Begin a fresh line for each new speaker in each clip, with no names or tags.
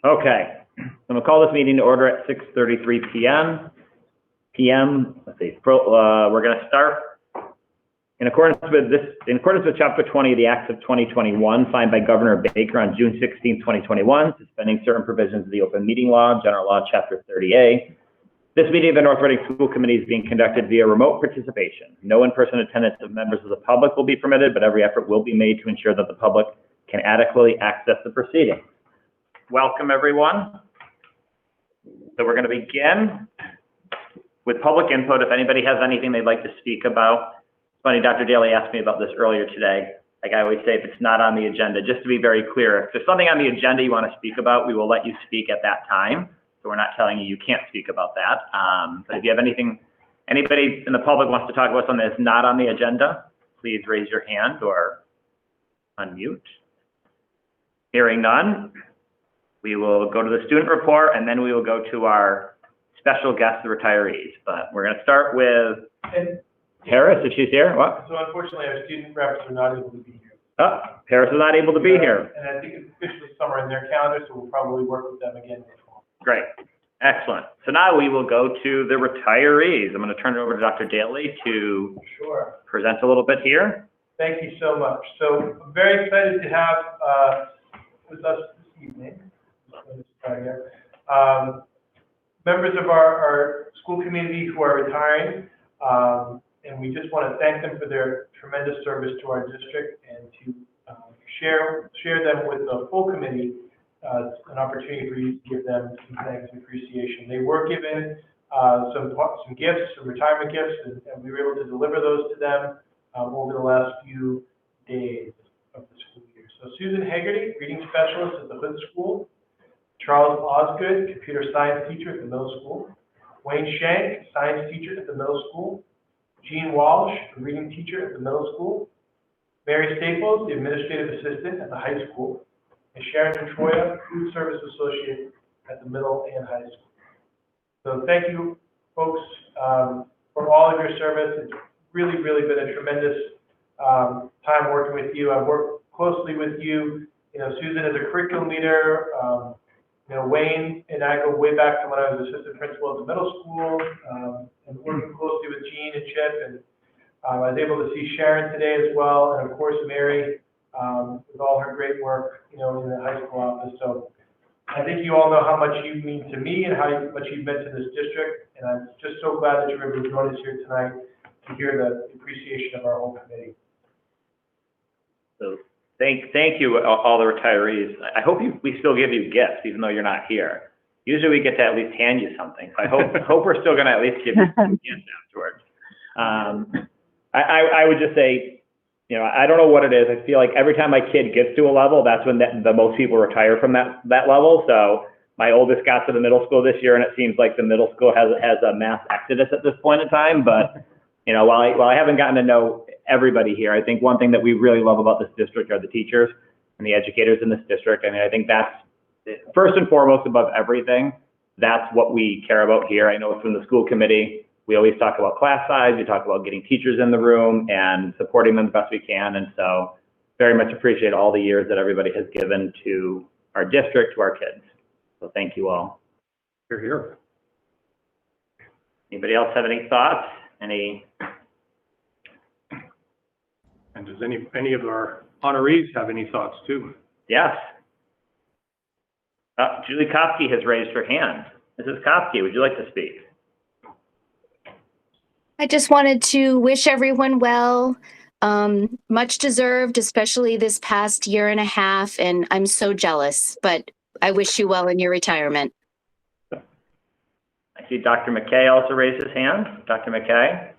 Okay, I'm gonna call this meeting to order at 6:33 p.m. Let's see, we're gonna start in accordance with Chapter 20 of the Acts of 2021, signed by Governor Baker on June 16, 2021, suspending certain provisions of the Open Meeting Law, General Law, Chapter 30A. This meeting of the North Reading School Committee is being conducted via remote participation. No in-person attendance of members of the public will be permitted, but every effort will be made to ensure that the public can adequately access the proceedings. Welcome, everyone. So we're going to begin with public input. If anybody has anything they'd like to speak about. It's funny, Dr. Daly asked me about this earlier today. Like I always say, if it's not on the agenda, just to be very clear, if there's something on the agenda you want to speak about, we will let you speak at that time. So we're not telling you you can't speak about that. But if you have anything, anybody in the public wants to talk about something that's not on the agenda, please raise your hand or unmute. Hearing none, we will go to the student report, and then we will go to our special guests, the retirees. But we're going to start with Harris, if she's here. What?
So unfortunately, our student reps are not able to be here.
Oh, Harris is not able to be here.
And I think it's officially summer in their calendar, so we'll probably work with them again in the fall.
Great. Excellent. So now we will go to the retirees. I'm going to turn it over to Dr. Daly to present a little bit here.
Thank you so much. So I'm very excited to have with us this evening members of our school community who are retiring, and we just want to thank them for their tremendous service to our district, and to share them with the full committee, an opportunity for you to give them some thanks and appreciation. They were given some gifts, some retirement gifts, and we were able to deliver those to them over the last few days of the school year. So Susan Haggerty, reading specialist at the Hood School. Charles Osgood, computer science teacher at the middle school. Wayne Shank, science teacher at the middle school. Jean Walsh, reading teacher at the middle school. Mary Staples, the administrative assistant at the high school. And Sharon Troya, food service associate at the middle and high school. So thank you, folks, for all of your service. It's really been a tremendous time working with you. I've worked closely with you. You know, Susan is a curriculum leader. You know, Wayne and I go way back to when I was assistant principal at the middle school, and working closely with Jean and Chip, and I was able to see Sharon today as well, and of course Mary, with all her great work, you know, in the high school office. So I think you all know how much you mean to me and how much you've meant to this district, and I'm just so glad that you're able to join us here tonight to hear the appreciation of our whole committee.
So thank you, all the retirees. I hope we still give you gifts, even though you're not here. Usually we get to at least hand you something. So I hope we're still going to at least give you some gifts afterwards. I would just say, you know, I don't know what it is. I feel like every time my kid gets to a level, that's when the most people retire from that level. So my oldest got to the middle school this year, and it seems like the middle school has a mass exodus at this point in time. But you know, while I haven't gotten to know everybody here, I think one thing that we really love about this district are the teachers and the educators in this district. I mean, I think that's first and foremost above everything. That's what we care about here. I know from the school committee, we always talk about class size. We talk about getting teachers in the room and supporting them the best we can. And so very much appreciate all the years that everybody has given to our district, to our kids. So thank you all.
You're here.
Anybody else have any thoughts?
And does any of our honorees have any thoughts too?
Yes. Julie Kopke has raised her hand. Mrs. Kopke, would you like to speak?
I just wanted to wish everyone well, much deserved, especially this past year and a half, and I'm so jealous, but I wish you well in your retirement.
I see Dr. McKay also raised his hand. Dr. McKay?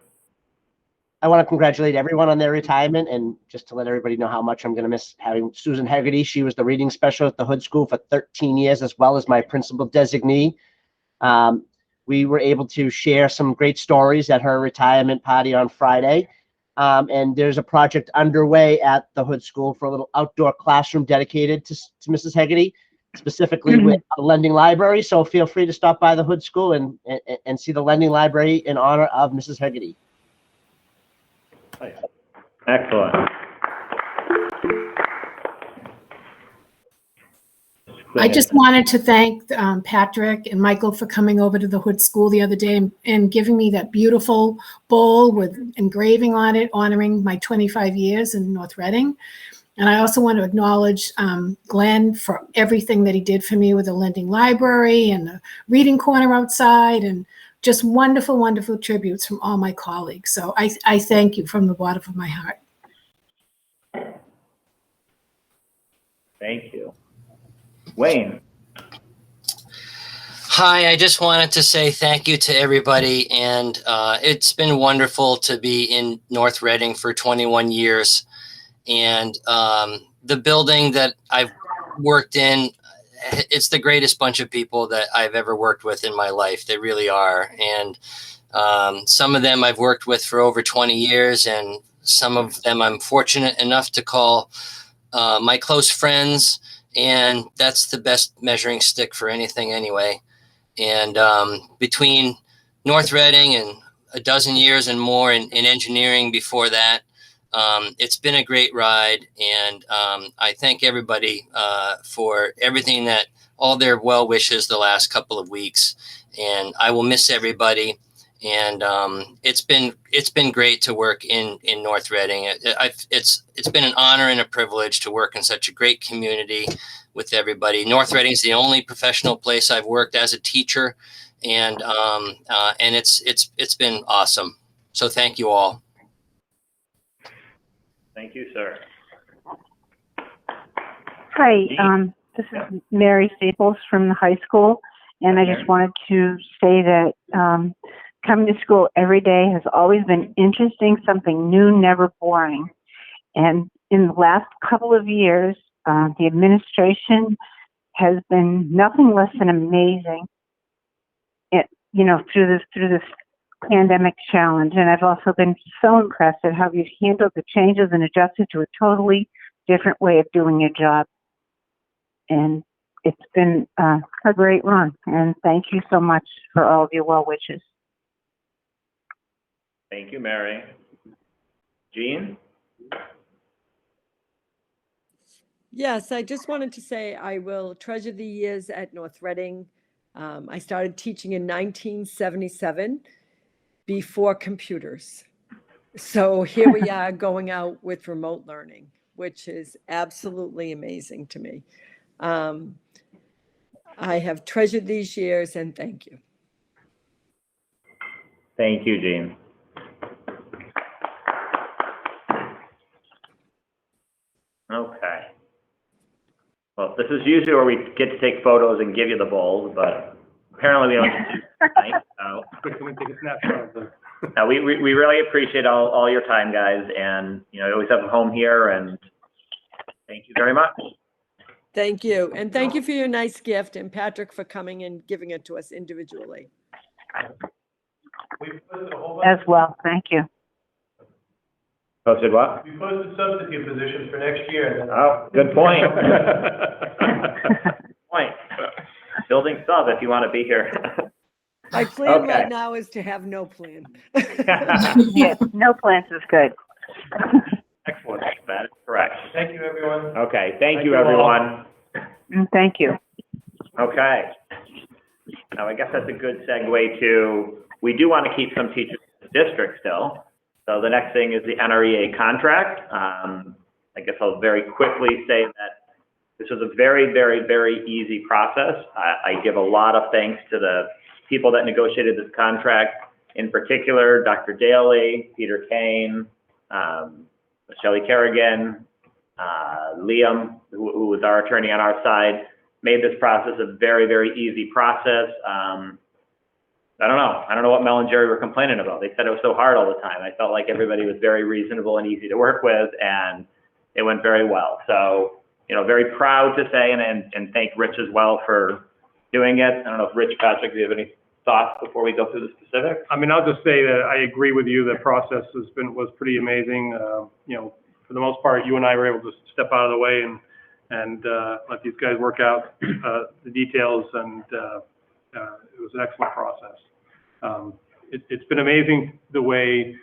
I want to congratulate everyone on their retirement, and just to let everybody know how much I'm going to miss having Susan Haggerty. She was the reading specialist at the Hood School for 13 years, as well as my principal designee. We were able to share some great stories at her retirement party on Friday. And there's a project underway at the Hood School for a little outdoor classroom dedicated to Mrs. Haggerty, specifically with a lending library. So feel free to stop by the Hood School and see the lending library in honor of Mrs. Haggerty.
Excellent.
I just wanted to thank Patrick and Michael for coming over to the Hood School the other day and giving me that beautiful bowl with engraving on it, honoring my 25 years in North Reading. And I also want to acknowledge Glenn for everything that he did for me with the lending library and the reading corner outside, and just wonderful, wonderful tributes from all my colleagues. So I thank you from the bottom of my heart.
Thank you. Wayne.
Hi, I just wanted to say thank you to everybody, and it's been wonderful to be in North Reading for 21 years. And the building that I've worked in, it's the greatest bunch of people that I've ever worked with in my life. They really are. And some of them I've worked with for over 20 years, and some of them I'm fortunate enough to call my close friends. And that's the best measuring stick for anything anyway. And between North Reading and a dozen years and more in engineering before that, it's been a great ride. And I thank everybody for everything, that all their well wishes the last couple of weeks. And I will miss everybody. And it's been great to work in North Reading. It's been an honor and a privilege to work in such a great community with everybody. North Reading is the only professional place I've worked as a teacher, and it's been awesome. So thank you all.
Thank you, sir.
Hi, this is Mary Staples from the high school, and I just wanted to say that coming to school every day has always been interesting, something new, never boring. And in the last couple of years, the administration has been nothing less than amazing, through this pandemic challenge. And I've also been so impressed at how you've handled the changes and adjusted to a totally different way of doing your job. And it's been a great run. And thank you so much for all of your well wishes.
Thank you, Mary. Jean?
Yes, I just wanted to say I will treasure the years at North Reading. I started teaching in 1977 before computers. So here we are going out with remote learning, which is absolutely amazing to me. I have treasured these years, and thank you.
Thank you, Jean. Okay. Well, this is usually where we get to take photos and give you the bowls, but apparently we don't get to do it tonight. So.
Quick, let me take a snapshot of the.
No, we really appreciate all your time, guys, and you always have a home here, and thank you very much.
Thank you. And thank you for your nice gift, and Patrick for coming and giving it to us individually.
We posted a whole bunch.
As well, thank you.
Posted what?
We posted substitute positions for next year.
Oh, good point. Point. Building sub if you want to be here.
My plan
Okay.
right now is to have no plan.
Yeah, no plans is good.
Excellent. That is correct.
Thank you, everyone.
Okay. Thank you,
you all.
everyone.
Thank you.
Okay. Now, I guess that's a good segue to, we do want to keep some teachers in the district still. So the next thing is the NREA contract. I guess I'll very quickly say that this was a very, very, very easy process. I give a lot of thanks to the people that negotiated this contract, in particular, Dr. Daly, Peter Kane, Shelley Kerrigan, Liam, who was our attorney on our side, made this process a very, very easy process. I don't know what Mel and Jerry were complaining about. They said it was so hard all the time. I felt like everybody was very reasonable and easy to work with, and it went very well. So, very proud to say and thank Rich as well for doing it. I don't know if Rich, Patrick, do you have any thoughts before we go through the specifics?
I mean, I'll just say that I agree with you. The process was pretty amazing. For the most part, you and I were able to step out of the way and let these guys work out the details, and it was an excellent process. It's been amazing the way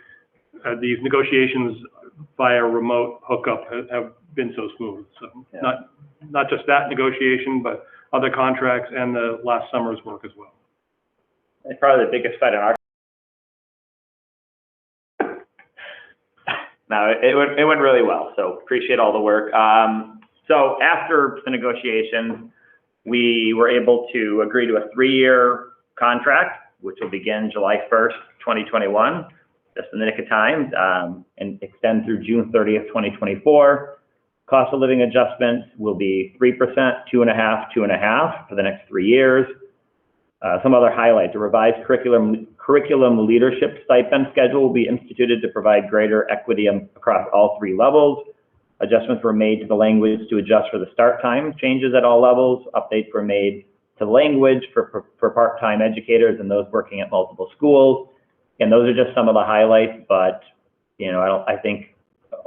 these negotiations via remote hookup have been so smooth. So not just that negotiation, but other contracts and the last summer's work as well.
It's probably the biggest fight in our. No, it went really well, so appreciate all the work. So after the negotiations, we were able to agree to a 3-year contract, which will begin July 1st, 2021, just in the nick of time, and extend through June 30th, 2024. Cost of living adjustments will be 3%, 2.5%, 2.5% for the next 3 years. Some other highlights: a revised curriculum leadership stipend schedule will be instituted to provide greater equity across all 3 levels. Adjustments were made to the language to adjust for the start time changes at all levels. Updates were made to language for part-time educators and those working at multiple schools. And those are just some of the highlights, but you know, I think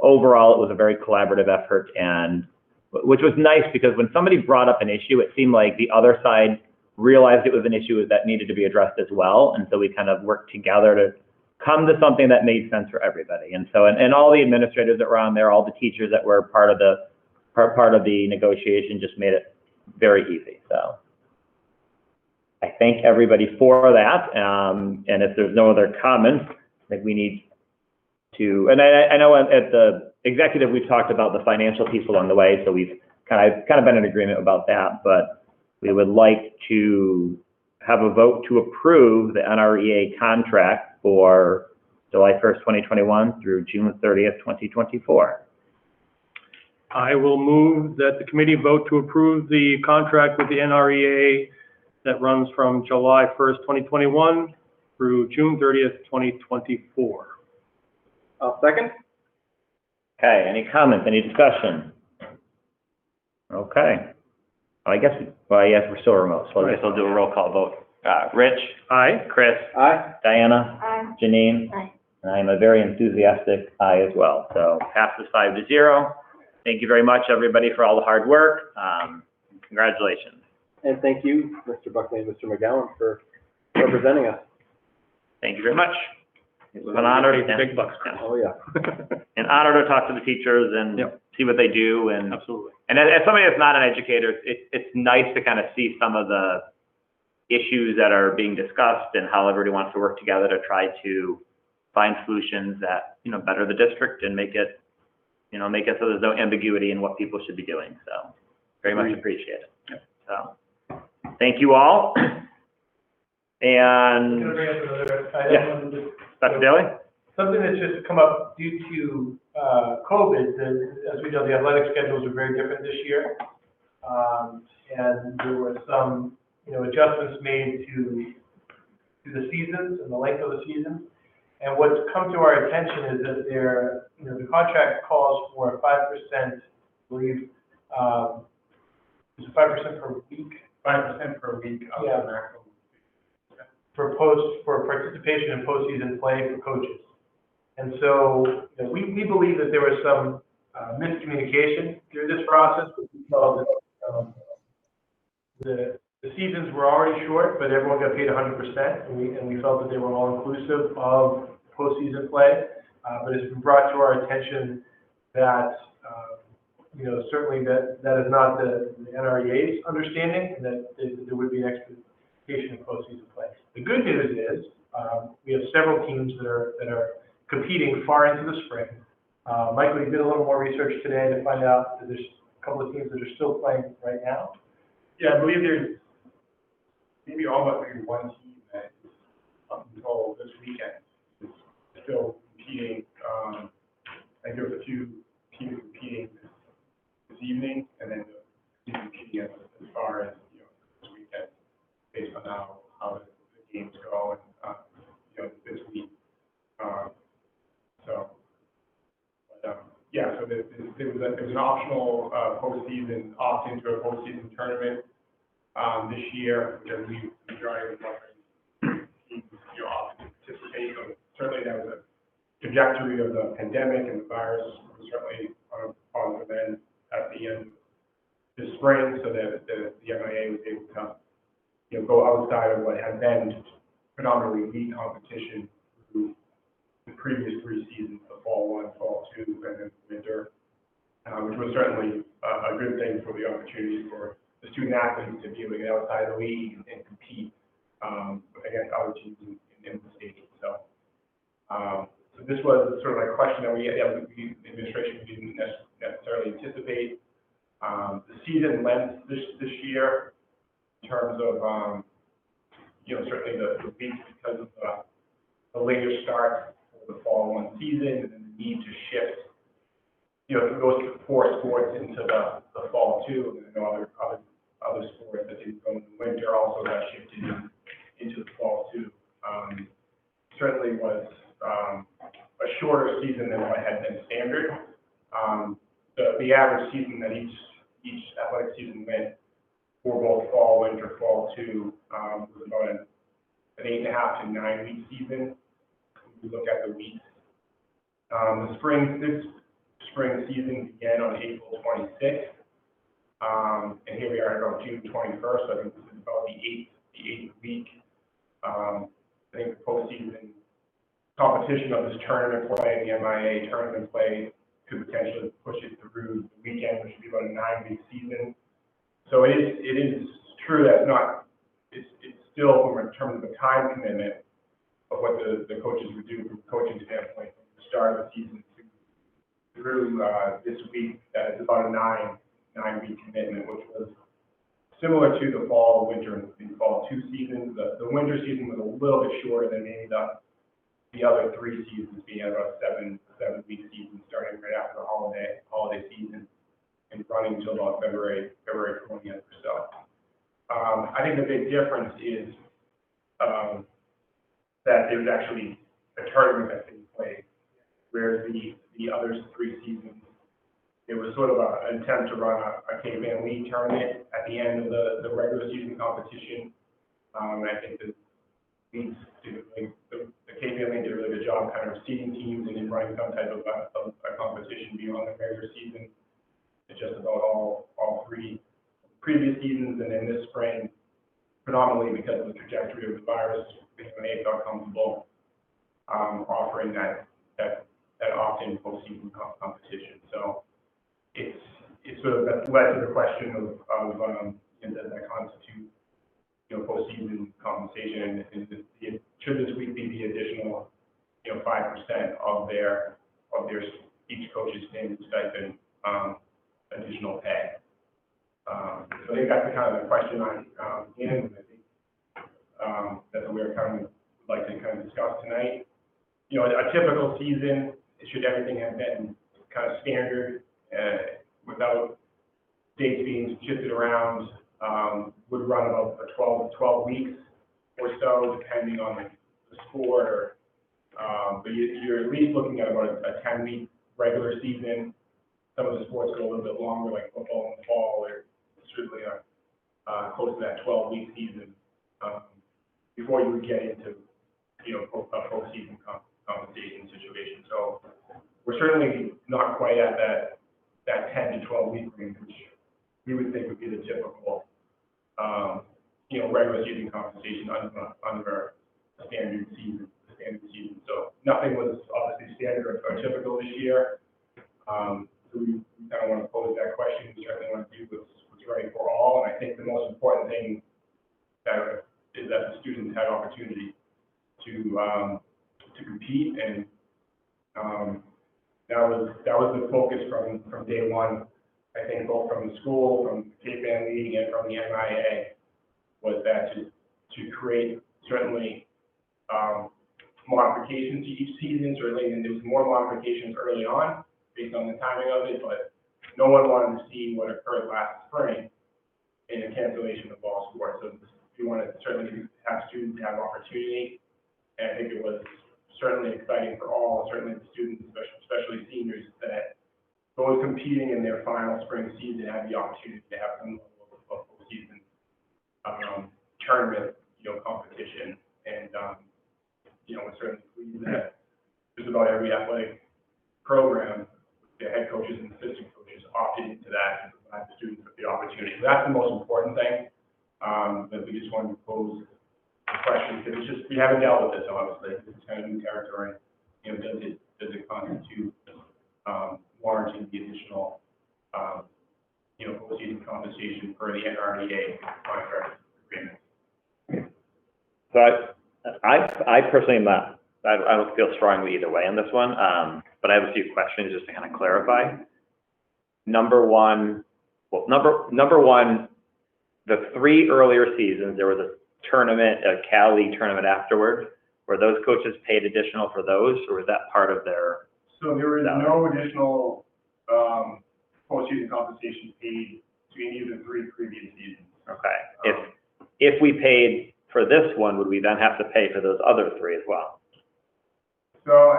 overall it was a very collaborative effort, and which was nice because when somebody brought up an issue, it seemed like the other side realized it was an issue that needed to be addressed as well. And so we kind of worked together to come to something that made sense for everybody. And so, and all the administrators that were on there, all the teachers that were part of the negotiation just made it very easy. So I thank everybody for that. And if there's no other comments, I think we need to, and I know at the executive, we've talked about the financial piece along the way. So we've kind of been in agreement about that, but we would like to have a vote to approve the NREA contract for July 1st, 2021 through June 30th, 2024.
I will move that the committee vote to approve the contract with the NREA that runs from July 1st, 2021 through June 30th, 2024.
I'll second.
Okay, any comments, any discussion? Okay. I guess, well, yes, we're still remote, so I guess I'll do a roll call vote. Rich?
Aye.
Chris?
Aye.
Diana?
Aye.
Janine?
Aye.
And I'm a very enthusiastic aye as well. So passes 5-0. Thank you very much, everybody, for all the hard work. Congratulations.
And thank you, Mr. Buckley and Mr. McGowan, for representing us.
Thank you very much. It was an honor.
Big bucks.
Oh, yeah.
An honor to talk to the teachers and
Yep.
see what they do. And
Absolutely.
And as somebody that's not an educator, it's nice to kind of see some of the issues that are being discussed and how everybody wants to work together to try to find solutions that, you know, better the district and make it so there's no ambiguity in what people should be doing. So very much appreciate it.
Yep.
So thank you all. And
Can I bring up another item?
Yeah. Dr. Daly?
Something that's just come up due to COVID, as we know, the athletic schedules are very different this year. And there were some, adjustments made to the seasons and the length of the season. And what's come to our attention is that the contract calls for a 5%, I believe, is it 5% per week? 5% per week. Yeah. For participation in postseason play for coaches. And so we believe that there was some miscommunication through this process because the seasons were already short, but everyone got paid 100%, and we felt that they were all inclusive of postseason play. But it's been brought to our attention that certainly that is not the NREA's understanding, and that there would be an expectation of postseason play. The good news is we have several teams that are competing far into the spring. Michael, you did a little more research today to find out that there's a couple of teams that are still playing right now.
Yeah, I believe there's maybe all but maybe one team that is up until this weekend is still competing. I think there was a few teams competing this evening, and then the team competing as far as this weekend, based on how the games go and this week. So there was an optional postseason opt into a postseason tournament this year, which I believe the majority of the teams opted to participate. So certainly that was a trajectory of the pandemic, and the virus was certainly on a positive end at the end of this spring, so that the MIA was able to go outside of what had been predominantly league competition through the previous 3 seasons, the fall 1, fall 2, and then winter, which was certainly a good thing for the opportunity for the student athletes to be able to get outside the league and compete against other teams in the state. So this was sort of a question that the administration didn't necessarily anticipate. The season length this year, in terms of certainly the weeks, because of the later start of the fall one season, and then the need to shift those 4 sports into the fall too, and I know other sports that didn't go in the winter also got shifted into the fall too. Certainly was a shorter season than what had been standard. The average season that each athletic season went for both fall, winter, fall too, was about an 8.5 to 9 week season. If we look at the weeks, this spring season began on April 26th, and here we are about June 21st. So I think this is about the eighth week. I think the postseason competition of this tournament play, the MIA tournament play, could potentially push it through the weekend, which would be about a 9 week season. So it is true that it's still, in terms of the time commitment of what the coaches would do from a coaching standpoint, from the start of the season through this week, that is about a nine week commitment, which was similar to the fall, winter, and fall 2 seasons. The winter season was a little bit shorter than maybe the other 3 seasons, being about a 7 week season, starting right after the holiday season and running until about February 20th or so. I think the big difference is that there's actually a tournament that's being played, whereas the other 3 seasons, it was sort of an attempt to run a Cape-Ann League tournament at the end of the regular season competition. And I think the leagues the Cape-Ann League did a really good job kind of seeding teams and then running some type of a competition beyond the regular season. It's just about all 3 previous seasons, and then this spring, predominantly because of the trajectory of the virus, the NEA felt comfortable offering that opt-in postseason competition. So it's sort of that led to the question of does that constitute postseason compensation, and should this week be the additional 5% of their each coach's standing stipend additional pay. So I think that's the kind of the question I began with. I think that's what we're kind of like to kind of discuss tonight. A typical season, should everything have been kind of standard without dates being shifted around, would run about 12 weeks or so, depending on the sport. But you're at least looking at about a 10-week regular season. Some of the sports go a little bit longer, like football in the fall, or certainly close to that 12-week season before you would get into a postseason compensation situation. So we're certainly not quite at that 10 to 12 week range, which we would think would be the typical regular season compensation under a standard season. So nothing was obviously standard or typical this year. So we kind of want to pose that question. We certainly want to do what's right for all. And I think the most important thing is that the students had opportunity to compete, and that was the focus from day one. I think both from the school, from the Cape-Ann League, and from the MIA, was that to create certainly modifications to each season. Certainly, and there was more modifications early on based on the timing of it, but no one wanted to see what occurred last spring in a cancellation of all sports. So we wanted to certainly have students have opportunity, and I think it was certainly exciting for all, certainly the students, especially seniors, that those competing in their final spring season had the opportunity to have some level of postseason tournament, competition, and we're certainly pleased that just about every athletic program, the head coaches and assistant coaches opted into that and provide the students with the opportunity. So that's the most important thing. That we just wanted to pose a question, because we haven't dealt with this, obviously. It's kind of new territory. Does it constitute warranting the additional postseason compensation per the NREA contract agreement.
So I personally am not, I don't feel strongly either way on this one, but I have a few questions just to kind of clarify. Number one, the 3 earlier seasons, there was a tournament, a Cal League tournament afterward. Were those coaches paid additional for those, or was that part of their?
So there was no additional postseason compensation paid to any of the 3 previous seasons.
Okay. If we paid for this one, would we then have to pay for those other 3 as well?
So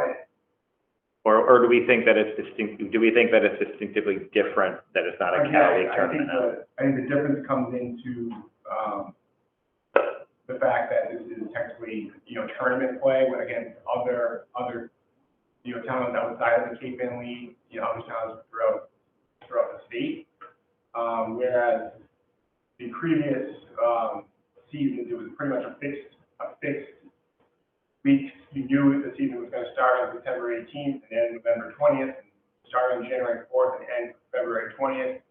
Or do we think that it's distinctively different, that it's not a Cal League tournament?
I think the difference comes into the fact that this is technically, tournament play, when against other towns outside of the Cape Ann League, other towns throughout the state. Whereas the previous seasons, it was pretty much a fixed week. You knew the season was going to start on September 18th and end November 20th, and start on January 4th and end February 20th.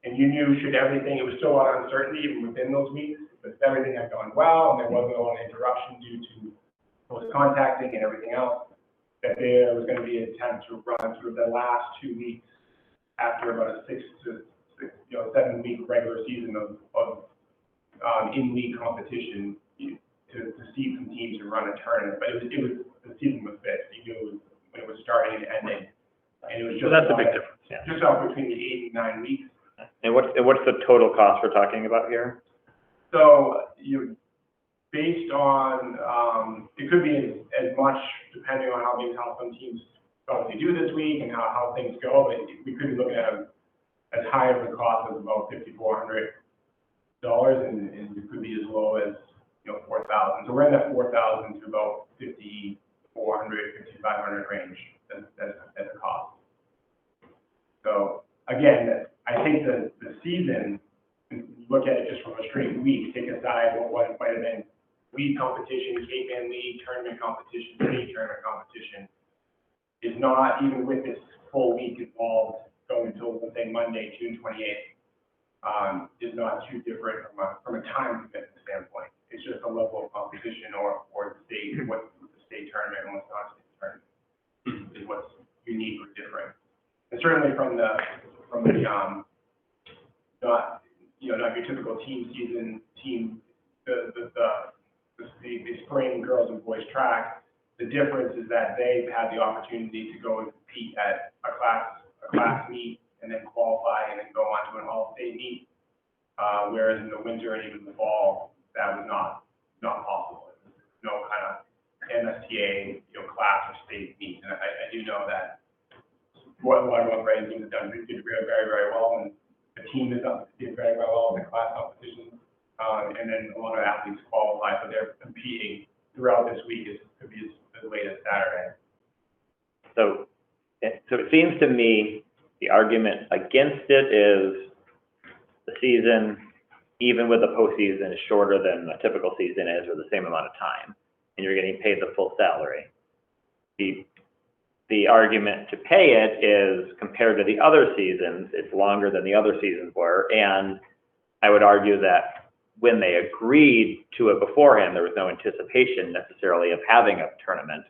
And you knew it was still a lot of uncertainty even within those weeks, but everything had gone well and there wasn't a lot of interruption due to post-contacting and everything else, that there was going to be an attempt to run through the last 2 weeks after about a 6 to 7 week regular season of in-league competition to see some teams and run a tournament. But the season was fixed. You knew when it was starting and ending. And it was just.
So that's a big difference, yeah.
Just off between the 8 and 9 weeks.
And what's the total cost we're talking about here?
So based on, it could be as much depending on how some teams obviously do this week and how things go, but we could be looking at as high of a cost as about $5,400, and it could be as low as $4,000. So we're in that $4,000 to about $5,400, $5,500 range as a cost. So again, I think the season, when you look at it just from a straight week, take aside what might have been league competition, Cape Ann League, tournament competition, state tournament competition, is not, even with this full week involved, going until, let's say, Monday, June 28th, is not too different from a time commitment standpoint. It's just a level of competition or the state, what's the state tournament and what's not state tournament is what's unique or different. And certainly from the not your typical team season, the spring girls and boys track, the difference is that they've had the opportunity to go and compete at a class meet and then qualify and then go on to an all-state meet, whereas in the winter and even the fall, that was not possible. There was no kind of MSTA, class or state meet. And I do know that what Watermelon Red team has done did very, very well, and the team did very well in the class competition. And then a lot of athletes qualify, so they're competing throughout this week. It could be as late as Saturday.
So it seems to me the argument against it is the season, even with the postseason, is shorter than a typical season is, or the same amount of time, and you're getting paid the full salary. The argument to pay it is, compared to the other seasons, it's longer than the other seasons were, and I would argue that when they agreed to it beforehand, there was no anticipation necessarily of having a tournament,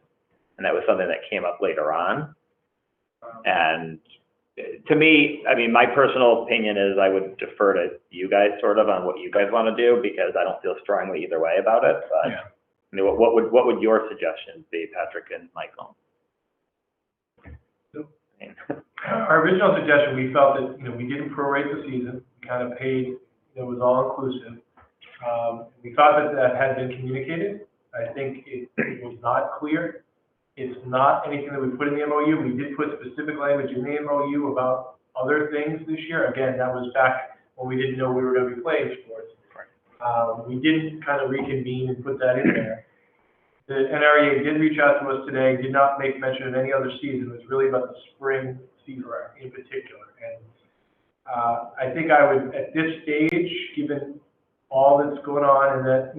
and that was something that came up later on. And to me, I mean, my personal opinion is I would defer to you guys sort of on what you guys want to do, because I don't feel strongly either way about it. But yeah. I mean, what would your suggestions be, Patrick and Michael?
Our original suggestion, we felt that, we didn't prorate the season. We kind of paid, it was all inclusive. We thought that had been communicated. I think it was not clear. It's not anything that we put in the MOU. We did put specific language in the MOU about other things this year. Again, that was back when we didn't know we were going to be playing sports. We didn't kind of reconvene and put that in there. The NREA did reach out to us today, did not make mention of any other season. It was really about the spring season in particular. And I think I would, at this stage, given all that's going on and that,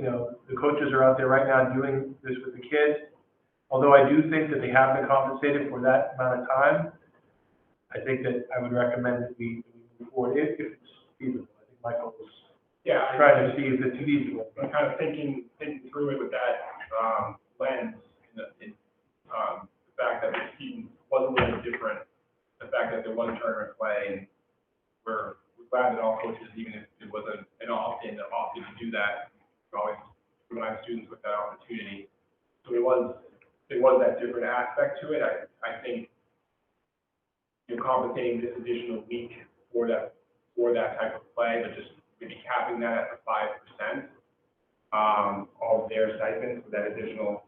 the coaches are out there right now doing this with the kids, although I do think that they have been compensated for that amount of time, I think that I would recommend that we forward, if it's feasible. I think Michael was
Yeah,
trying to see if it's feasible.
I'm kind of thinking through it with that, lens, the fact that the season was a little different, the fact that there was tournament play, and we're glad that all coaches, even if it was an opt-in to do that, we always provide students with that opportunity. So there was that different aspect to it. I think you're compensating this additional week for that type of play, but just maybe capping that at the 5%, of their stipends, so that additional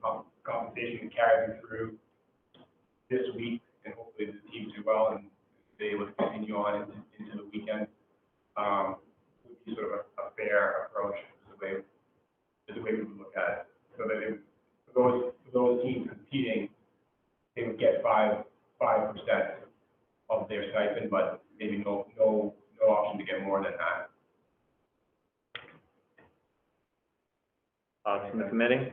compensation can carry them through this week, and hopefully the teams do well and be able to continue on into the weekend. Would be sort of a fair approach, is the way we would look at it. So that for those teams competing, they would get 5% of their stipend, but maybe no option to get more than that.
From the committee?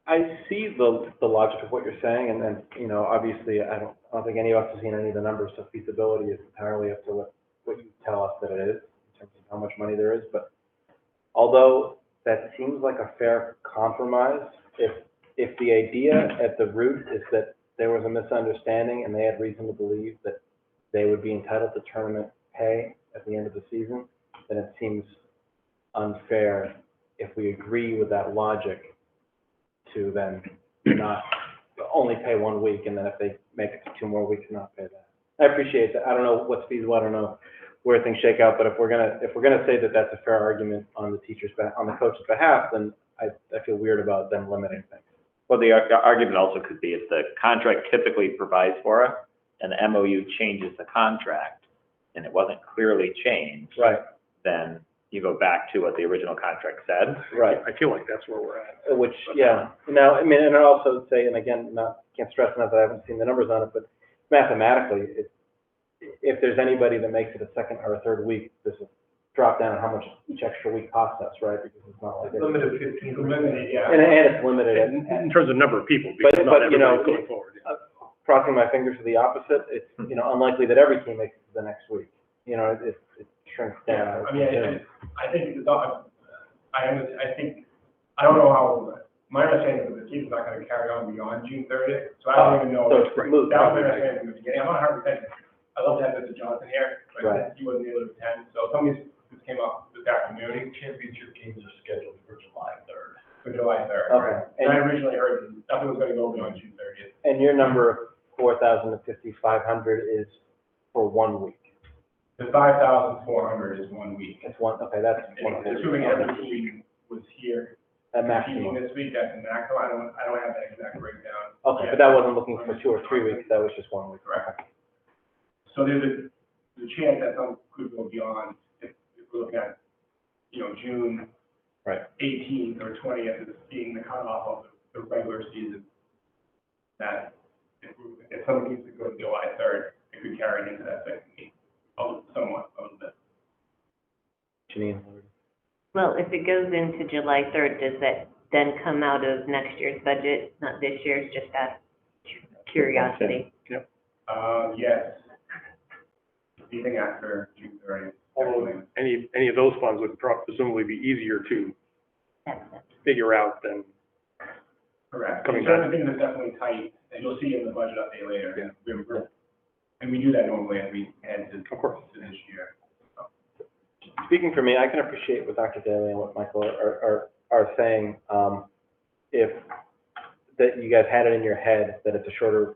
I see the logic of what you're saying, and then, you know, obviously, I don't think any of us have seen any of the numbers, so feasibility is entirely up to what you tell us that it is, in terms of how much money there is. But although that seems like a fair compromise, if the idea at the root is that there was a misunderstanding and they had reason to believe that they would be entitled to tournament pay at the end of the season, then it seems unfair if we agree with that logic to then not only pay 1 week, and then if they make it to 2 more weeks, not pay that. I appreciate that. I don't know what's feasible. I don't know where things shake out. But if we're gonna say that that's a fair argument on the coach's behalf, then I feel weird about them limiting things.
Well, the argument also could be if the contract typically provides for it, and the MOU changes the contract, and it wasn't clearly changed,
Right.
then you go back to what the original contract said.
Right.
I feel like that's where we're at.
Which, yeah. Now, I mean, and I also say, and again, can't stress enough that I haven't seen the numbers on it, but mathematically, if there's anybody that makes it a second or a third week, there's a drop down on how much each extra week costs us, right? Because it's not like
Limit of 15.
Limited, yeah.
And it's limited.
In terms of number of people, because
But,
not
you know,
everybody's going forward.
crossing my fingers for the opposite, it's, you know, unlikely that every team makes it to the next week. You know, it shrinks down.
I mean, I think I don't know how, my understanding is that the team's not gonna carry on beyond June 30th, so I don't even know.
So it's moot.
That was my understanding from the beginning. I'm not 100%. I'd love to have Mr. Johnson here, but
Right.
he wasn't able to attend, so some of these came up this afternoon.
Championship games are scheduled for July 3rd.
For July 3rd.
Okay.
And I originally heard nothing was gonna go beyond June 30th.
And your number of 4,000 to 5,500 is for 1 week.
The 5,400 is 1 week.
It's one, okay, that's one.
Assuming every team was here
At
competing
maximum.
this week, that's the maximum. I don't have that exact breakdown.
Okay,
yet.
but that wasn't looking for 2 or 3 weeks, that was just 1 week.
Correct. So there's a chance that some could go beyond, if we're looking at, you know, June
Right.
18th or 20th as being the cutoff of the regular season. That if someone needs to go to July 3rd, it could carry into that second week, somewhat, a little bit.
Janine?
Well, if it goes into July 3rd, does that then come out of next year's budget, not this year's, just out of curiosity?
Yes. Anything after June 30th.
Although any of those funds would presumably be easier to figure out than
Correct.
Coming
Certain
back.
things are definitely tight, and you'll see in the budget update later.
Yeah.
And we do that normally as we head to,
Of course.
to this year.
Speaking for me, I can appreciate what Dr. Daly and what Michael are saying. If that you guys had it in your head that it's a shorter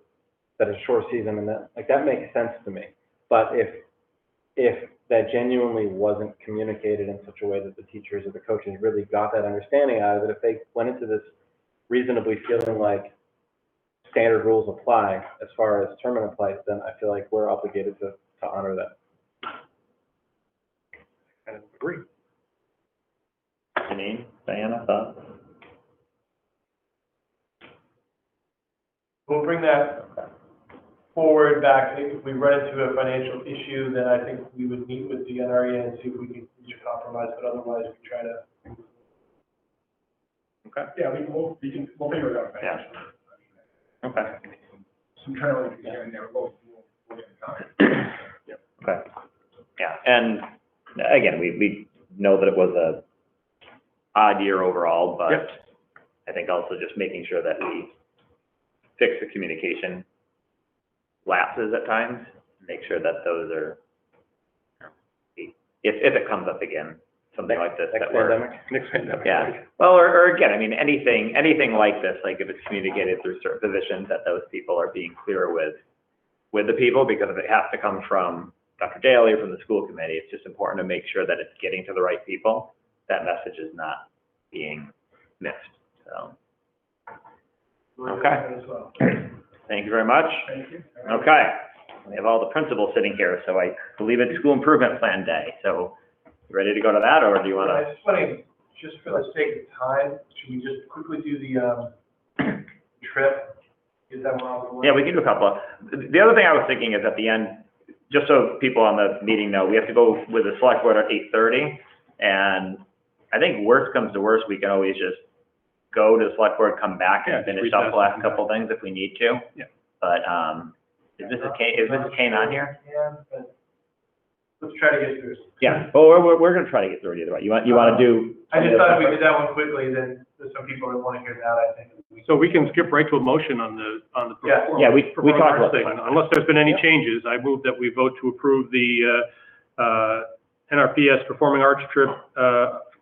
season, and that makes sense to me. But if that genuinely wasn't communicated in such a way that the teachers or the coaches really got that understanding out of it, if they went into this reasonably feeling like standard rules apply as far as tournament play, then I feel like we're obligated to honor that.
I agree.
Janine, Diana, thoughts?
We'll bring that forward back. If we run into a financial issue, then I think we would meet with the NREA and see if we can reach a compromise, but otherwise we try to.
Okay.
Yeah, we'll figure it out.
Yeah. Okay.
Some trailing here and there, we'll get it done.
Yep.
Okay. Yeah, and again, we know that it was a odd year overall, but
Yep.
I think also just making sure that we fix the communication lapses at times, make sure that those are, if it comes up again, something like this, that we're,
Next pandemic.
yeah. Well, or again, I mean, anything like this, like if it's communicated through certain positions, that those people are being clear with the people, because if it has to come from Dr. Daly or from the school committee, it's just important to make sure that it's getting to the right people. That message is not being missed, so. Okay.
As well.
Thank you very much.
Thank you.
Okay, we have all the principals sitting here, so I believe it's school improvement plan day. So you ready to go to that, or do you want
I
to?
just want to, just for the sake of time, should we just quickly do the trip? Is that one?
Yeah, we can do a couple. The other thing I was thinking is at the end, just so people on the meeting know, we have to go with the select board at 8:30. And I think worst comes to worst, we can always just go to the select board, come back and
Yeah,
finish
just
up the
recess
last couple things if we need to.
Yeah.
But, is Mrs. Kane on here?
Yeah, but let's try to get through it.
Yeah, well, we're gonna try to get through it either way. You want to do?
I just thought if we did that one quickly, then there's some people that want to hear that, I think.
So we can skip right to a motion on the.
Yeah.
Yeah, we talked about
thing.
that.
Unless there's been any changes, I move that we vote to approve the, NRPS Performing Arts trip,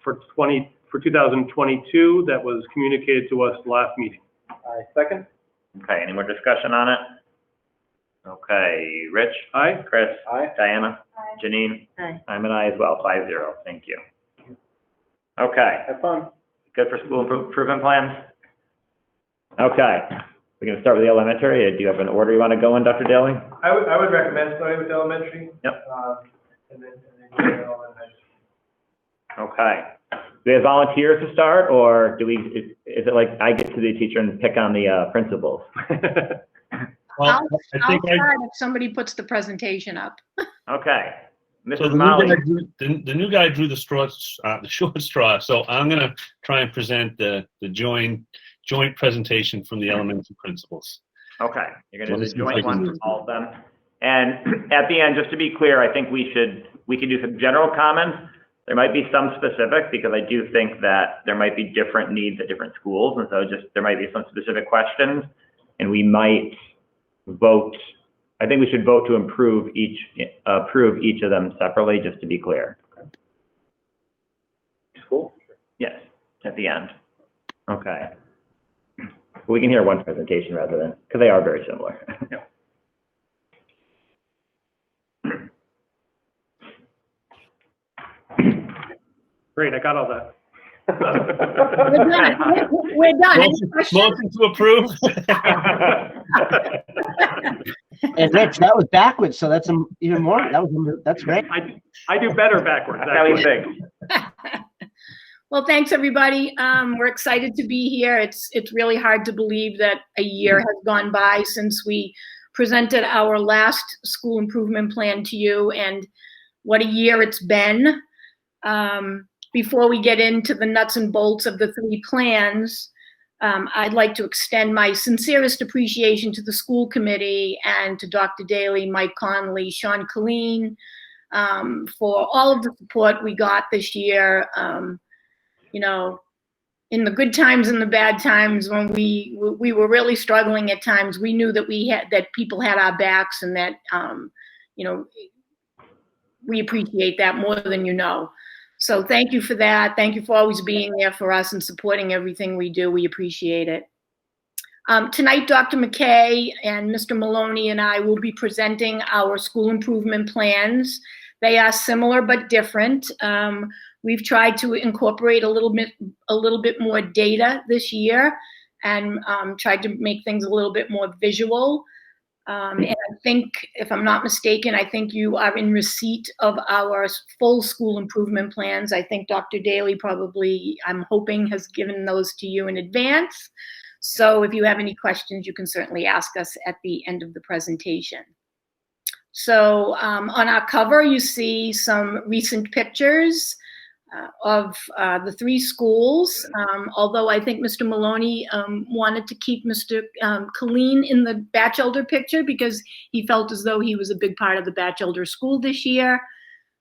for 2022 that was communicated to us last meeting.
I second.
Okay, any more discussion on it? Okay, Rich?
Aye?
Chris?
Aye.
Diana? Janine?
Aye.
I'm an aye as well, 5-0, thank you. Okay,
Have fun.
good for school improvement plans? Okay, we're gonna start with the elementary. Do you have an order you want to go in, Dr. Daly?
I would recommend starting with elementary.
Yep.
And then going on and
Okay. Do we have volunteers to start, or do we, is it like I get to be a teacher and pick on the principals?
Well,
I'll
I think
start if somebody puts the presentation up.
Okay.
so
Mrs. Molly,
the new guy drew the straw, the short straw. So I'm going to try and present the joint presentation from the elementary principals.
okay, you're gonna
So
do
this
the
is
joint
like-
one for all of them. And at the end, just to be clear, I think we can do some general comments. There might be some specific, because I do think that there might be different needs at different schools, and so just, there might be some specific questions, and we might vote, I think we should vote to approve each of them separately, just to be clear.
Cool.
Yes, at the end. Okay. We can hear one presentation rather than, because they are very similar.
Great, I got all that.
We're done. We're done. Any questions?
Motion to approve.
And Rich, that was backwards, so that's even more, that's great.
I do better backwards,
That's how you
actually.
think.
Well, thanks, everybody. We're excited to be here. It's really hard to believe that a year has gone by since we presented our last school improvement plan to you, and what a year it's been. Before we get into the nuts and bolts of the 3 plans, I'd like to extend my sincerest appreciation to the school committee and to Dr. Daly, Mike Conley, Sean Colleen, for all of the support we got this year. You know, in the good times and the bad times, when we were really struggling at times, we knew that that people had our backs, and that, you know, we appreciate that more than you know. So thank you for that. Thank you for always being there for us and supporting everything we do. We appreciate it. Tonight, Dr. McKay and Mr. Maloney and I will be presenting our school improvement plans. They are similar but different. We've tried to incorporate a little bit more data this year, and tried to make things a little bit more visual. And I think, if I'm not mistaken, I think you are in receipt of our full school improvement plans. I think Dr. Daly probably, I'm hoping, has given those to you in advance. So if you have any questions, you can certainly ask us at the end of the presentation. So on our cover, you see some recent pictures. the three schools, although I think Mr. Maloney wanted to keep Mr. Colleen in the Batchelder picture because he felt as though he was a big part of the Batchelder school this year.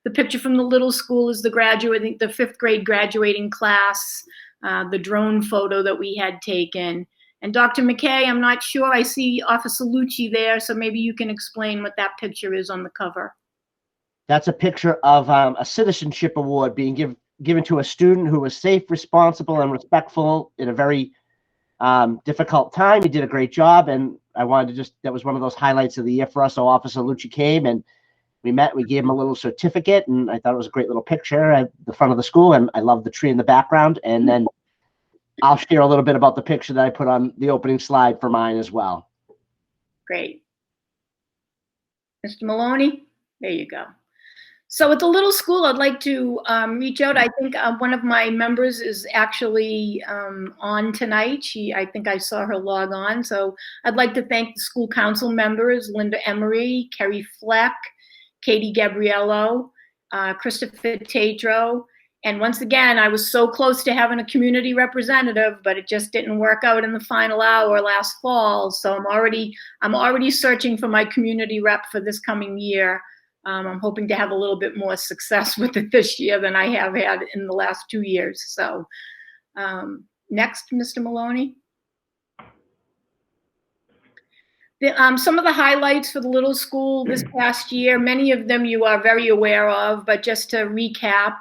The picture from the little school is the graduating, the 5th grade graduating class, the drone photo that we had taken. And Dr. McKay, I'm not sure, I see Officer Lucci there, so maybe you can explain what that picture is on the cover.
That's a picture of a citizenship award being given to a student who was safe, responsible, and respectful in a very difficult time. He did a great job, and I wanted to that was one of those highlights of the year for us. So Officer Lucci came, and we met, we gave him a little certificate, and I thought it was a great little picture at the front of the school, and I love the tree in the background. And then I'll share a little bit about the picture that I put on the opening slide for mine as well.
Great. Mr. Maloney, there you go. So at the little school, I'd like to reach out. I think one of my members is actually on tonight. I think I saw her log on. So I'd like to thank the school council members, Linda Emery, Kerry Fleck, Katie Gabriello, Christopher Tatro. And once again, I was so close to having a community representative, but it just didn't work out in the final hour last fall. So I'm already searching for my community rep for this coming year. I'm hoping to have a little bit more success with it this year than I have had in the last 2 years. So next, Mr. Maloney. Some of the highlights for the little school this past year, many of them you are very aware of, but just to recap,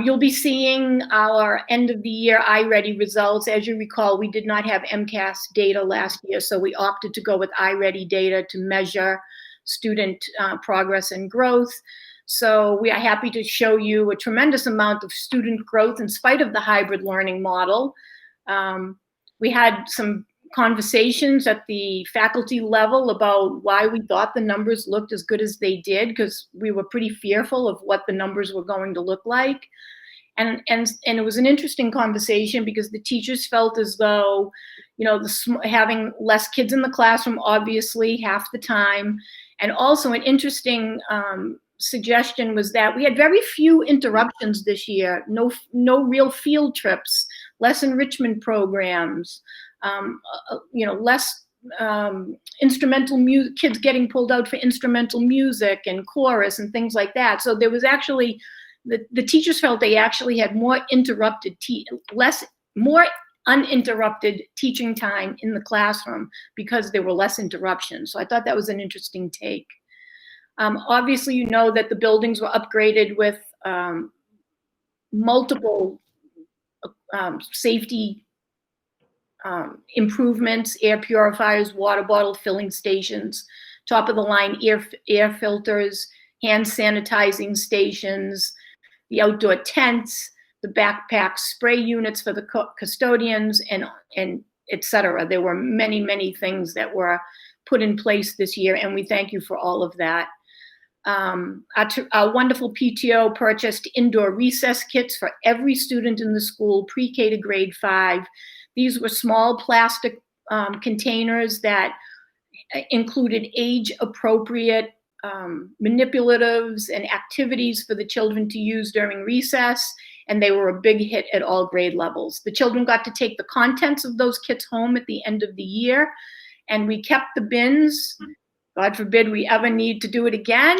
you'll be seeing our end of the year iReady results. As you recall, we did not have MCAS data last year, so we opted to go with iReady data to measure student progress and growth. So we are happy to show you a tremendous amount of student growth in spite of the hybrid learning model. We had some conversations at the faculty level about why we thought the numbers looked as good as they did, because we were pretty fearful of what the numbers were going to look like. And it was an interesting conversation because the teachers felt as though, you know, having less kids in the classroom, obviously half the time. And also an interesting suggestion was that we had very few interruptions this year, no real field trips, less enrichment programs, you know, less instrumental music, kids getting pulled out for instrumental music and chorus and things like that. So there was actually, the teachers felt they actually had more more uninterrupted teaching time in the classroom because there were less interruptions. So I thought that was an interesting take. Obviously, you know that the buildings were upgraded with multiple safety improvements, air purifiers, water bottle filling stations, top of the line air filters, hand sanitizing stations, the outdoor tents, the backpack spray units for the custodians, and et cetera. There were many, many things that were put in place this year, and we thank you for all of that. Our wonderful PTO purchased indoor recess kits for every student in the school, pre-K to grade 5. These were small plastic containers that included age-appropriate manipulatives and activities for the children to use during recess, and they were a big hit at all grade levels. The children got to take the contents of those kits home at the end of the year, and we kept the bins. God forbid we ever need to do it again,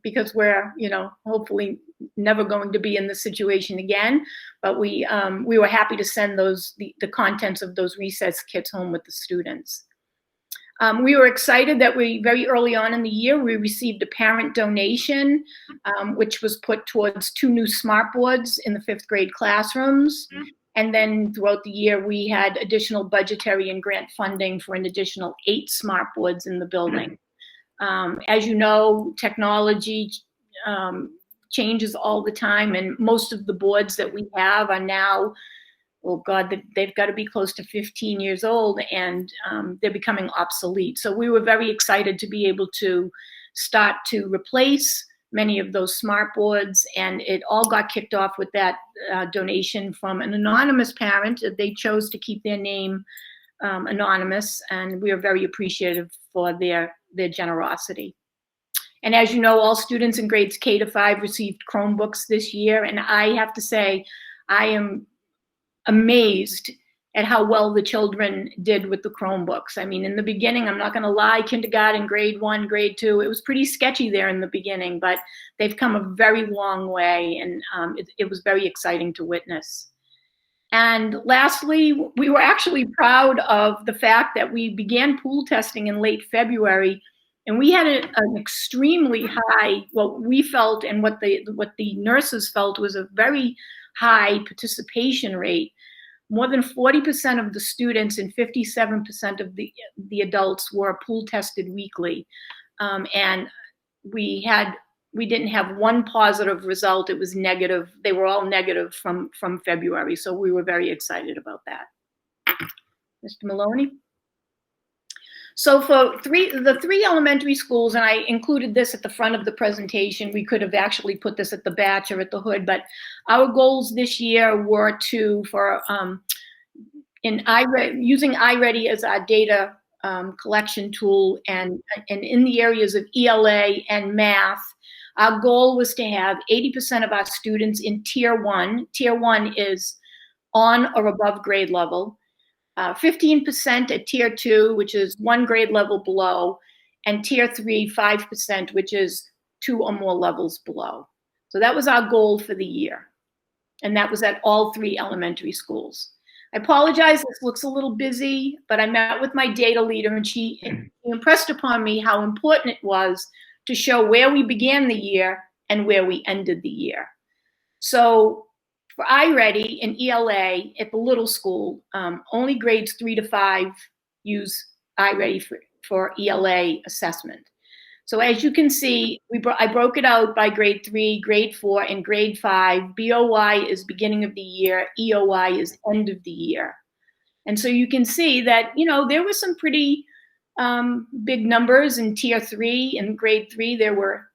because we're, you know, hopefully never going to be in this situation again. But we were happy to send the contents of those recess kits home with the students. We were excited that very early on in the year, we received a parent donation, which was put towards 2 new smartboards in the 5th grade classrooms. And then throughout the year, we had additional budgetary and grant funding for an additional 8 smartboards in the building. As you know, technology changes all the time, and most of the boards that we have are now, oh God, they've got to be close to 15 years old, and they're becoming obsolete. So we were very excited to be able to start to replace many of those smart boards, and it all got kicked off with that donation from an anonymous parent. They chose to keep their name anonymous, and we are very appreciative for their generosity. And as you know, all students in grades K to 5 received Chromebooks this year. And I have to say, I am amazed at how well the children did with the Chromebooks. I mean, in the beginning, I'm not going to lie, kindergarten, grade 1, grade 2, it was pretty sketchy there in the beginning, but they've come a very long way, and it was very exciting to witness. And lastly, we were actually proud of the fact that we began pool testing in late February, and we had an extremely high, what we felt and what the nurses felt was a very high participation rate. More than 40% of the students and 57% of the adults were pool tested weekly. And we didn't have one positive result. It was negative. They were all negative from February. So we were very excited about that. Mr. Maloney? So for the three elementary schools, and I included this at the front of the presentation, we could have actually put this at the batch or at the hood, but our goals this year were using iReady as our data collection tool, and in the areas of ELA and math, our goal was to have 80% of our students in Tier 1. Tier 1 is on or above grade level. 15% at Tier 2, which is 1 grade level below, and Tier 3, 5%, which is 2 or more levels below. So that was our goal for the year. And that was at all 3 elementary schools. I apologize, this looks a little busy, but I met with my data leader, and she impressed upon me how important it was to show where we began the year and where we ended the year. So for iReady and ELA at the little school, only grades 3 to 5 use iReady for ELA assessment. So as you can see, I broke it out by grade 3, grade 4, and grade 5. BOY is beginning of the year, EOY is end of the year. And so you can see that, there were some pretty big numbers in Tier 3. In grade 3, there were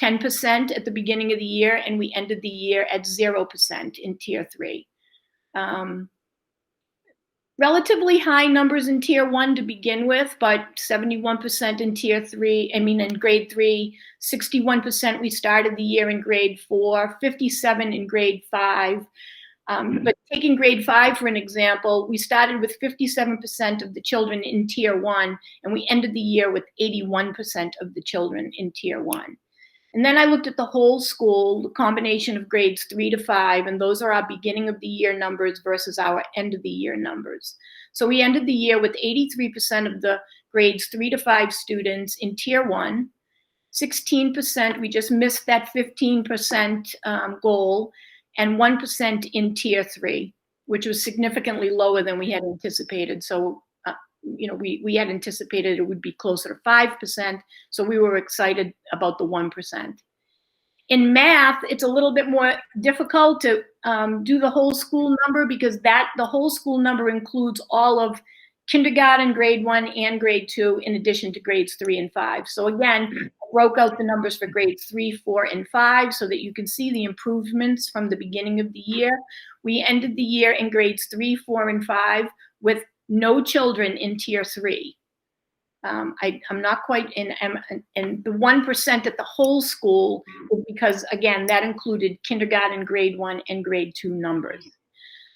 10% at the beginning of the year, and we ended the year at 0% in Tier 3. Relatively high numbers in Tier 1 to begin with, but 71% in Tier 3, in grade 3, 61% we started the year in grade 4, 57 in grade 5. But taking grade 5 for an example, we started with 57% of the children in Tier 1, and we ended the year with 81% of the children in Tier 1. And then I looked at the whole school, the combination of grades 3 to 5, and those are our beginning of the year numbers versus our end of the year numbers. So we ended the year with 83% of the grades 3 to 5 students in Tier 1, 16%, we just missed that 15% goal, and 1% in Tier 3, which was significantly lower than we had anticipated. So we had anticipated it would be closer to 5%, so we were excited about the 1%. In math, it's a little bit more difficult to do the whole school number, because the whole school number includes all of kindergarten, grade 1, and grade 2, in addition to grades 3 and 5. So again, I broke out the numbers for grades 3, 4, and 5 so that you can see the improvements from the beginning of the year. We ended the year in grades 3, 4, and 5 with no children in Tier 3. I'm not quite in, and the 1% at the whole school is because, again, that included kindergarten, grade 1, and grade 2 numbers.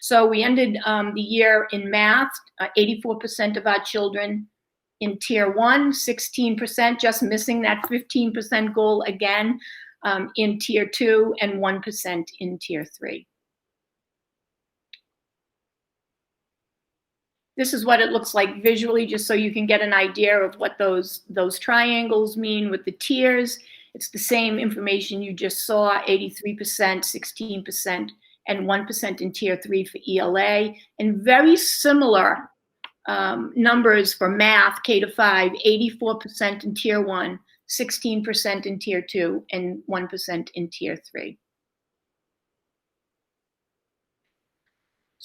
So we ended the year in math, 84% of our children in Tier 1, 16%, just missing that 15% goal again, in Tier 2, and 1% in Tier 3. This is what it looks like visually, just so you can get an idea of what those triangles mean with the tiers. It's the same information you just saw, 83%, 16%, and 1% in Tier 3 for ELA, and very similar numbers for math, K to 5, 84% in Tier 1, 16% in Tier 2, and 1% in Tier 3.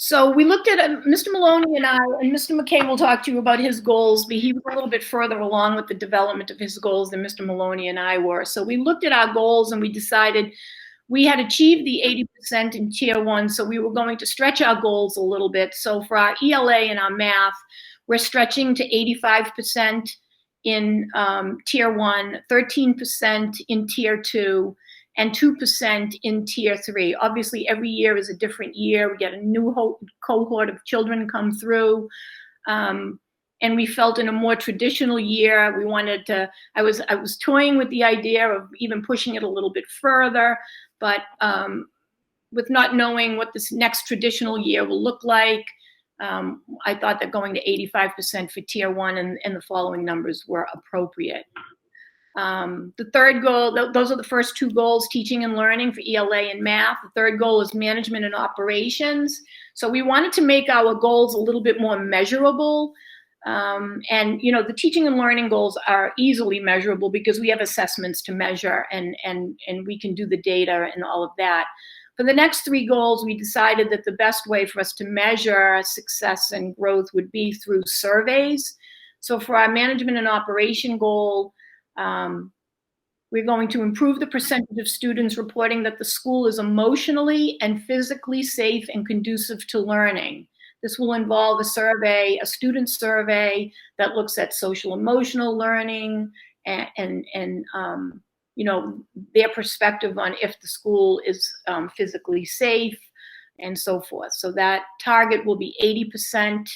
So we looked at Mr. Maloney and I, and Mr. McKay will talk to you about his goals, but he was a little bit further along with the development of his goals than Mr. Maloney and I were. So we looked at our goals and we decided we had achieved the 80% in Tier 1, so we were going to stretch our goals a little bit. So for our ELA and our math, we're stretching to 85% in Tier 1, 13% in Tier 2, and 2% in Tier 3. Obviously, every year is a different year. We get a new cohort of children come through. And we felt in a more traditional year, we wanted to, I was toying with the idea of even pushing it a little bit further, but with not knowing what this next traditional year will look like, I thought that going to 85% for Tier 1 and the following numbers were appropriate. The third goal, those are the first two goals, teaching and learning for ELA and math. The third goal is management and operations. So we wanted to make our goals a little bit more measurable. And, you know, the teaching and learning goals are easily measurable because we have assessments to measure and we can do the data and all of that. For the next three goals, we decided that the best way for us to measure success and growth would be through surveys. So for our management and operation goal, we're going to improve the percentage of students reporting that the school is emotionally and physically safe and conducive to learning. This will involve a survey, a student survey that looks at social emotional learning and you know, their perspective on if the school is physically safe and so forth. So that target will be 80%.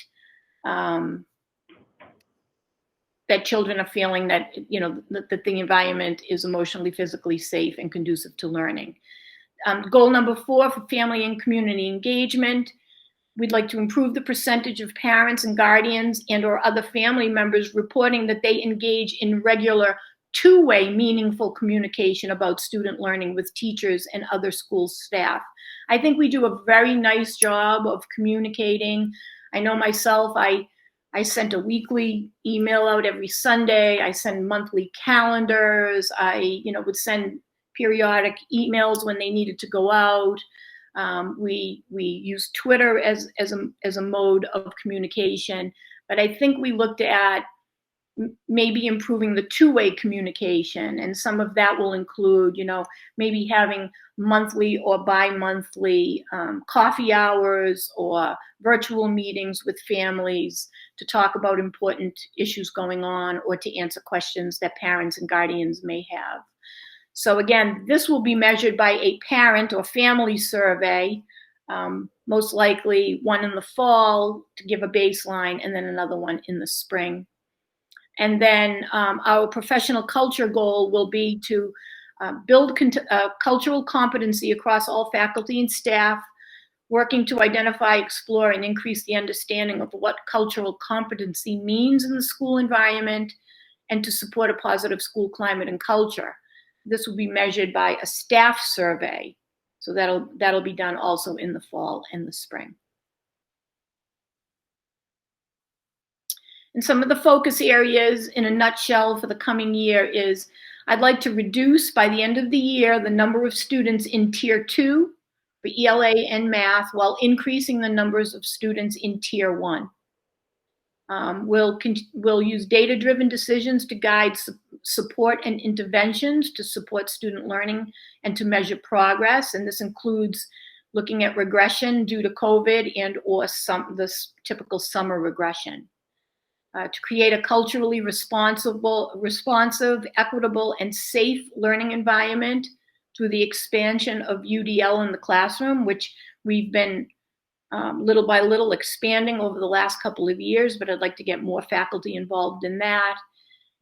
That children are feeling that, you know, that the environment is emotionally, physically safe and conducive to learning. Goal number 4 for family and community engagement. We'd like to improve the percentage of parents and guardians and or other family members reporting that they engage in regular two-way meaningful communication about student learning with teachers and other school staff. I think we do a very nice job of communicating. I know myself, I sent a weekly email out every Sunday. I send monthly calendars. I, you know, would send periodic emails when they needed to go out. We use Twitter as a mode of communication, but I think we looked at maybe improving the two-way communication, and some of that will include, you know, maybe having monthly or bi-monthly coffee hours or virtual meetings with families to talk about important issues going on or to answer questions that parents and guardians may have. So again, this will be measured by a parent or family survey, most likely one in the fall to give a baseline and then another one in the spring. And then our professional culture goal will be to build cultural competency across all faculty and staff, working to identify, explore, and increase the understanding of what cultural competency means in the school environment, and to support a positive school climate and culture. This will be measured by a staff survey. So that'll be done also in the fall and the spring. And some of the focus areas in a nutshell for the coming year is I'd like to reduce by the end of the year the number of students in Tier 2 for ELA and math while increasing the numbers of students in Tier 1. We'll use data-driven decisions to guide support and interventions to support student learning and to measure progress. And this includes looking at regression due to COVID and or this typical summer regression. To create a culturally responsive, equitable, and safe learning environment through the expansion of UDL in the classroom, which we've been little by little expanding over the last couple of years, but I'd like to get more faculty involved in that.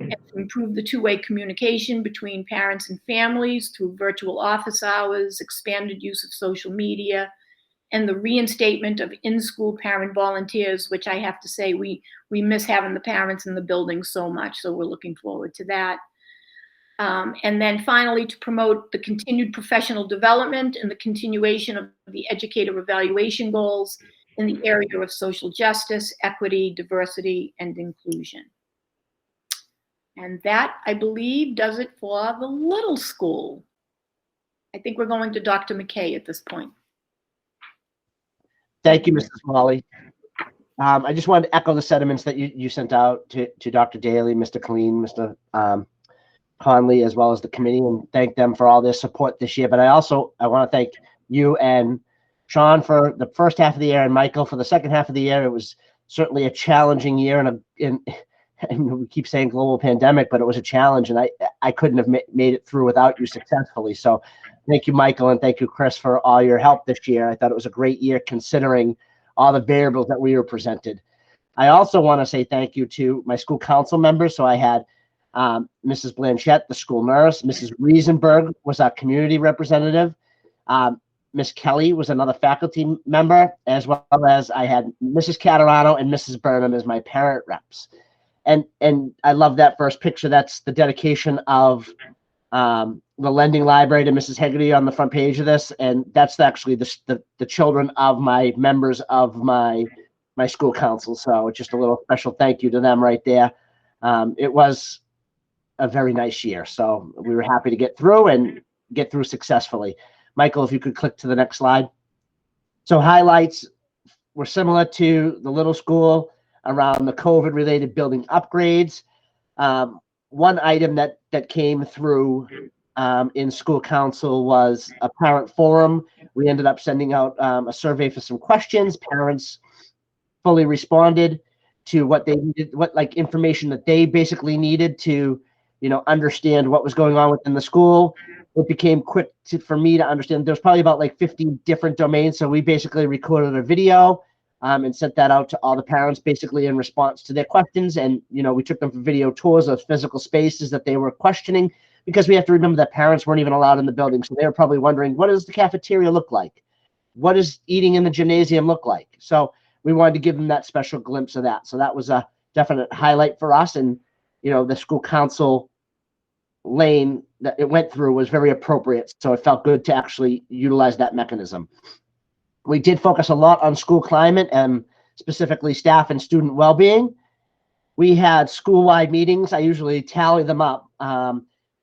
And to improve the two-way communication between parents and families through virtual office hours, expanded use of social media, and the reinstatement of in-school parent volunteers, which I have to say we miss having the parents in the building so much, so we're looking forward to that. And then finally, to promote the continued professional development and the continuation of the educator evaluation goals in the area of social justice, equity, diversity, and inclusion. And that, I believe, does it for the little school. I think we're going to Dr. McKay at this point.
Thank you, Mrs. Molly. I just wanted to echo the sentiments that you sent out to Dr. Daly, Mr. Colleen, Mr. Conley, as well as the committee, and thank them for all their support this year. But I want to thank you and Sean for the first half of the year and Michael for the second half of the year. It was certainly a challenging year and and we keep saying global pandemic, but it was a challenge, and I couldn't have made it through without you successfully. So thank you, Michael, and thank you, Chris, for all your help this year. I thought it was a great year considering all the variables that we were presented. I also want to say thank you to my school council members. So I had Mrs. Blanchette, the school nurse, Mrs. Riesenberg was our community representative, Miss Kelly was another faculty member, as well as I had Mrs. Catarano and Mrs. Burnham as my parent reps. And I love that first picture. That's the dedication of the lending library to Mrs. Hegarty on the front page of this. And that's actually the children of my members of my school council. So just a little special thank you to them right there. It was a very nice year. So we were happy to get through successfully. Michael, if you could click to the next slide. So highlights were similar to the little school around the COVID-related building upgrades. One item that came through in school council was a parent forum. We ended up sending out a survey for some questions. Parents fully responded to what they needed, what information that they basically needed to, understand what was going on within the school. It became quick for me to understand. There's probably about 50 different domains. So we basically recorded a video and sent that out to all the parents basically in response to their questions. And, we took them for video tours of physical spaces that they were questioning, because we have to remember that parents weren't even allowed in the building. So they were probably wondering, what does the cafeteria look like? What does eating in the gymnasium look like? So we wanted to give them that special glimpse of that. So that was a definite highlight for us. And, the school council lane that it went through was very appropriate. So it felt good to actually utilize that mechanism. We did focus a lot on school climate and specifically staff and student well-being. We had school-wide meetings. I usually tally them up.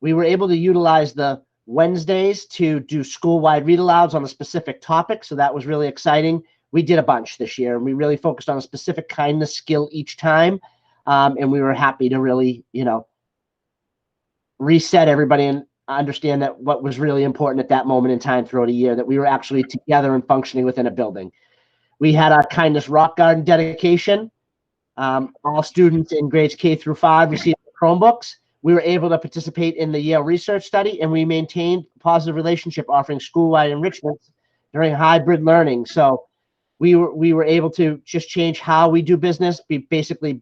We were able to utilize the Wednesdays to do school-wide read-alouds on a specific topic. So that was really exciting. We did a bunch this year, and we really focused on a specific kindness skill each time. And we were happy to really, reset everybody and understand that what was really important at that moment in time throughout a year, that we were actually together and functioning within a building. We had our kindness rock garden dedication. All students in grades K through 5 received Chromebooks. We were able to participate in the Yale research study, and we maintained a positive relationship offering school-wide enrichments during hybrid learning. So we were able to just change how we do business. We basically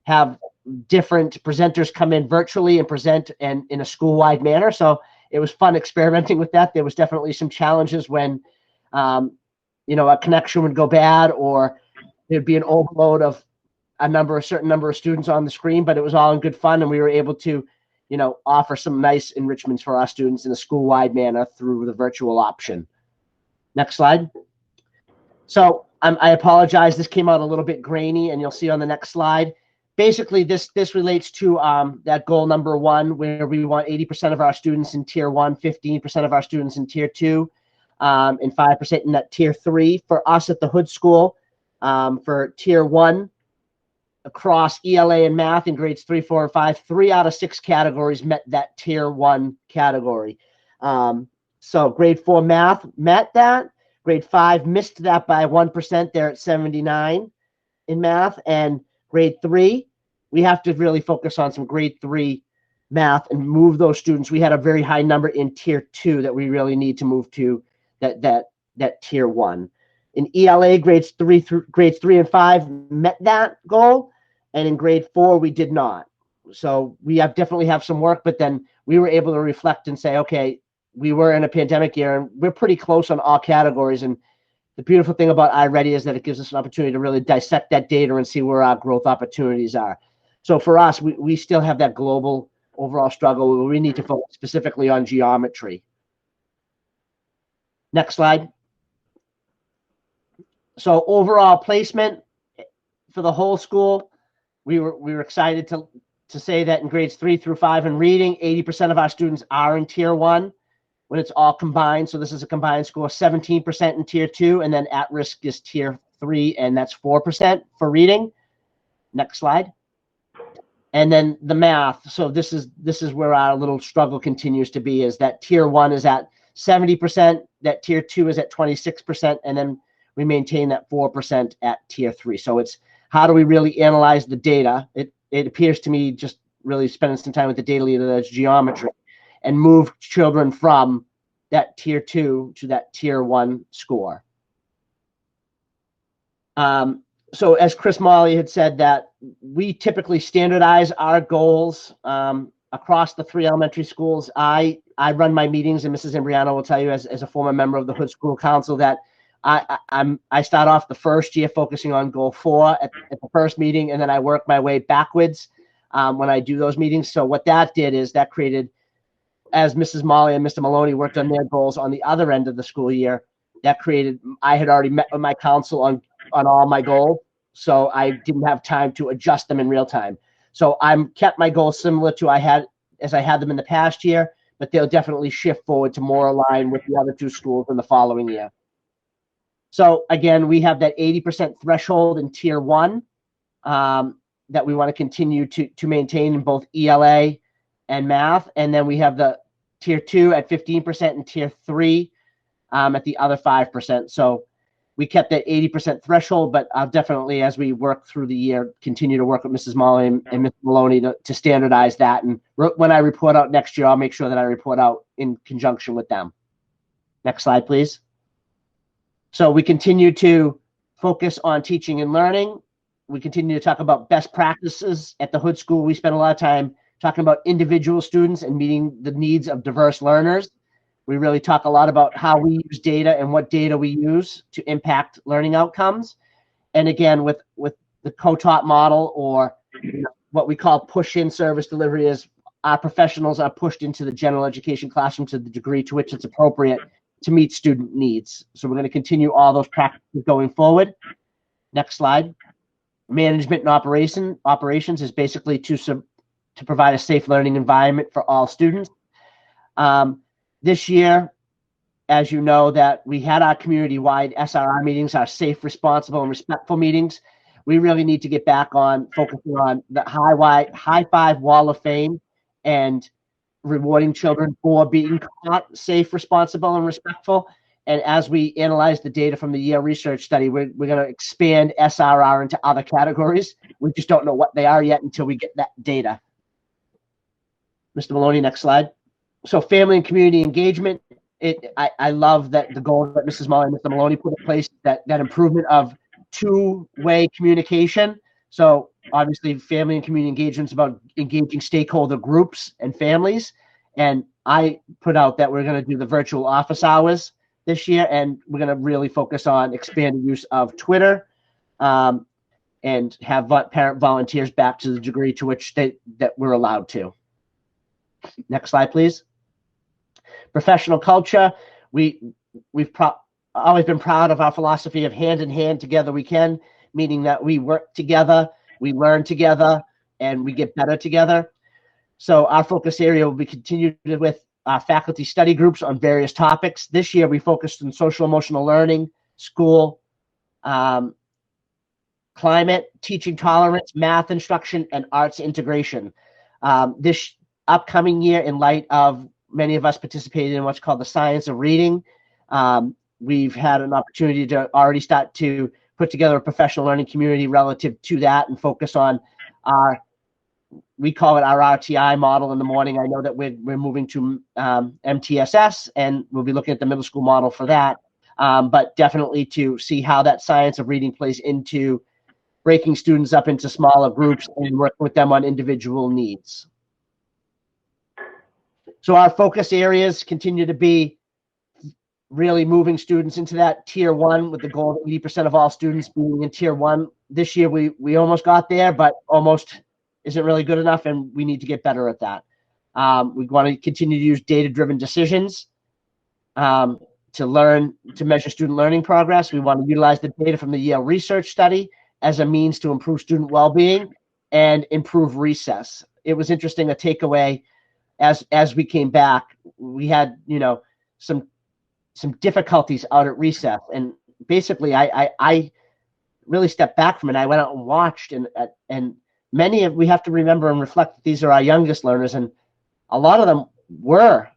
have different presenters come in virtually and present in a school-wide manner. So it was fun experimenting with that. There was definitely some challenges when, a connection would go bad, or there'd be an overload of a certain number of students on the screen, but it was all in good fun. And we were able to, offer some nice enrichments for our students in a school-wide manner through the virtual option. Next slide. So I apologize. This came out a little bit grainy, and you'll see on the next slide. Basically, this relates to that goal number 1, where we want 80% of our students in tier 1, 15% of our students in tier 2, and 5% in that tier 3. For us at the Hood School, for tier 1, across ELA and math in grades 3, 4, and 5, 3 out of 6 categories met that tier 1 category. So grade 4 math met that. Grade 5 missed that by 1%. They're at 79 in math. And grade 3, we have to really focus on some grade 3 math and move those students. We had a very high number in tier 2 that we really need to move to that tier 1. In ELA, grades 3 and 5 met that goal, and in grade 4 we did not. So we definitely have some work, but then we were able to reflect and say, okay, we were in a pandemic year, and we're pretty close on all categories. And the beautiful thing about iReady is that it gives us an opportunity to really dissect that data and see where our growth opportunities are. So for us, we still have that global overall struggle where we need to focus specifically on geometry. Next slide. So overall placement for the whole school, we were excited to say that in grades 3 through 5 in reading, 80% of our students are in tier 1 when it's all combined. So this is a combined score, 17% in tier 2, and then at risk is tier 3, and that's 4% for reading. Next slide. And then the math. So this is where our little struggle continues to be, is that tier 1 is at 70%, that tier 2 is at 26%, and then we maintain that 4% at tier 3. So it's how do we really analyze the data? it appears to me, just really spending some time with the data leader, that's geometry, and move children from that tier 2 to that tier 1 score. So as Chris Molly had said, that we typically standardize our goals across the 3 elementary schools. I run my meetings, and Mrs. Imbriano will tell you, as a former member of the Hood School Council, that I start off the first year focusing on goal 4 at the first meeting, and then I work my way backwards when I do those meetings. So what that did is that created, as Mrs. Molly and Mr. Maloney worked on their goals on the other end of the school year, that created, I had already met with my council on all my goals, so I didn't have time to adjust them in real time. So I'm kept my goals similar to as I had them in the past year, but they'll definitely shift forward to more align with the other 2 schools in the following year. So again, we have that 80% threshold in tier 1 that we want to continue to maintain in both ELA and math. And then we have the tier 2 at 15% and tier 3 at the other 5%. So we kept that 80% threshold, but I'll definitely, as we work through the year, continue to work with Mrs. Molly and Mr. Maloney to standardize that. And when I report out next year, I'll make sure that I report out in conjunction with them. Next slide, please. So we continue to focus on teaching and learning. We continue to talk about best practices. At the Hood School, we spend a lot of time talking about individual students and meeting the needs of diverse learners. We really talk a lot about how we use data and what data we use to impact learning outcomes. And again, with the co-taught model, or what we call push-in service delivery, is our professionals are pushed into the general education classroom to the degree to which it's appropriate to meet student needs. So we're going to continue all those practices going forward. Next slide. Management and operations is basically to provide a safe learning environment for all students. This year, as you know, that we had our community-wide SRR meetings, our safe, responsible, and respectful meetings. We really need to get back on focusing on the high five wall of fame and rewarding children for being taught safe, responsible, and respectful. And as we analyze the data from the Yale research study, we're going to expand SRR into other categories. We just don't know what they are yet until we get that data. Mr. Maloney, next slide. So family and community engagement. I love that the goal that Mrs. Molly and Mr. Maloney put in place, that improvement of 2-way communication. So obviously family and community engagement is about engaging stakeholder groups and families. And I put out that we're going to do the virtual office hours this year, and we're going to really focus on expanded use of Twitter and have parent volunteers back to the degree to which that we're allowed to. Next slide, please. Professional culture. We've always been proud of our philosophy of hand in hand, together we can, meaning that we work together, we learn together, and we get better together. So our focus area will be continued with our faculty study groups on various topics. This year we focused on social emotional learning, school, climate, teaching tolerance, math instruction, and arts integration. This upcoming year, in light of many of us participated in what's called the science of reading, we've had an opportunity to already start to put together a professional learning community relative to that and focus on we call it our RTI model in the morning. I know that we're moving to MTSS, and we'll be looking at the middle school model for that. But definitely to see how that science of reading plays into breaking students up into smaller groups and working with them on individual needs. So our focus areas continue to be really moving students into that tier 1 with the goal of 80% of all students being in tier 1. This year we almost got there, but almost isn't really good enough, and we need to get better at that. We want to continue to use data-driven decisions to measure student learning progress. We want to utilize the data from the Yale research study as a means to improve student well-being and improve recess. It was interesting, a takeaway as we came back, we had, some difficulties out at recess, and basically I really stepped back from it. I went out and watched, and we have to remember and reflect that these are our youngest learners, and a lot of them were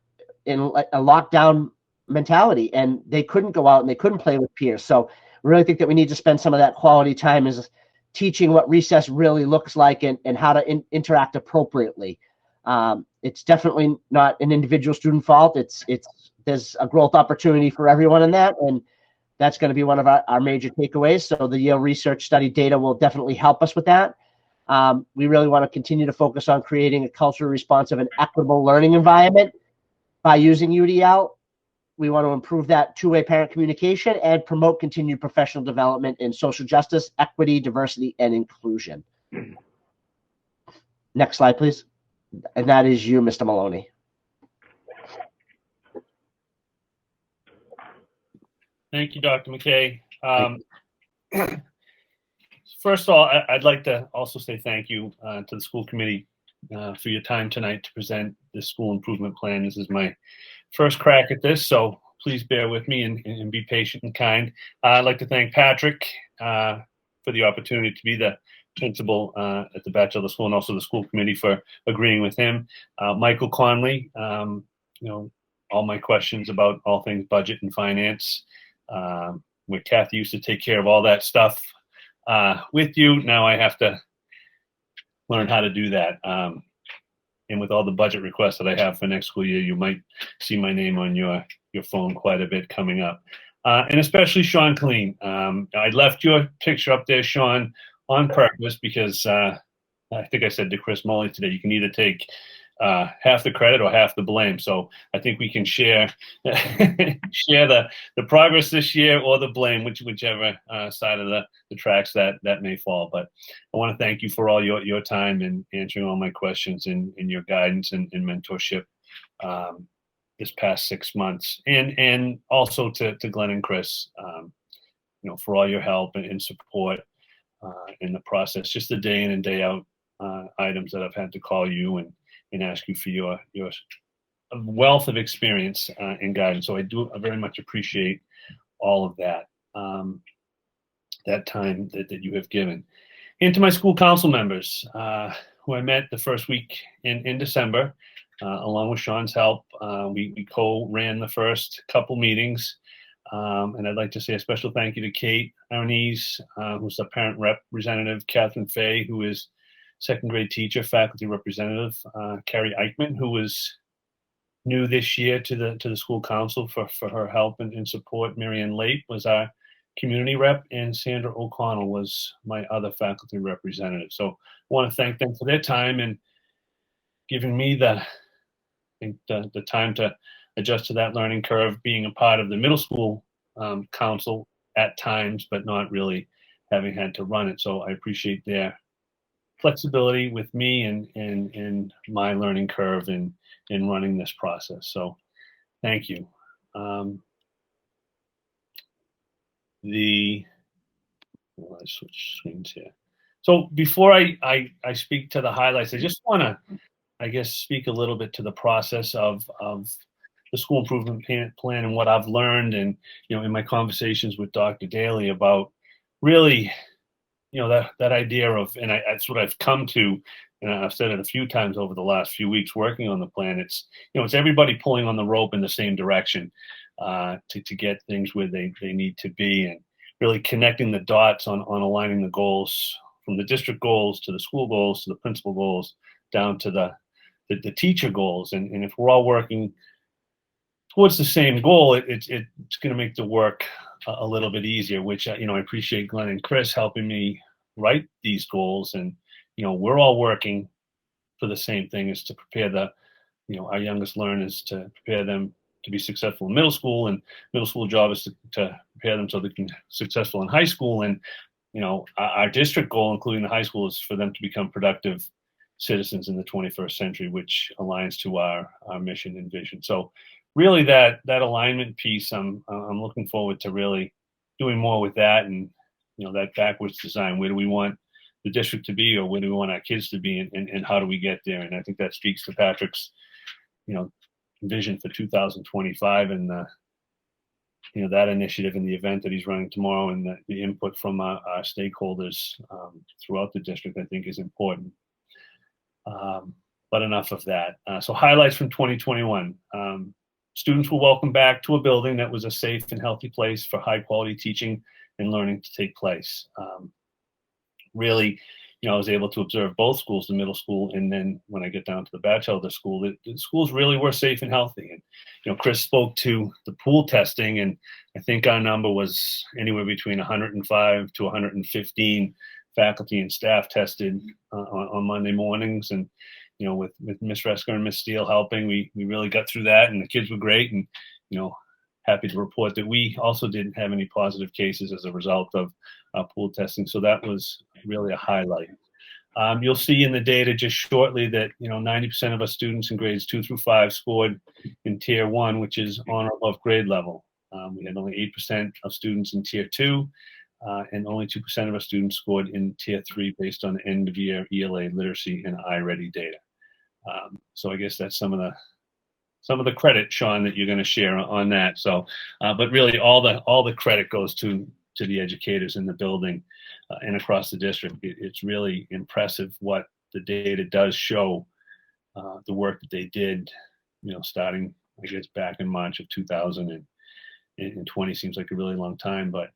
in a lockdown mentality, and they couldn't go out and they couldn't play with peers. So I really think that we need to spend some of that quality time as teaching what recess really looks like and how to interact appropriately. It's definitely not an individual student fault. There's a growth opportunity for everyone in that, and that's going to be one of our major takeaways. So the Yale research study data will definitely help us with that. We really want to continue to focus on creating a culturally responsive and equitable learning environment by using UDL. We want to improve that two-way parent communication and promote continued professional development in social justice, equity, diversity, and inclusion. Next slide, please. And that is you, Mr. Maloney.
Thank you, Dr. McKay. First of all, I'd like to also say thank you to the school committee for your time tonight to present the school improvement plan. This is my first crack at this, so please bear with me and be patient and kind. I'd like to thank Patrick for the opportunity to be the principal at the Batchelor School, and also the school committee for agreeing with him. Michael Conley, all my questions about all things budget and finance, where Kathy used to take care of all that stuff with you. Now I have to learn how to do that. And with all the budget requests that I have for next school year, you might see my name on your phone quite a bit coming up. And especially Sean Killeen. I left your picture up there, Sean, on purpose because I think I said to Chris Molly today, you can either take half the credit or half the blame. So I think we can share share the progress this year or the blame, whichever side of the tracks that may fall. But I want to thank you for all your time and answering all my questions and your guidance and mentorship this past 6 months, and also to Glenn and Chris, for all your help and support in the process, just the day in and day out items that I've had to call you and ask you for your wealth of experience and guidance. So I very much appreciate all of that, that time that you have given. And to my school council members, who I met the first week in December, along with Sean's help, we co-ran the first couple meetings. And I'd like to say a special thank you to Kate Arnese, who's the parent representative, Catherine Fay, who is second grade teacher, faculty representative, Carrie Eichman, who was new this year to the school council for her help and support. Marianne Late was our community rep, and Sandra O'Connell was my other faculty representative. So I want to thank them for their time and giving me the time to adjust to that learning curve, being a part of the middle school council at times, but not really having had to run it. So I appreciate their flexibility with me and my learning curve in running this process. So thank you. Let's switch screens here. So before I speak to the highlights, I just want to, I guess, speak a little bit to the process of the school improvement plan and what I've learned, and in my conversations with Dr. Daly about really that idea of, and that's what I've come to, and I've said it a few times over the last few weeks working on the plan. It's it's everybody pulling on the rope in the same direction to get things where they need to be, and really connecting the dots on aligning the goals from the district goals to the school goals to the principal goals down to the teacher goals. And if we're all working towards the same goal, it's going to make the work a little bit easier, which I appreciate Glenn and Chris helping me write these goals. And we're all working for the same thing, is to prepare our youngest learners, to prepare them to be successful in middle school, and middle school job is to prepare them so they can be successful in high school. And our district goal, including the high school, is for them to become productive citizens in the 21st century, which aligns to our mission and vision. So really that alignment piece, I'm looking forward to really doing more with that, and that backwards design. Where do we want the district to be, or where do we want our kids to be, and how do we get there? And I think that speaks to Patrick's vision for 2025, and that initiative and the event that he's running tomorrow, and the input from our stakeholders throughout the district, I think is important. But enough of that. So highlights from 2021. Students were welcomed back to a building that was a safe and healthy place for high quality teaching and learning to take place. really, I was able to observe both schools, the middle school, and then when I get down to the Batchelder school, the schools really were safe and healthy. And, Chris spoke to the pool testing, and I think our number was anywhere between 105 to 115 faculty and staff tested on Monday mornings. And, with Miss Resker and Miss Steele helping, we really got through that, and the kids were great. And, happy to report that we also didn't have any positive cases as a result of pool testing. So that was really a highlight. You'll see in the data just shortly that, 90% of our students in grades 2 through 5 scored in Tier 1, which is on or above grade level. We had only 8% of students in Tier 2, and only 2% of our students scored in Tier 3 based on end of year ELA literacy and iReady data. So I guess that's some of the credit, Sean, that you're going to share on that. So, but really all the credit goes to the educators in the building and across the district. It's really impressive what the data does show, the work that they did, starting, I guess, back in March of 2020 seems like a really long time, but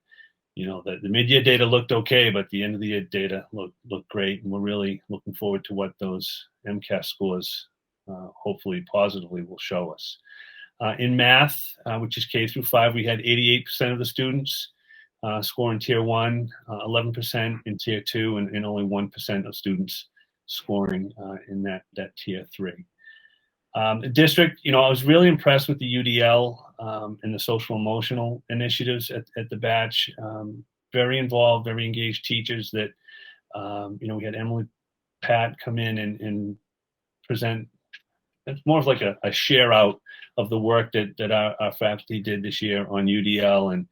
the mid-year data looked okay, but the end of the year data looked great, and we're really looking forward to what those MCAS scores hopefully positively will show us. In math, which is K through 5, we had 88% of the students score in Tier 1, 11% in Tier 2, and only 1% of students scoring in that Tier 3. The district, I was really impressed with the UDL and the social emotional initiatives at the batch. Very involved, very engaged teachers that, we had Emily Pat come in and present. It's more of like a share out of the work that our faculty did this year on UDL and,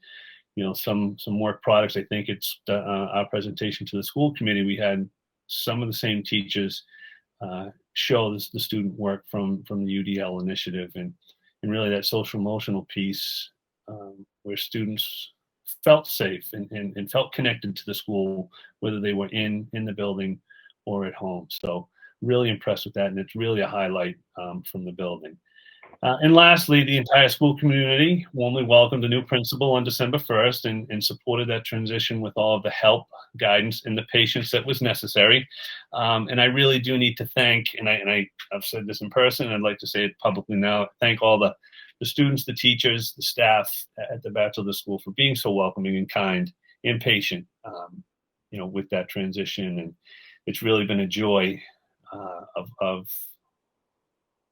some work products. I think it's our presentation to the school committee. We had some of the same teachers show the student work from the UDL initiative and really that social emotional piece where students felt safe and felt connected to the school, whether they were in the building or at home. So really impressed with that, and it's really a highlight from the building. And lastly, the entire school community warmly welcomed the new principal on December 1st and supported that transition with all of the help, guidance, and the patience that was necessary. And I really do need to thank, and I've said this in person, and I'd like to say it publicly now, thank all the students, the teachers, the staff at the Batchelder School for being so welcoming and kind and patient, with that transition. And it's really been a joy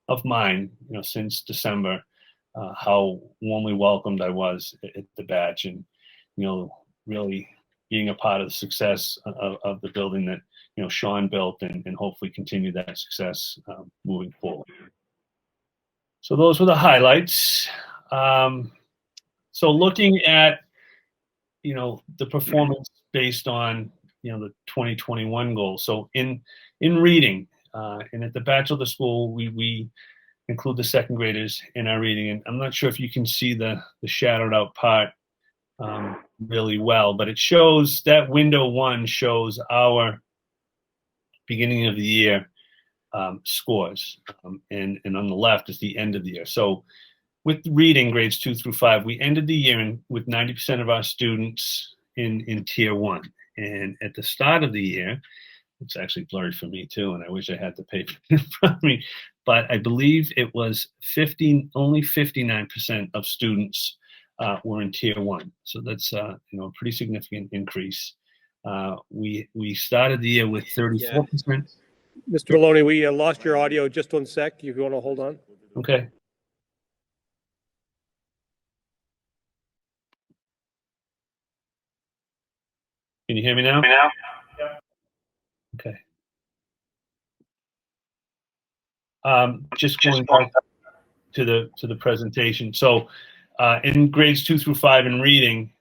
of mine, since December, how warmly welcomed I was at the batch, and really being a part of the success of the building that Sean built, and hopefully continue that success moving forward. So those were the highlights. So looking at the performance based on the 2021 goals. So in reading. And at the Batchelder School, we include the second graders in our reading. And I'm not sure if you can see the shadowed out part really well, but it shows that window 1 shows our beginning of the year scores. And on the left is the end of the year. So with reading grades 2 through 5, we ended the year with 90% of our students in Tier 1. And at the start of the year, it's actually blurry for me too, and I wish I had the paper in front of me, but I believe it was only 59% of students were in Tier 1. So that's a pretty significant increase. We started the year with 34%.
Mr. Maloney, we lost your audio. Just 1 sec. If you want to hold on.
Okay. Can you hear me now? Okay. Just going back to the presentation. So in grades 2 through 5 in reading,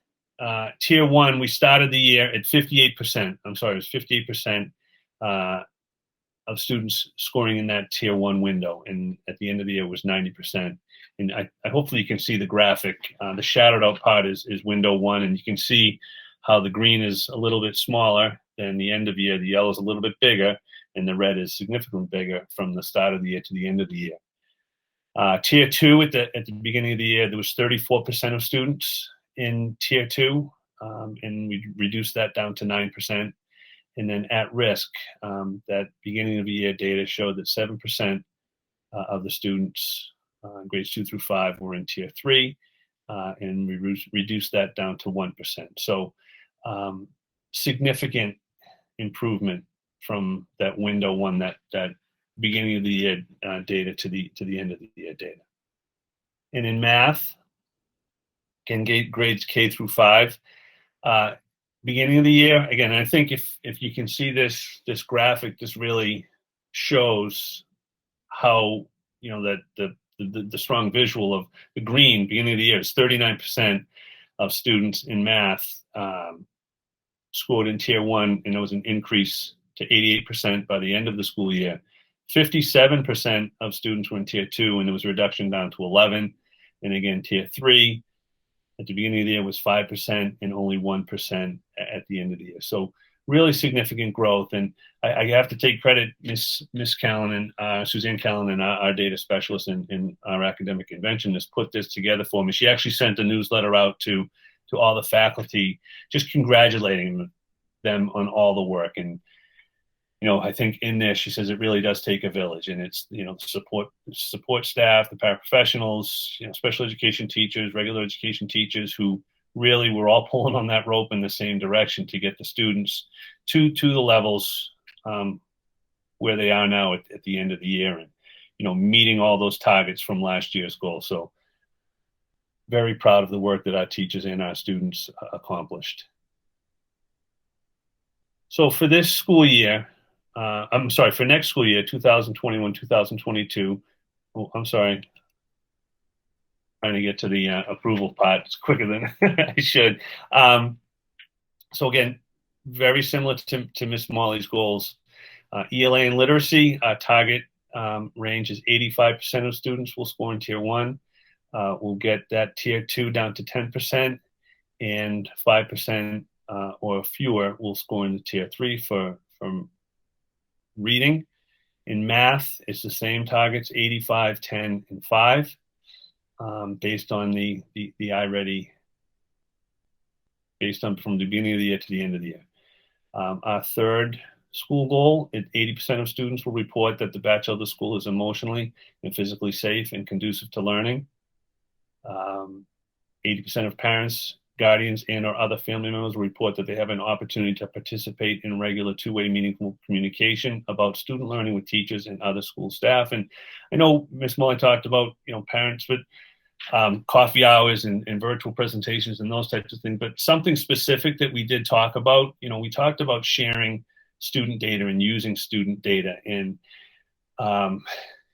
Tier 1, we started the year at 58%. I'm sorry, it was 58% of students scoring in that Tier 1 window. And at the end of the year, it was 90%. And I hopefully you can see the graphic. The shadowed out part is window 1, and you can see how the green is a little bit smaller than the end of the year. The yellow is a little bit bigger, and the red is significantly bigger from the start of the year to the end of the year. Tier 2, at the beginning of the year, there was 34% of students in Tier 2, and we reduced that down to 9%. And then at risk, that beginning of the year data showed that 7% of the students grades 2 through 5 were in tier 3, and we reduced that down to 1%. So significant improvement from that window one, that beginning of the year data to the end of the year data. And in math, again, grades K through 5, beginning of the year, again, I think if you can see this graphic, this really shows how, that the strong visual of the green beginning of the year is 39% of students in math scored in tier 1, and there was an increase to 88% by the end of the school year. 57% of students were in tier 2, and there was a reduction down to 11. And again, tier 3 at the beginning of the year was 5% and only 1% at the end of the year. So really significant growth. And I have to take credit, Miss Callanan, Suzanne Callanan, our data specialist in our academic convention, has put this together for me. She actually sent a newsletter out to all the faculty, just congratulating them on all the work. And, I think in there, she says it really does take a village, and it's, the support staff, the paraprofessionals, special education teachers, regular education teachers, who really were all pulling on that rope in the same direction to get the students to the levels where they are now at the end of the year, and, meeting all those targets from last year's goal. So very proud of the work that our teachers and our students accomplished. So for this school year, for next school year, 2021, 2022, I'm sorry, trying to get to the approval part. It's quicker than I should. So again, very similar to Miss Molly's goals. ELA and literacy, our target range is 85% of students will score in tier 1. We'll get that tier 2 down to 10%, and 5% or fewer will score in the tier 3 from reading. In math, it's the same targets, 85, 10, and 5, based on the iReady, based on from the beginning of the year to the end of the year. Our third school goal, 80% of students will report that the Bachelor of the School is emotionally and physically safe and conducive to learning. 80% of parents, guardians, and or other family members will report that they have an opportunity to participate in regular two-way meaningful communication about student learning with teachers and other school staff. And I know Ms. Molly talked about, parents with coffee hours and virtual presentations and those types of things, but something specific that we did talk about, we talked about sharing student data and using student data. And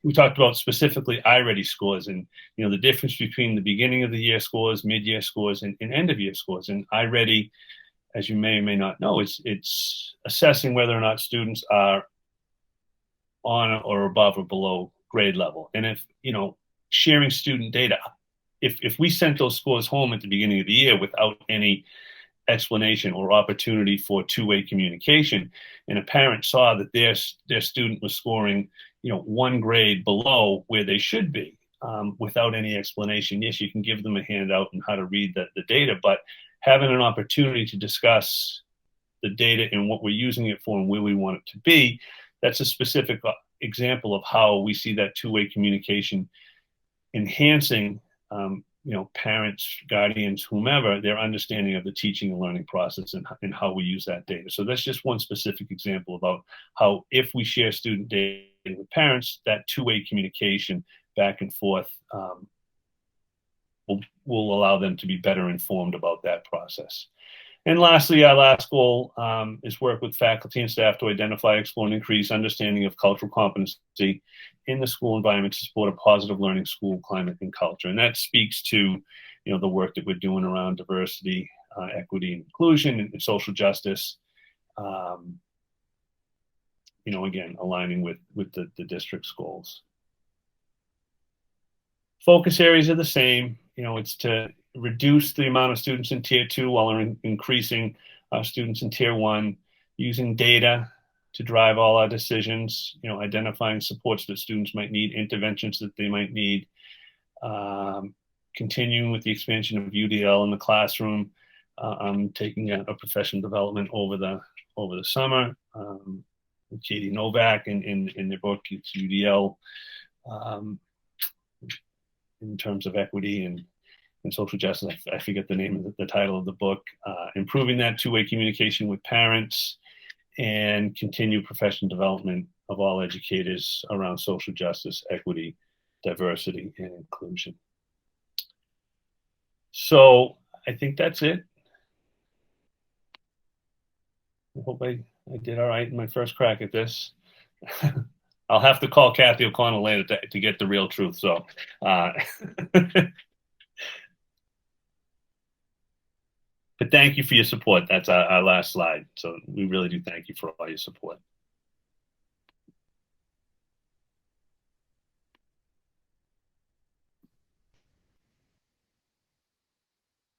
we talked about specifically iReady scores and, the difference between the beginning of the year scores, mid-year scores, and end of year scores. And iReady, as you may or may not know, it's assessing whether or not students are on or above or below grade level. And if, sharing student data, if we sent those scores home at the beginning of the year without any explanation or opportunity for two-way communication, and a parent saw that their student was scoring, 1 grade below where they should be, without any explanation, yes, you can give them a handout on how to read the data, but having an opportunity to discuss the data and what we're using it for and where we want it to be, that's a specific example of how we see that two-way communication enhancing, parents, guardians, whomever, their understanding of the teaching and learning process and how we use that data. So that's just one specific example about how if we share student data with parents, that two-way communication back and forth will allow them to be better informed about that process. And lastly, our last goal is work with faculty and staff to identify, explore, and increase understanding of cultural competency in the school environment to support a positive learning school climate and culture. And that speaks to, the work that we're doing around diversity, equity, and inclusion, and social justice. Again, aligning with the district's goals. Focus areas are the same. It's to reduce the amount of students in tier 2 while increasing students in tier 1, using data to drive all our decisions, identifying supports that students might need, interventions that they might need, continuing with the expansion of UDL in the classroom. I'm taking a professional development over the over the summer. Katie Novak in their book, it's UDL, in terms of equity and social justice. I forget the name of the title of the book. Improving that two-way communication with parents and continued professional development of all educators around social justice, equity, diversity, and inclusion. So I think that's it. I hope I did all right in my first crack at this. I'll have to call Kathy O'Connell later to get the real truth. So, but thank you for your support. That's our last slide. So we really do thank you for all your support.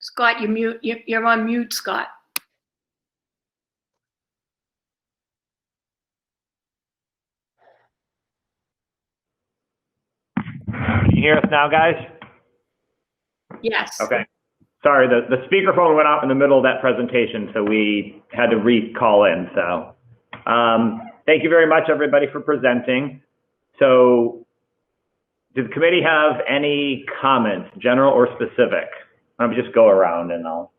Scott, you're on mute, Scott.
Can you hear us now, guys?
Yes.
Okay. Sorry, the speakerphone went out in the middle of that presentation, so we had to re-call in. So thank you very much, everybody, for presenting. So did the committee have any comments, general or specific? Why don't we just go around, and I'll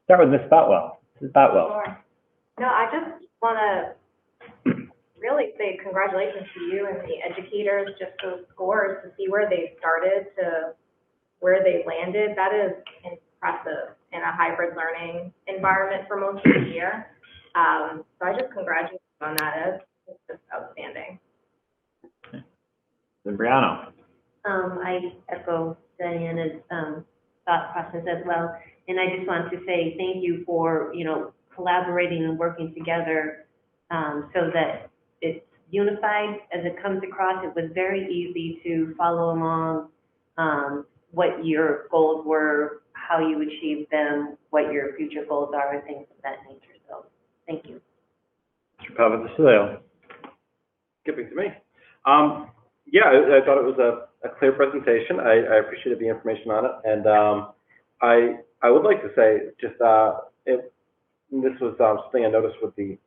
start with Ms. Boutwell. Ms. Boutwell.
Sure. No, I just want to really say congratulations to you and the educators, just those scores, to see where they started to where they landed. That is impressive in a hybrid learning environment for most of the year. So I just congratulate you on that. It's just outstanding.
Okay. Brianna.
I echo Diana's thought process as well. And I just want to say thank you for, collaborating and working together so that it's unified as it comes across. It was very easy to follow along what your goals were, how you achieved them, what your future goals are, and things of that nature. So thank you.
Mr. Pavadisio.
Skipping to me. Yeah, I thought it was a clear presentation. I appreciated the information on it. And I would like to say just, this was something I noticed with the,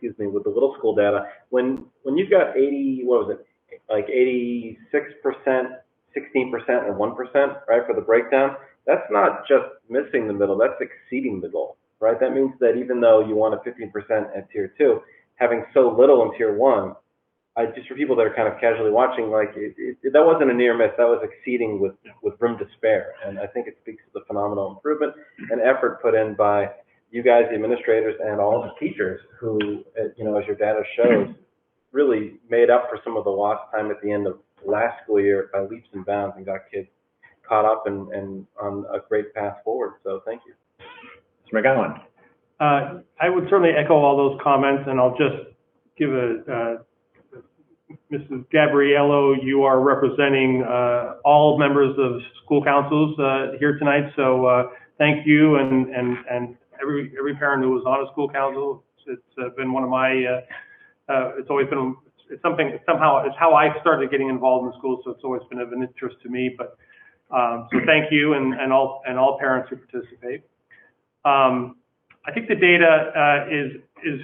with the little school data. When you've got 80, what was it, like 86%, 16%, and 1%, right, for the breakdown, that's not just missing the middle, that's exceeding the goal, right? That means that even though you want a 15% at tier 2, having so little in tier 1, just for people that are kind of casually watching, like that wasn't a near miss, that was exceeding with room to spare. And I think it speaks to the phenomenal improvement and effort put in by you guys, the administrators, and all the teachers who, as your data shows, really made up for some of the lost time at the end of last school year by leaps and bounds and got kids caught up and on a great path forward. So thank you.
Mr. McGowan.
I would certainly echo all those comments, and I'll just give Mrs. Gabriello, you are representing all members of school councils here tonight. So thank you, and every parent who was on a school council. It's been one of my. It's always been. It's something. Somehow, it's how I started getting involved in schools. So it's always been of an interest to me. But so thank you, and all parents who participate. I think the data is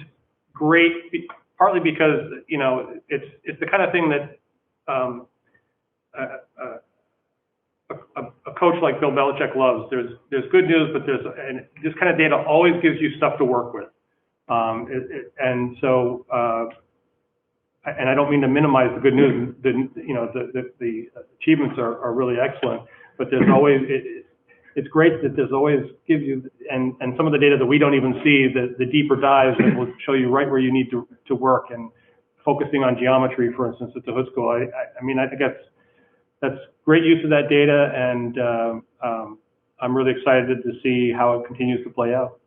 great. Partly because it's the kind of thing that a coach like Bill Belichick loves. There's good news, but and this kind of data always gives you stuff to work with. And so and I don't mean to minimize the good news. The achievements are really excellent, but there's always it's great that there's always gives you and some of the data that we don't even see, the deeper dives that will show you right where you need to work, and focusing on geometry, for instance, at the Hood School. I mean, I think that's great use of that data, and I'm really excited to see how it continues to play out.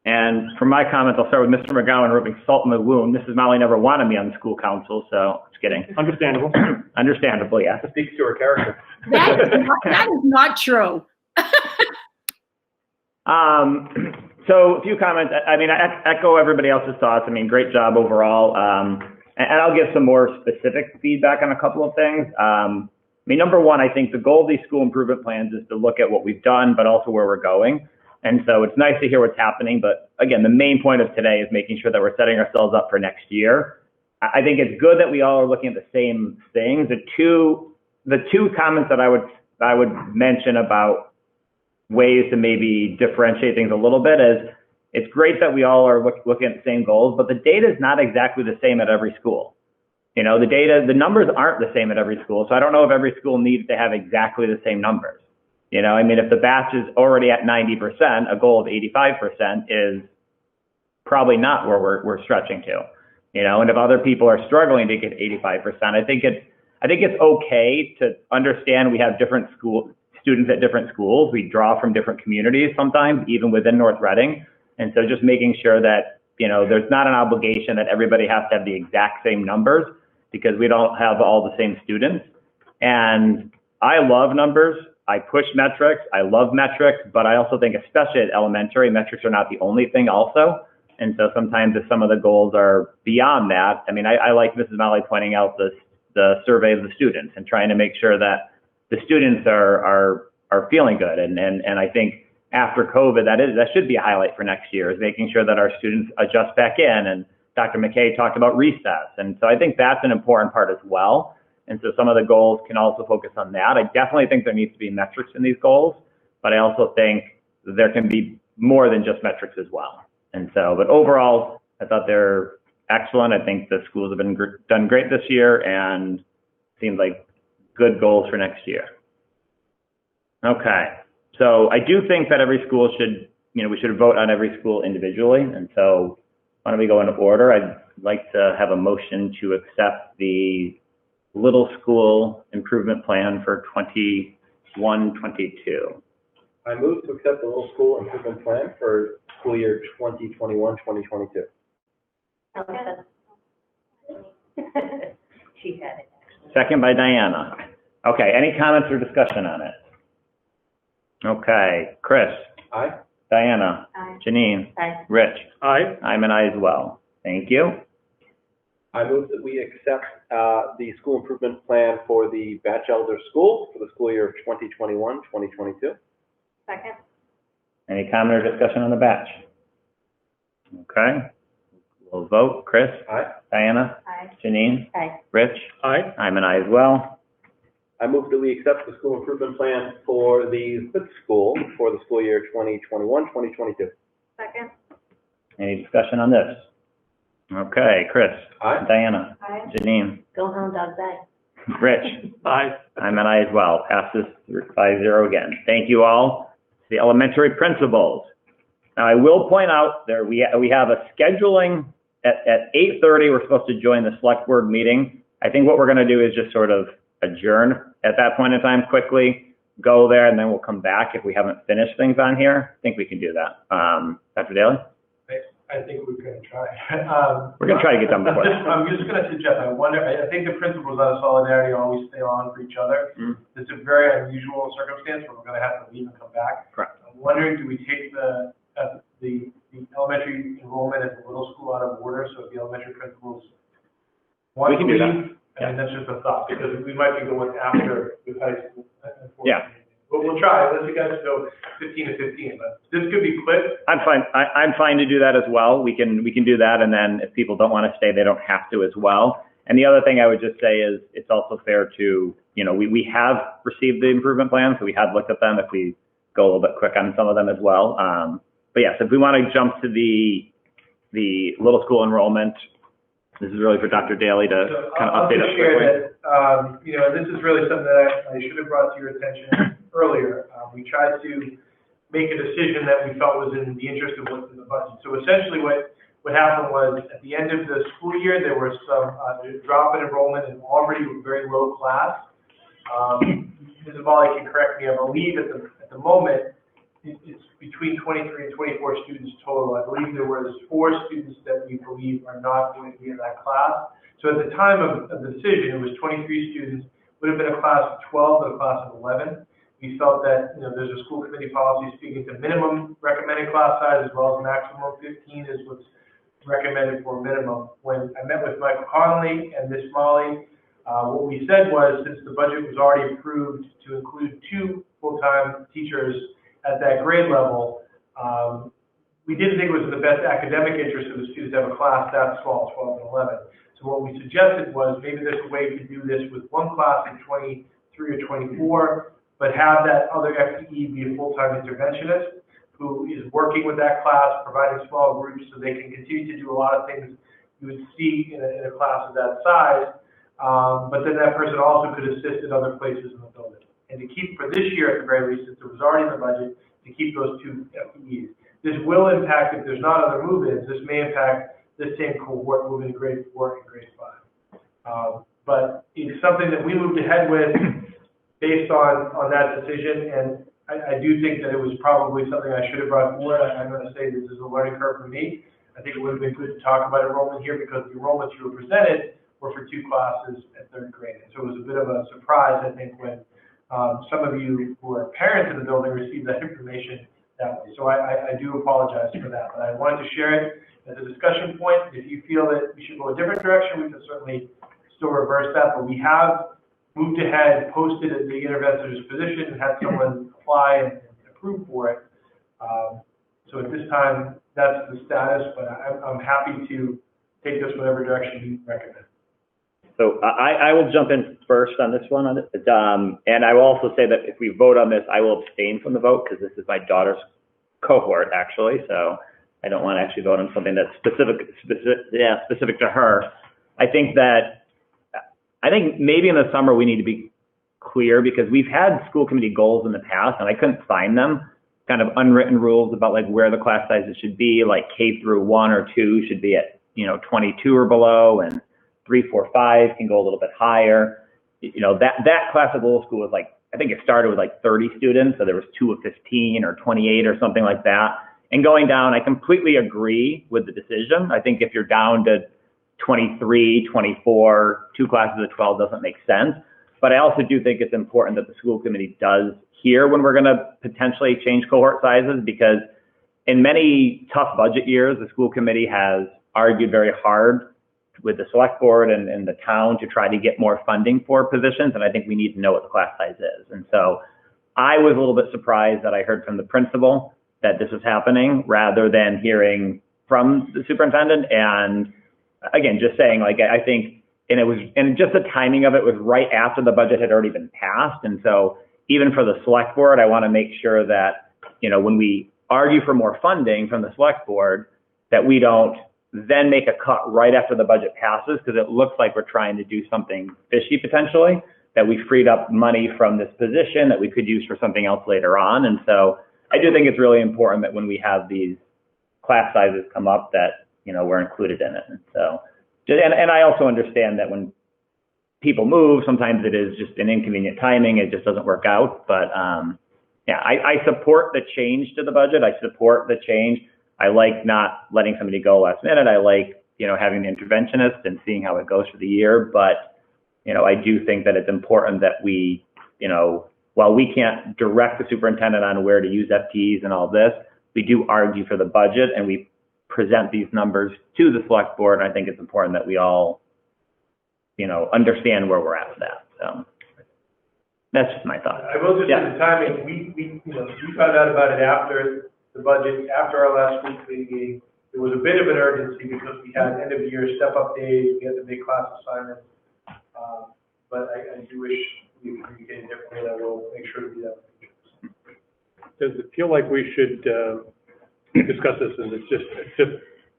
And for my comments, I'll start with Mr. McGowan, rubbing salt in the wound. Mrs. Molly never wanted me on the school council, so just kidding.
Understandable.
Understandable, yeah.
It speaks to her character.
That is not true.
So a few comments. I mean, I echo everybody else's thoughts. I mean, great job overall. And I'll give some more specific feedback on a couple of things. I mean, number one, I think the goal of these school improvement plans is to look at what we've done, but also where we're going. And so it's nice to hear what's happening, but again, the main point of today is making sure that we're setting ourselves up for next year. I think it's good that we all are looking at the same things. The two comments that I would mention about ways to maybe differentiate things a little bit is, it's great that we all are looking at the same goals, but the data is not exactly the same at every school. You know, the numbers aren't the same at every school, so I don't know if every school needs to have exactly the same numbers. You know, I mean, if the batch is already at 90%, a goal of 85% is probably not where we're stretching to. You know, and if other people are struggling to get 85%, I think it's okay to understand we have different students at different schools. We draw from different communities sometimes, even within North Reading. And so just making sure that, you know, there's not an obligation that everybody has to have the exact same numbers, because we don't have all the same students. And I love numbers. I push metrics. I love metrics, but I also think, especially at elementary, metrics are not the only thing also. And so sometimes if some of the goals are beyond that, I mean, I like Mrs. Malley pointing out the survey of the students and trying to make sure that the students are feeling good. And I think after COVID, that should be a highlight for next year, is making sure that our students adjust back in. And Dr. McKay talked about recess. And so I think that's an important part as well. And so some of the goals can also focus on that. I definitely think there needs to be metrics in these goals, but I also think there can be more than just metrics as well. And so, but overall, I thought they're excellent. I think the schools have been done great this year, and seems like good goals for next year. Okay. So I do think that every school should, we should vote on every school individually. And so why don't we go in order? I'd like to have a motion to accept the Little School Improvement Plan for 21-22.
I move to accept the Little School Improvement Plan for school year 2021-2022.
She had it.
Second by Diana. Okay, any comments or discussion on it? Okay, Chris.
Aye.
Diana.
Aye.
Janine.
Aye.
Rich.
Aye.
I'm an aye as well. Thank you.
I move that we accept the school improvement plan for the Batchelder School for the school year of 2021-2022.
Second.
Any comment or discussion on the batch? Okay, we'll vote. Chris.
Aye.
Diana.
Aye.
Janine.
Aye.
Rich.
Aye.
I'm an aye as well.
I move that we accept the school improvement plan for the fifth school for the school year 2021-2022.
Second.
Any discussion on this? Okay, Chris.
Aye.
Diana.
Aye.
Janine.
Go home, dog's eye.
Rich.
Aye.
I'm an aye as well. Passes 5-0 again. Thank you all. The elementary principals. Now I will point out there we have a scheduling at 8:30. We're supposed to join the select board meeting. I think what we're going to do is just sort of adjourn at that point in time quickly, go there, and then we'll come back if we haven't finished things on here. I think we can do that. Dr. Daly?
I think we're going to try.
We're going to try to get done before that.
I'm just going to suggest, I think the principles out of solidarity always stay on for each other. It's a very unusual circumstance where we're going to have to leave and come back.
Correct.
I'm wondering, do we take the elementary enrollment at the middle school out of order, so the elementary principals want to
We can do that.
leave? I mean, that's just a thought, because we might be going after the high school.
Yeah.
But we'll try, unless you guys go 15 to 15, but this could be quick.
I'm fine. I'm fine to do that as well. We can do that, and then if people don't want to stay, they don't have to as well. And the other thing I would just say is it's also fair to, we have received the improvement plans, so we have looked at them. If we go a little bit quick on some of them as well. But yes, if we want to jump to the little school enrollment, this is really for Dr. Daly to kind of update us quickly.
I'll just share that, this is really something that I should have brought to your attention earlier. We tried to make a decision that we felt was in the interest of what's in the budget. So essentially what happened was at the end of the school year, there was some drop in enrollment in already a very low class. Mrs. Molly can correct me, I believe at the moment, it's between 23 and 24 students total. I believe there was 4 students that we believe are not going to be in that class. So at the time of the decision, it was 23 students, would have been a class of 12 and a class of 11. We felt that, there's a school committee policy speaking to minimum recommended class size as well as maximum 15 is what's recommended for minimum. When I met with Michael Connolly and Miss Molly, what we said was, since the budget was already approved to include 2 full-time teachers at that grade level, We didn't think it was in the best academic interest of the students to have a class that small, 12 and 11. So what we suggested was maybe there's a way to do this with one class in 23 or 24, but have that other FTE be a full-time interventionist who is working with that class, providing small groups so they can continue to do a lot of things you would see in a class of that size. But then that person also could assist in other places in the building. And to keep, for this year at the very least, since it was already in the budget, to keep those 2 FTEs. This will impact, if there's not other move-ins, this may impact the same cohort moving to grade 4 and grade 5. But it's something that we moved ahead with based on that decision, and I do think that it was probably something I should have brought forward. I'm going to say this is a learning curve for me. I think it would have been good to talk about enrollment here because the enrollments you were presented were for 2 classes at 3rd grade. And so it was a bit of a surprise, I think, when some of you who are parents in the building received that information that way. So I do apologize for that, but I wanted to share it as a discussion point. If you feel that we should go a different direction, we can certainly still reverse that, but we have moved ahead, posted at the interventionist position, and had someone apply and approve for it. So at this time, that's the status, but I'm happy to take this whatever direction you recommend.
So I will jump in first on this one, and I will also say that if we vote on this, I will abstain from the vote because this is my daughter's cohort, actually. So I don't want to actually vote on something that's specific to her. I think maybe in the summer we need to be clear because we've had school committee goals in the past, and I couldn't find them. Kind of unwritten rules about like where the class sizes should be, like K through 1 or 2 should be at 22 or below, and 3, 4, 5 can go a little bit higher. That class at Lowell School was like, I think it started with like 30 students, so there was 2 of 15 or 28 or something like that. And going down, I completely agree with the decision. I think if you're down to 23, 24, 2 classes of 12 doesn't make sense. But I also do think it's important that the school committee does hear when we're going to potentially change cohort sizes, because in many tough budget years, the school committee has argued very hard with the select board and the town to try to get more funding for positions, and I think we need to know what the class size is. And so I was a little bit surprised that I heard from the principal that this was happening rather than hearing from the superintendent. And again, just saying, like, I think, and just the timing of it was right after the budget had already been passed. And so even for the select board, I want to make sure that, when we argue for more funding from the select board, that we don't then make a cut right after the budget passes, because it looks like we're trying to do something fishy potentially, that we freed up money from this position that we could use for something else later on. And so I do think it's really important that when we have these class sizes come up that, we're included in it. And so, and I also understand that when people move, sometimes it is just an inconvenient timing. It just doesn't work out. But yeah, I support the change to the budget. I support the change. I like not letting somebody go last minute. I like, having the interventionist and seeing how it goes for the year. But, I do think that it's important that we, while we can't direct the superintendent on where to use FTEs and all this, we do argue for the budget and we present these numbers to the select board. And I think it's important that we all, understand where we're at with that. So that's just my thought.
I will just say the timing, we found out about it after the budget, after our last school committee meeting. There was a bit of an urgency because we had end of the year step-up days, we had to make class assignments. But I do wish we could communicate differently, and I will make sure to do that.
Does it feel like we should discuss this and it's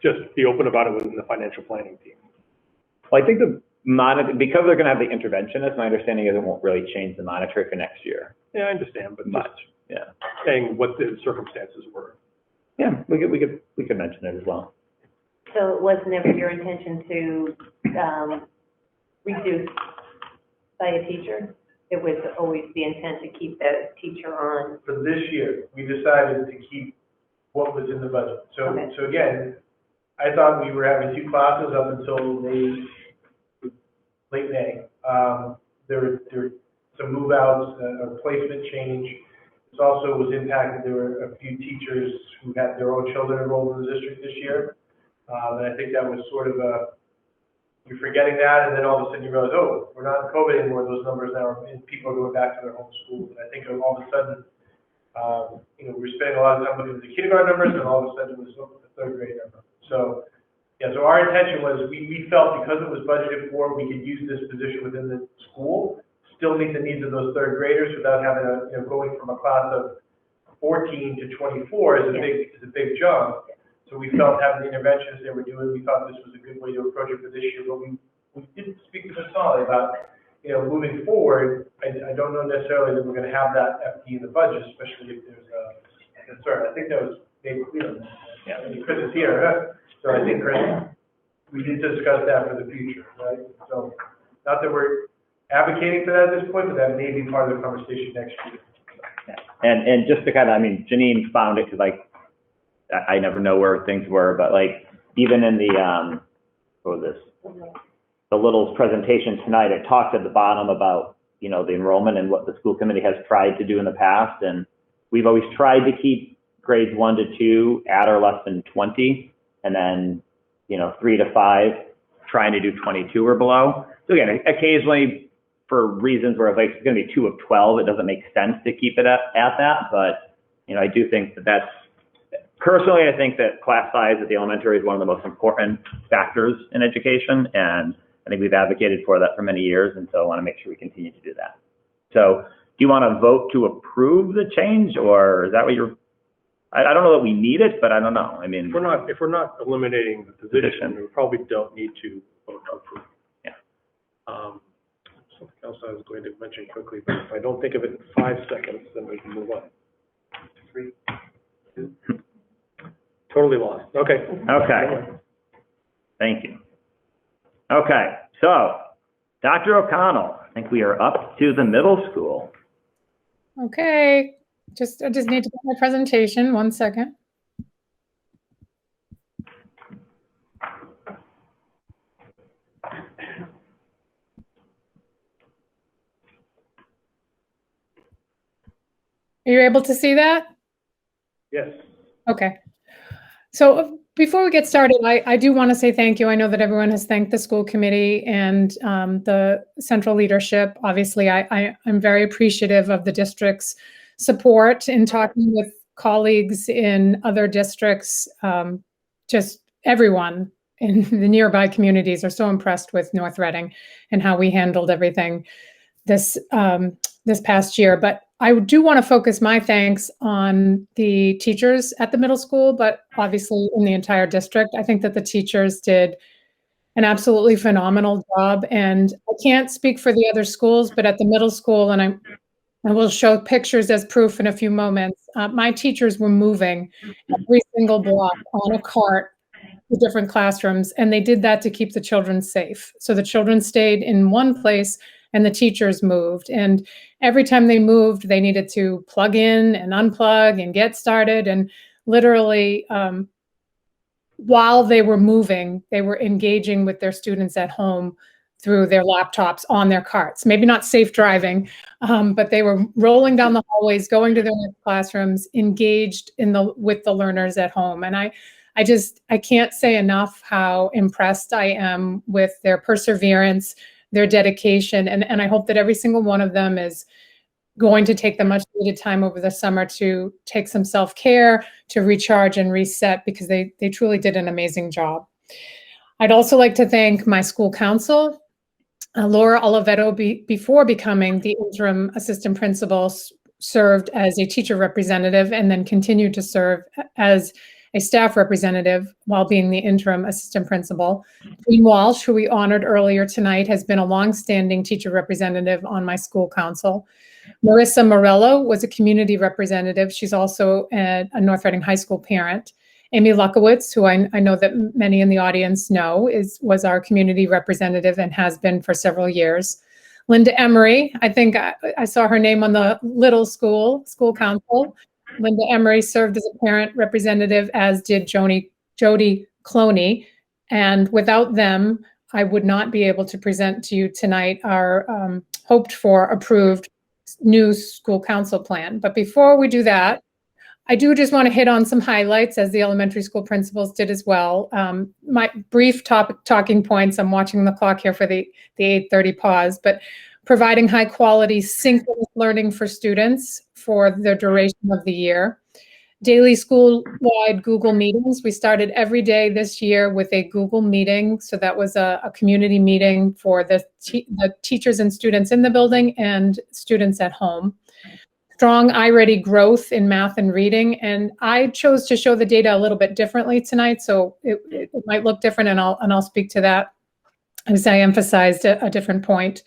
just be open about it within the financial planning team?
Well, I think because they're going to have the interventionist, my understanding is it won't really change the monetary for next year.
Yeah, I understand, but
much. Yeah.
Saying what the circumstances were.
Yeah, we could mention it as well.
So it was never your intention to reduce by a teacher? It was always the intent to keep the teacher on?
For this year, we decided to keep what was in the budget. So,
Okay.
So again, I thought we were having 2 classes up until late May. There were some move-outs, a placement change. This also was impacted. There were a few teachers who had their own children enrolled in the district this year. And I think that was sort of you're forgetting that, and then all of a sudden you realize, oh, we're not in COVID anymore. Those numbers now are, and people are going back to their home schools. And I think all of a sudden, You know, we were spending a lot of time looking at the kindergarten numbers, and all of a sudden it was looking at the third grade number. So, yeah, so our intention was, we felt because it was budgeted for, we could use this position within the school, still meet the needs of those third graders without having a, you know, going from a class of 14 to 24 is a big jump. So we felt having the interventions they were doing, we thought this was a good way to approach it for this year, but we did speak to Ms. Solly about, you know, moving forward, I don't know necessarily that we're going to have that FT in the budget, especially if there's a concern. I think that was made clear. Yeah, I mean, Chris is here, huh? So I think, Chris, we did discuss that for the future, right? So not that we're advocating for that at this point, but that may be part of the conversation next year.
Yeah. And just to kind of, I mean, Janine found it because, like, I never know where things were, but like even in the what was this? The Little's presentation tonight, it talked at the bottom about, you know, the enrollment and what the school committee has tried to do in the past, and we've always tried to keep grades 1 to 2 at or less than 20, and then, you know, 3 to 5 trying to do 22 or below. So again, occasionally for reasons where like it's going to be 2 of 12, it doesn't make sense to keep it at that, but you know, I do think that that's. Personally, I think that class size at the elementary is one of the most important factors in education, and I think we've advocated for that for many years, and so I want to make sure we continue to do that. So do you want to vote to approve the change, or is that what you're, I don't know that we need it, but I don't know. I mean,
If we're not eliminating the position, we probably don't need to vote to approve.
Yeah.
Something else I was going to mention quickly, but if I don't think of it in 5 seconds, then we can move on. 3, 2. Totally lost. Okay.
Okay. Thank you. Okay, so Dr. O'Connell, I think we are up to the middle school.
Okay, I just need to put my presentation. 1 second. Are you able to see that?
Yes.
Okay. So before we get started, I do want to say thank you. I know that everyone has thanked the school committee and the central leadership. Obviously, I'm very appreciative of the district's support in talking with colleagues in other districts. Just everyone in the nearby communities are so impressed with North Reading and how we handled everything this past year. But I do want to focus my thanks on the teachers at the middle school, but obviously in the entire district. I think that the teachers did an absolutely phenomenal job. And I can't speak for the other schools, but at the middle school, and I will show pictures as proof in a few moments, my teachers were moving every single block on a cart to different classrooms, and they did that to keep the children safe. So the children stayed in one place and the teachers moved. And every time they moved, they needed to plug in and unplug and get started. And literally, while they were moving, they were engaging with their students at home through their laptops on their carts. Maybe not safe driving, but they were rolling down the hallways, going to their classrooms, engaged with the learners at home. And I can't say enough how impressed I am with their perseverance, their dedication, and I hope that every single one of them is going to take the much needed time over the summer to take some self-care, to recharge and reset, because they truly did an amazing job. I'd also like to thank my school council. Laura Oliveto, before becoming the interim assistant principal, served as a teacher representative and then continued to serve as a staff representative while being the interim assistant principal. Dean Walsh, who we honored earlier tonight, has been a longstanding teacher representative on my school council. Marissa Morello was a community representative. She's also a North Reading High School parent. Amy Luckowitz, who I know that many in the audience know, was our community representative and has been for several years. Linda Emery, I think I saw her name on the Little school council. Linda Emery served as a parent representative, as did Jody Cloney. And without them, I would not be able to present to you tonight our hoped for approved new school council plan. But before we do that, I do just want to hit on some highlights, as the elementary school principals did as well. My brief talking points, I'm watching the clock here for the 8:30 pause, but providing high quality synchronous learning for students for the duration of the year. Daily school-wide Google meetings. We started every day this year with a Google meeting. So that was a community meeting for the teachers and students in the building and students at home. Strong iReady growth in math and reading. And I chose to show the data a little bit differently tonight. So it might look different, and I'll speak to that as I emphasized a different point.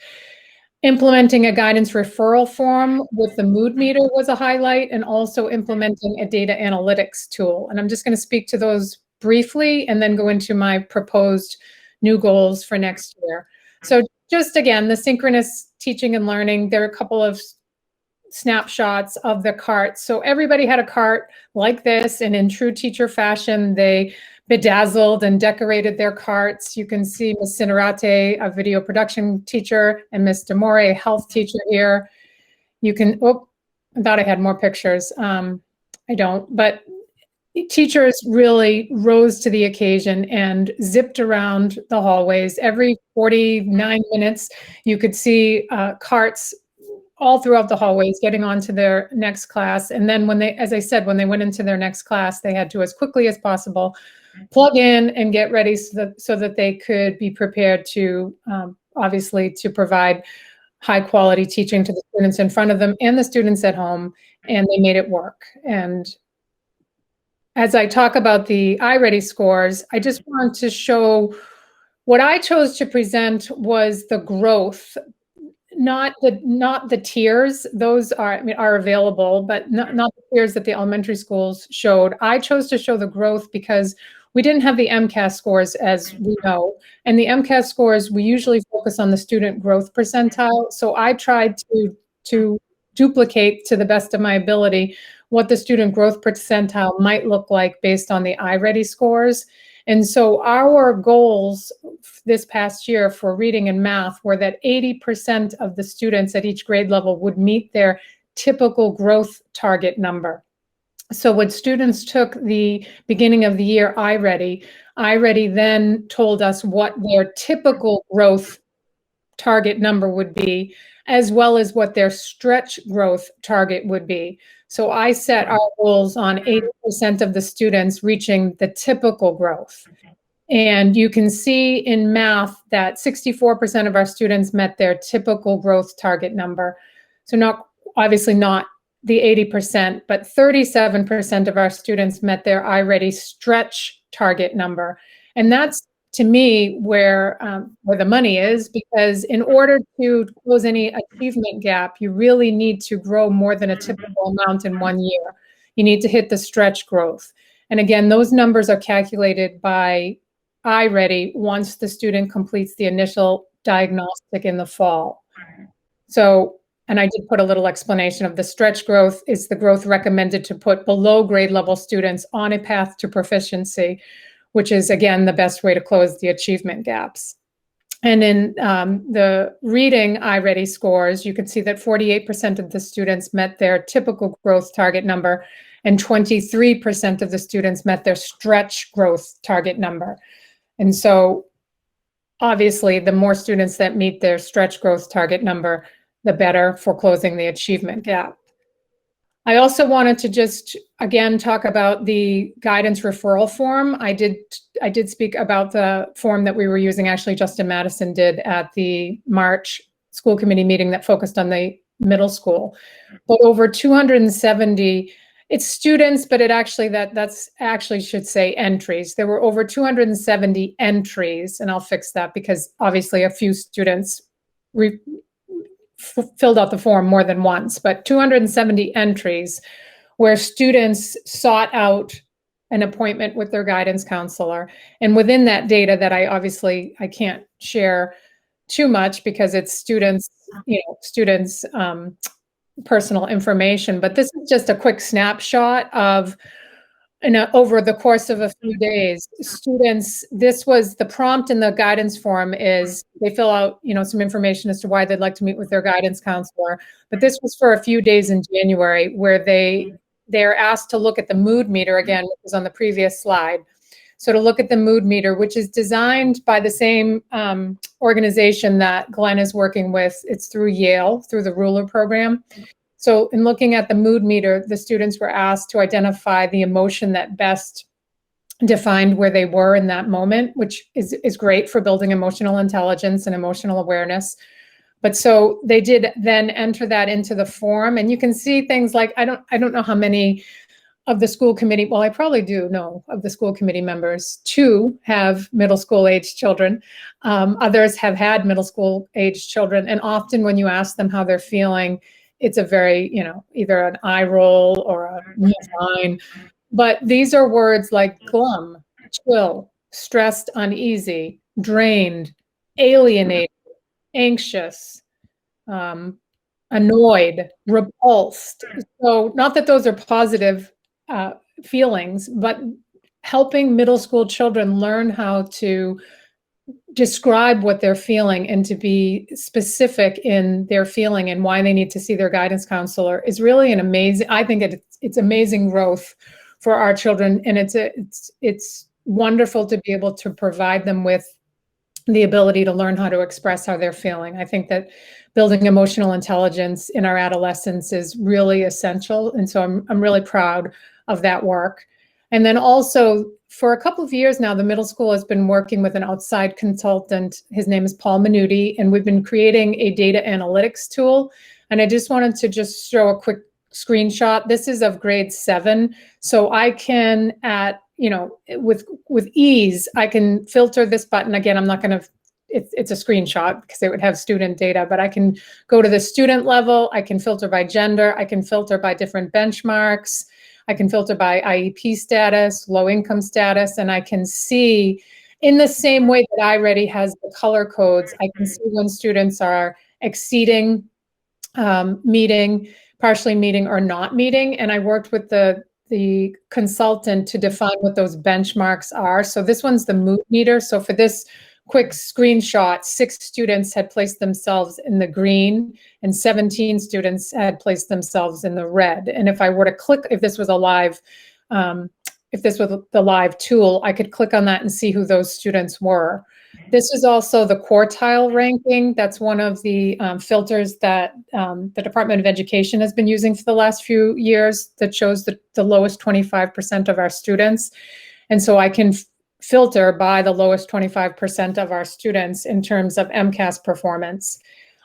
Implementing a guidance referral form with the mood meter was a highlight, and also implementing a data analytics tool. And I'm just going to speak to those briefly and then go into my proposed new goals for next year. So just again, the synchronous teaching and learning, there are a couple of snapshots of the cart. So everybody had a cart like this, and in true teacher fashion, they bedazzled and decorated their carts. You can see Ms. Cinerate, a video production teacher, and Ms. Demore, a health teacher here. You can, I thought I had more pictures. I don't, but teachers really rose to the occasion and zipped around the hallways. Every 49 minutes, you could see carts all throughout the hallways getting on to their next class. And then when they, as I said, when they went into their next class, they had to, as quickly as possible, plug in and get ready so that they could be prepared to, obviously, to provide high quality teaching to the students in front of them and the students at home, and they made it work. And as I talk about the iReady scores, I just want to show what I chose to present was the growth, not the tiers. Those are available, but not the tiers that the elementary schools showed. I chose to show the growth because we didn't have the MCAS scores, as we know. And the MCAS scores, we usually focus on the student growth percentile. So I tried to duplicate, to the best of my ability, what the student growth percentile might look like based on the iReady scores. And so our goals this past year for reading and math were that 80% of the students at each grade level would meet their typical growth target number. So when students took the beginning of the year iReady then told us what their typical growth target number would be, as well as what their stretch growth target would be. So I set our goals on 80% of the students reaching the typical growth. And you can see in math that 64% of our students met their typical growth target number. So obviously not the 80%, but 37% of our students met their iReady stretch target number. And that's, to me, where the money is, because in order to close any achievement gap, you really need to grow more than a typical amount in 1 year. You need to hit the stretch growth. And again, those numbers are calculated by iReady once the student completes the initial diagnostic in the fall. So, and I did put a little explanation of the stretch growth is the growth recommended to put below grade level students on a path to proficiency, which is, again, the best way to close the achievement gaps. And in the reading iReady scores, you can see that 48% of the students met their typical growth target number, and 23% of the students met their stretch growth target number. And so, obviously, the more students that meet their stretch growth target number, the better for closing the achievement gap. I also wanted to just, again, talk about the guidance referral form. I did speak about the form that we were using. Actually, Justin Madison did at the March school committee meeting that focused on the middle school. But over 270, it's students, but that's actually should say entries. There were over 270 entries, and I'll fix that because obviously a few students filled out the form more than once, but 270 entries where students sought out an appointment with their guidance counselor. And within that data that I can't share too much because it's students' personal information, but this is just a quick snapshot of over the course of a few days, students, this was the prompt in the guidance form is they fill out, some information as to why they'd like to meet with their guidance counselor. But this was for a few days in January where they're asked to look at the mood meter again, which was on the previous slide. So to look at the mood meter, which is designed by the same organization that Glenn is working with. It's through Yale, through the Ruler program. So in looking at the mood meter, the students were asked to identify the emotion that best defined where they were in that moment, which is great for building emotional intelligence and emotional awareness. But so they did then enter that into the form, and you can see things like, I don't know how many of the school committee, well, I probably do know of the school committee members, 2 have middle school age children. Others have had middle school age children. And often when you ask them how they're feeling, it's a very, either an eye roll or a fine. But these are words like glum, chill, stressed, uneasy, drained, alienated, anxious, annoyed, repulsed. So not that those are positive feelings, but helping middle school children learn how to describe what they're feeling and to be specific in their feeling and why they need to see their guidance counselor is really an amazing, I think it's amazing growth for our children. And it's wonderful to be able to provide them with the ability to learn how to express how they're feeling. I think that building emotional intelligence in our adolescence is really essential. And so I'm really proud of that work. And then also for a couple of years now, the middle school has been working with an outside consultant. His name is Paul Minuti, and we've been creating a data analytics tool. And I just wanted to just show a quick screenshot. This is of grade 7. So I can with ease, I can filter this button. Again, I'm not going to, it's a screenshot because it would have student data, but I can go to the student level. I can filter by gender. I can filter by different benchmarks. I can filter by IEP status, low income status, and I can see in the same way that iReady has the color codes, I can see when students are exceeding, meeting, partially meeting, or not meeting. And I worked with the consultant to define what those benchmarks are. So this one's the mood meter. So for this quick screenshot, 6 students had placed themselves in the green and 17 students had placed themselves in the red. And if I were to click, if this was a live, if this was the live tool, I could click on that and see who those students were. This is also the quartile ranking. That's one of the filters that the Department of Education has been using for the last few years that shows the lowest 25% of our students. And so I can filter by the lowest 25% of our students in terms of MCAS performance.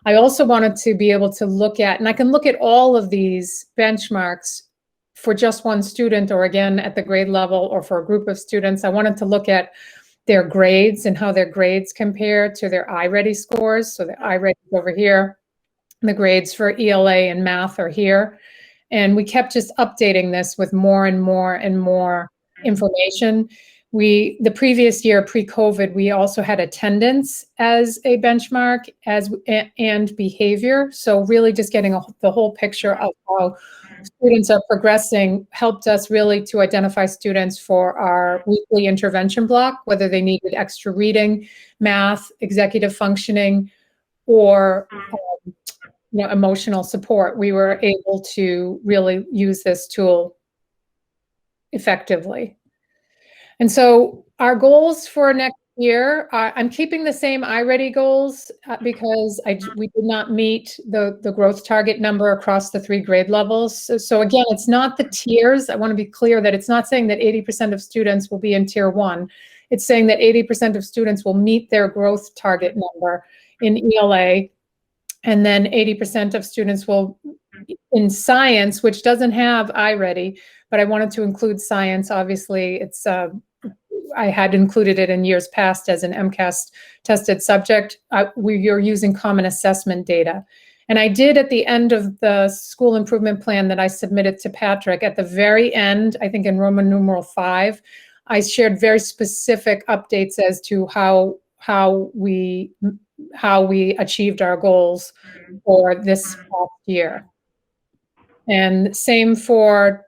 I also wanted to be able to look at, and I can look at all of these benchmarks for just one student, or again at the grade level, or for a group of students. I wanted to look at their grades and how their grades compare to their iReady scores. So the iReady is over here. The grades for ELA and math are here. And we kept just updating this with more and more and more information. The previous year, pre-COVID, we also had attendance as a benchmark and behavior. So really just getting the whole picture of how students are progressing helped us really to identify students for our weekly intervention block, whether they needed extra reading, math, executive functioning, or emotional support. We were able to really use this tool effectively. And so our goals for next year, I'm keeping the same iReady goals because we did not meet the growth target number across the 3 grade levels. So again, it's not the tiers. I want to be clear that it's not saying that 80% of students will be in tier 1. It's saying that 80% of students will meet their growth target number in ELA. And then 80% of students will, in science, which doesn't have iReady, but I wanted to include science. Obviously, it's I had included it in years past as an MCAS tested subject. We are using common assessment data. And I did at the end of the school improvement plan that I submitted to Patrick, at the very end, I think in Roman numeral 5, I shared very specific updates as to how we achieved our goals for this past year. And same for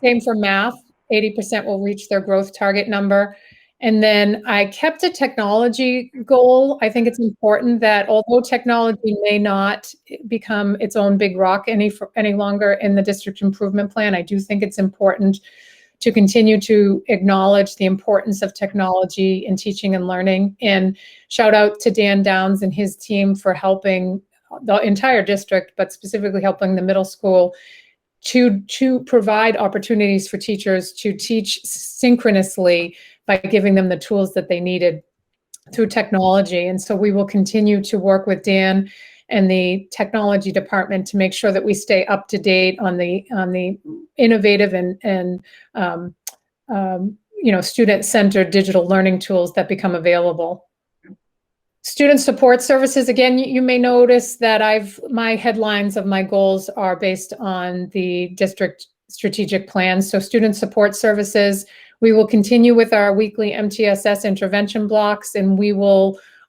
math, 80% will reach their growth target number. And then I kept a technology goal. I think it's important that although technology may not become its own big rock any longer in the district improvement plan, I do think it's important to continue to acknowledge the importance of technology in teaching and learning. And shout out to Dan Downs and his team for helping the entire district, but specifically helping the middle school to provide opportunities for teachers to teach synchronously by giving them the tools that they needed through technology. And so we will continue to work with Dan and the technology department to make sure that we stay up to date on the innovative and student-centered digital learning tools that become available. Student support services, again, you may notice that my headlines of my goals are based on the district strategic plan. So student support services, we will continue with our weekly MTSS intervention blocks, and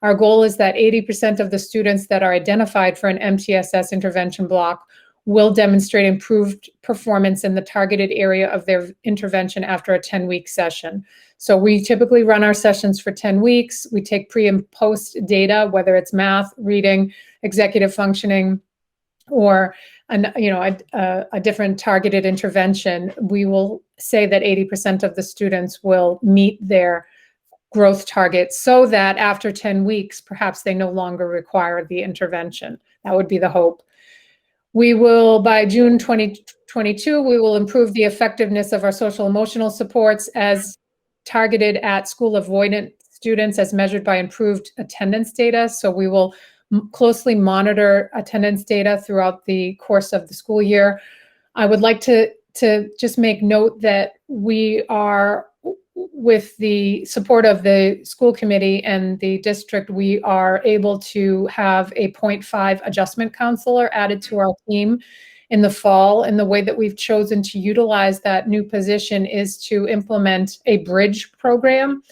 our goal is that 80% of the students that are identified for an MTSS intervention block will demonstrate improved performance in the targeted area of their intervention after a 10-week session. So we typically run our sessions for 10 weeks. We take pre and post data, whether it's math, reading, executive functioning, or a different targeted intervention. We will say that 80% of the students will meet their growth targets so that after 10 weeks, perhaps they no longer require the intervention. That would be the hope. We will, by June 2022, we will improve the effectiveness of our social emotional supports as targeted at school avoidant students as measured by improved attendance data. So we will closely monitor attendance data throughout the course of the school year. I would like to just make note that we are, with the support of the school committee and the district, we are able to have a 0.5 adjustment counselor added to our team in the fall. And the way that we've chosen to utilize that new position is to implement a bridge program,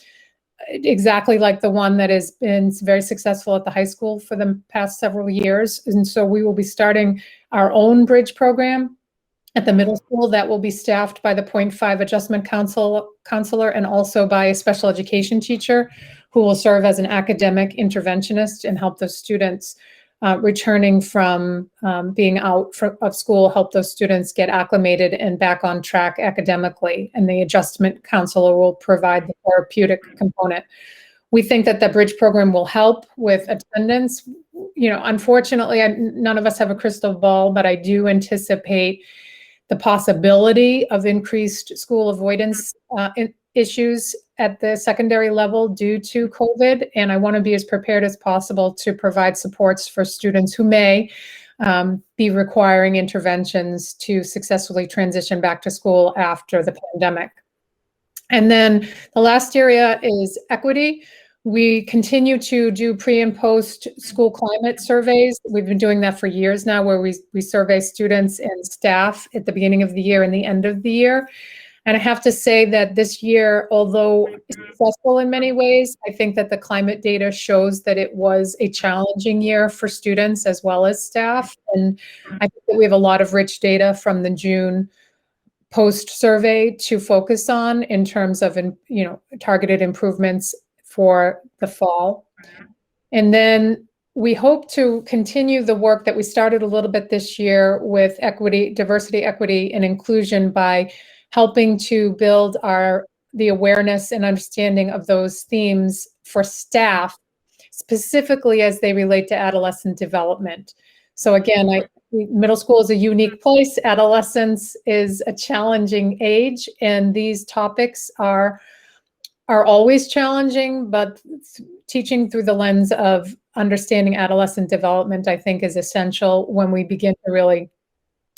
exactly like the one that has been very successful at the high school for the past several years. And so we will be starting our own bridge program at the middle school that will be staffed by the 0.5 adjustment counselor and also by a special education teacher who will serve as an academic interventionist and help those students returning from being out of school, help those students get acclimated and back on track academically. And the adjustment counselor will provide the therapeutic component. We think that the bridge program will help with attendance. Unfortunately, none of us have a crystal ball, but I do anticipate the possibility of increased school avoidance issues at the secondary level due to COVID. And I want to be as prepared as possible to provide supports for students who may be requiring interventions to successfully transition back to school after the pandemic. And then the last area is equity. We continue to do pre and post school climate surveys. We've been doing that for years now, where we survey students and staff at the beginning of the year and the end of the year. And I have to say that this year, although successful in many ways, I think that the climate data shows that it was a challenging year for students as well as staff. And I think that we have a lot of rich data from the June post survey to focus on in terms of, targeted improvements for the fall. And then we hope to continue the work that we started a little bit this year with equity, diversity, equity, and inclusion by helping to build the awareness and understanding of those themes for staff, specifically as they relate to adolescent development. So again, middle school is a unique place. Adolescence is a challenging age, and these topics are always challenging, but teaching through the lens of understanding adolescent development, I think, is essential when we begin to really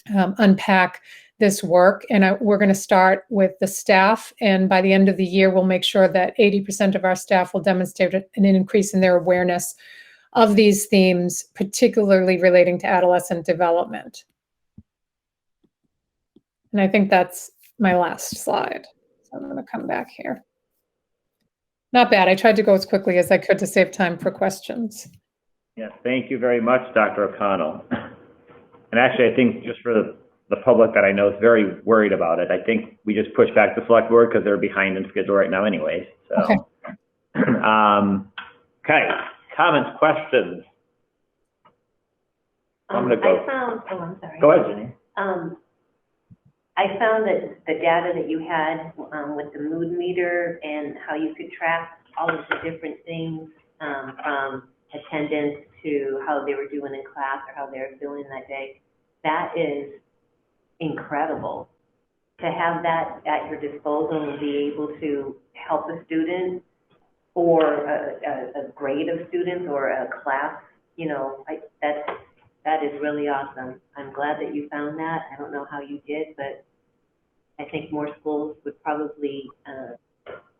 unpack this work. And we're going to start with the staff. And by the end of the year, we'll make sure that 80% of our staff will demonstrate an increase in their awareness of these themes, particularly relating to adolescent development. And I think that's my last slide. So I'm going to come back here. Not bad. I tried to go as quickly as I could to save time for questions.
Yes, thank you very much, Dr. O'Connell. And actually, I think just for the public that I know is very worried about it, I think we just push back the select board because they're behind in schedule right now anyways. So,
okay.
Okay, comments, questions? I'm going to go.
I'm sorry.
Go ahead, Jenny.
I found that the data that you had with the mood meter and how you could track all of the different things from attendance to how they were doing in class or how they were feeling that day. That is incredible. To have that at your disposal and be able to help a student or a grade of students or a class, you know, that is really awesome. I'm glad that you found that. I don't know how you did, but I think more schools would probably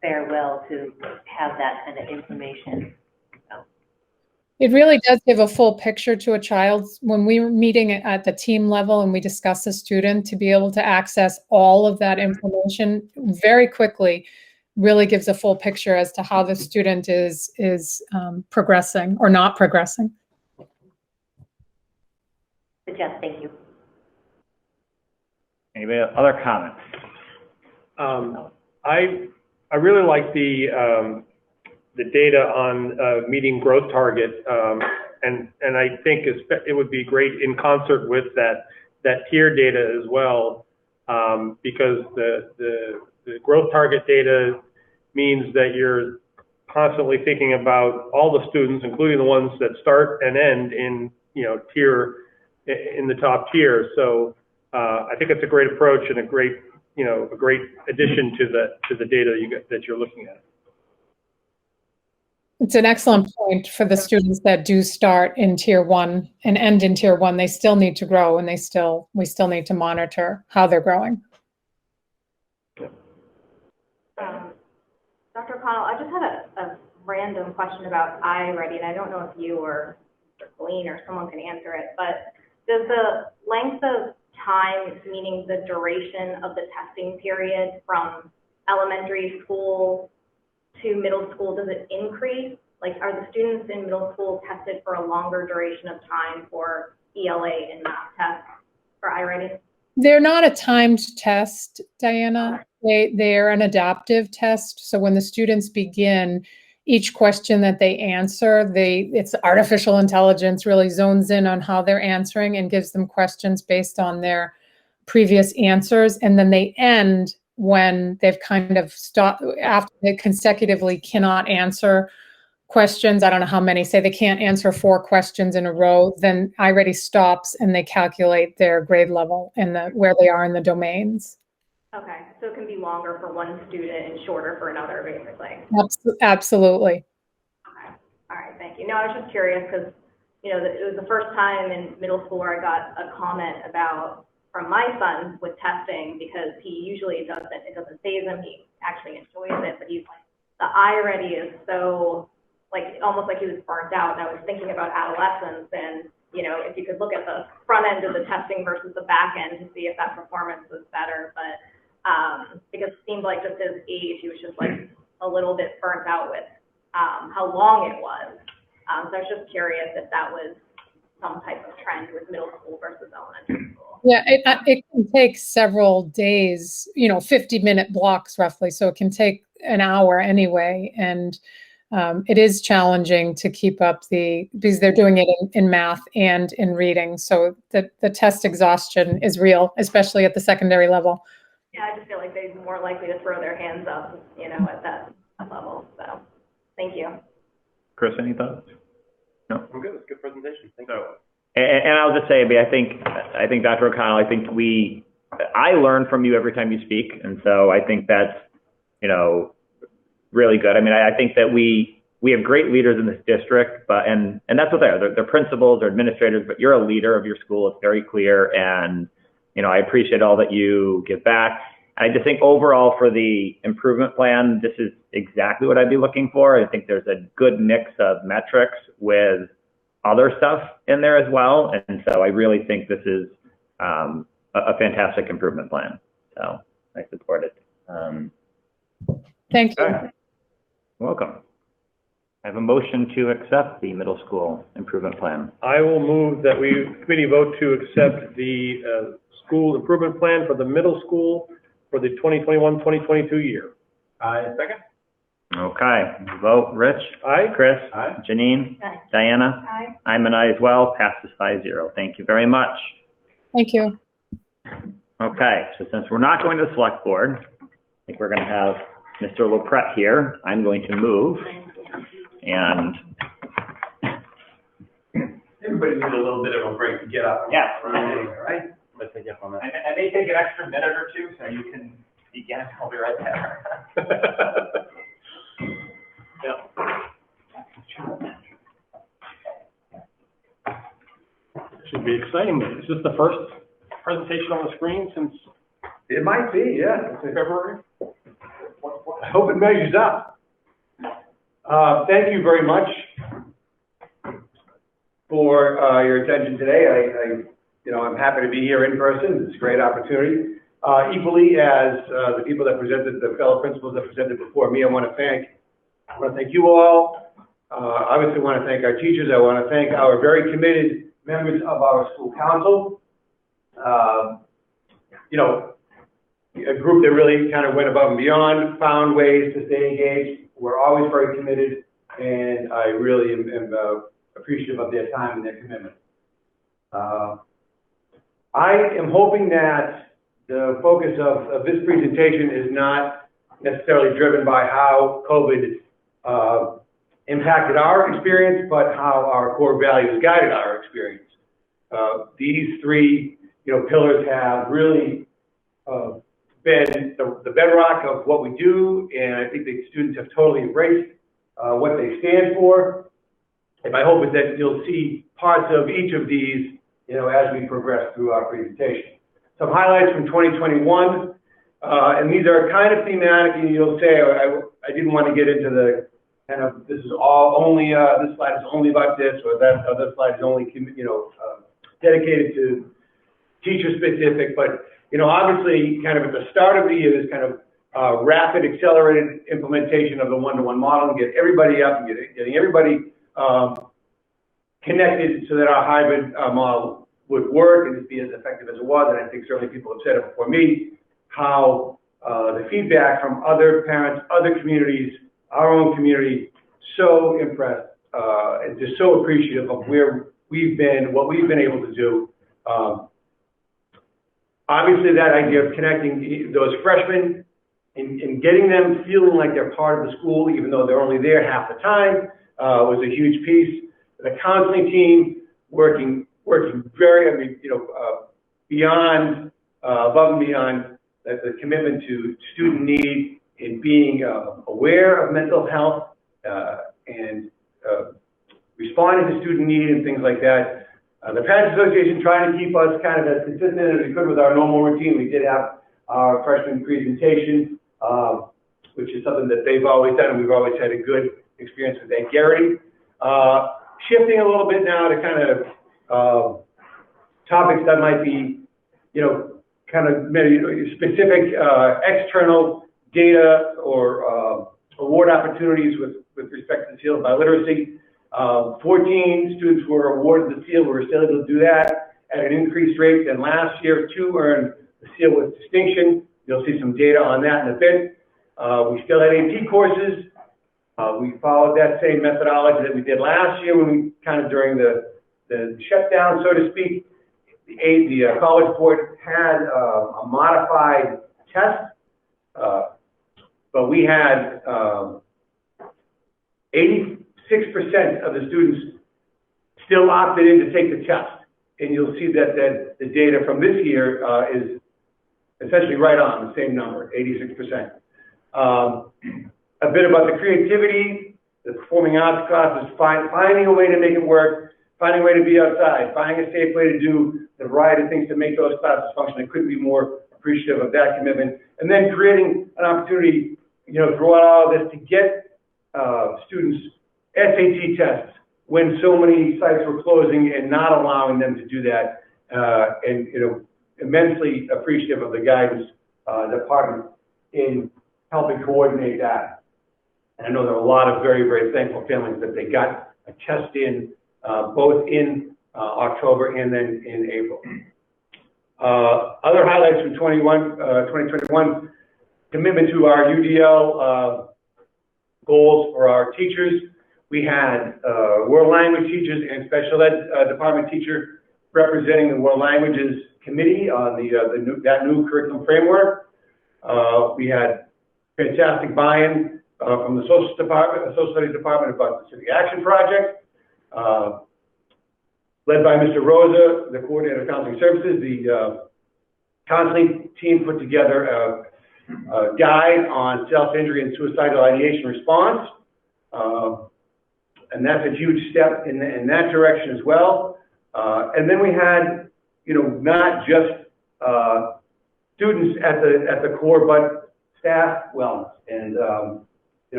fare well to have that kind of information. So.
It really does give a full picture to a child when we're meeting at the team level and we discuss a student, to be able to access all of that information very quickly really gives a full picture as to how the student is progressing or not progressing.
Jeff, thank you.
Anybody other comments?
I really like the data on meeting growth target, and I think it would be great in concert with that tier data as well, because the growth target data means that you're constantly thinking about all the students, including the ones that start and end in in the top tier. So I think it's a great approach and a great addition to the data that you're looking at.
It's an excellent point for the students that do start in tier 1 and end in tier 1. They still need to grow, and we still need to monitor how they're growing.
Dr. O'Connell, I just had a random question about iReady, and I don't know if you or Mr. Colleen or someone can answer it, but does the length of time, meaning the duration of the testing period from elementary school to middle school, does it increase? Like, are the students in middle school tested for a longer duration of time for ELA and math tests for iReady?
They're not a timed test, Diana. They're an adaptive test. So when the students begin, each question that they answer, it's artificial intelligence really zones in on how they're answering and gives them questions based on their previous answers. And then they end when they've kind of stopped, after they consecutively cannot answer questions. I don't know how many, say they can't answer 4 questions in a row, then iReady stops and they calculate their grade level and where they are in the domains.
Okay, so it can be longer for one student and shorter for another, basically.
Absolutely.
Okay, all right, thank you. No, I was just curious because, it was the first time in middle school where I got a comment from my son with testing, because he usually doesn't, it doesn't faze him, he actually enjoys it, but he's like, the iReady is so, like, almost like he was burnt out. And I was thinking about adolescence and, if you could look at the front end of the testing versus the back end to see if that performance was better. But because it seemed like just his age, he was just like a little bit burnt out with how long it was. So I was just curious if that was some type of trend with middle school versus elementary school.
Yeah, it can take several days, 50-minute blocks roughly. So it can take an hour anyway. And it is challenging to keep up because they're doing it in math and in reading. So the test exhaustion is real, especially at the secondary level.
Yeah, I just feel like they're more likely to throw their hands up, at that level. So thank you.
Chris, any thoughts? No?
I'm good. It's a good presentation. Thank you.
And I'll just say, I think Dr. O'Connell, I think I learn from you every time you speak. And so I think that's, really good. I mean, I think that we have great leaders in this district, and that's what they are. They're principals or administrators, but you're a leader of your school. It's very clear. And, I appreciate all that you give back. And I just think overall for the improvement plan, this is exactly what I'd be looking for. I think there's a good mix of metrics with other stuff in there as well. And so I really think this is a fantastic improvement plan. So I support it.
Thank you.
Right. Welcome. I have a motion to accept the middle school improvement plan.
I will move that committee vote to accept the school improvement plan for the middle school for the 2021-2022 year.
Second.
Okay, vote. Rich?
Aye.
Chris?
Aye.
Janine?
Aye.
Diana?
Aye.
I'm an aye as well. Passes 5-0. Thank you very much.
Thank you.
Okay, so since we're not going to the select board, I think we're going to have Mr. LaPret here. I'm going to move and
everybody needs a little bit of a break to get up.
Yeah.
Right?
Let's take you up on that.
And they take an extra minute or two, so you can begin. I'll be right there.
Should be exciting. Is this the first presentation on the screen since
It might be, yeah.
February?
I hope it measures up. Thank you very much for your attention today. I'm happy to be here in person. It's a great opportunity. Equally as the people that presented, the fellow principals that presented before me, I want to thank you all. Obviously, I want to thank our teachers. I want to thank our very committed members of our school council. A group that really kind of went above and beyond, found ways to stay engaged. We're always very committed, and I really am appreciative of their time and their commitment. I am hoping that the focus of this presentation is not necessarily driven by how COVID impacted our experience, but how our core values guided our experience. These three, pillars have really been the bedrock of what we do, and I think the students have totally embraced what they stand for. And my hope is that you'll see parts of each of these, as we progress through our presentation. Some highlights from 2021, and these are kind of thematic, and you'll say, I didn't want to get into the kind of, this is all only, this slide is only about this, or that other slide is only, dedicated to teacher specific, but, obviously, kind of at the start of the year, this kind of rapid, accelerated implementation of the one-to-one model and get everybody up and getting everybody connected so that our hybrid model would work and be as effective as it was. And I think certainly people have said it before me, how the feedback from other parents, other communities, our own community, so impressed and just so appreciative of where we've been, what we've been able to do. Obviously, that idea of connecting those freshmen and getting them feeling like they're part of the school, even though they're only there half the time, was a huge piece. The counseling team working very, beyond, above and beyond the commitment to student need in being aware of mental health and responding to student need and things like that. The Parents Association trying to keep us kind of as consistent as we could with our normal routine. We did have our freshman presentation, which is something that they've always done, and we've always had a good experience with that. Gary, shifting a little bit now to kind of topics that might be, kind of maybe specific external data or award opportunities with respect to the field of biliteracy. 14 students were awarded the seal. We were still able to do that at an increased rate than last year. 2 earned the seal with distinction. You'll see some data on that in a bit. We still had AP courses. We followed that same methodology that we did last year when we kind of during the shutdown, so to speak. The College Board had a modified test, but we had 86% of the students still opted in to take the test. And you'll see that the data from this year is essentially right on the same number, 86%. A bit about the creativity, the performing arts classes, finding a way to make it work, finding a way to be outside, finding a safe way to do the variety of things to make those classes function. I couldn't be more appreciative of that commitment. And then creating an opportunity, throughout all of this to get students SAT tests when so many sites were closing and not allowing them to do that, and immensely appreciative of the guidance department in helping coordinate that. And I know there are a lot of very, very thankful families that they got a test in both in October and then in April. Other highlights from 2021, commitment to our UDL goals for our teachers. We had world language teachers and special ed department teacher representing the world languages committee on that new curriculum framework. We had fantastic buy-in from the social studies department about the Civic Action Project.
led by Mr. Rosa, the coordinator of counseling services. The counseling team put together a guide on self-injury and suicidal ideation response. And that's a huge step in that direction as well. And then we had, not just students at the core, but staff wellness and,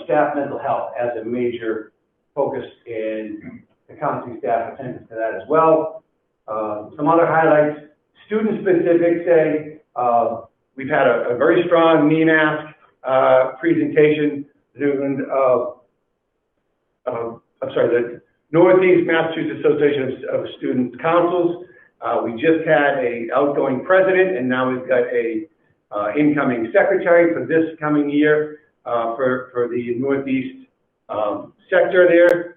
staff mental health as a major focus, in the counseling staff attended to that as well. Some other highlights, student-specific, say, we've had a very strong knee mask presentation. The Northeast Massachusetts Association of Student Councils. We just had an outgoing president, and now we've got a incoming secretary for this coming year for the Northeast sector there.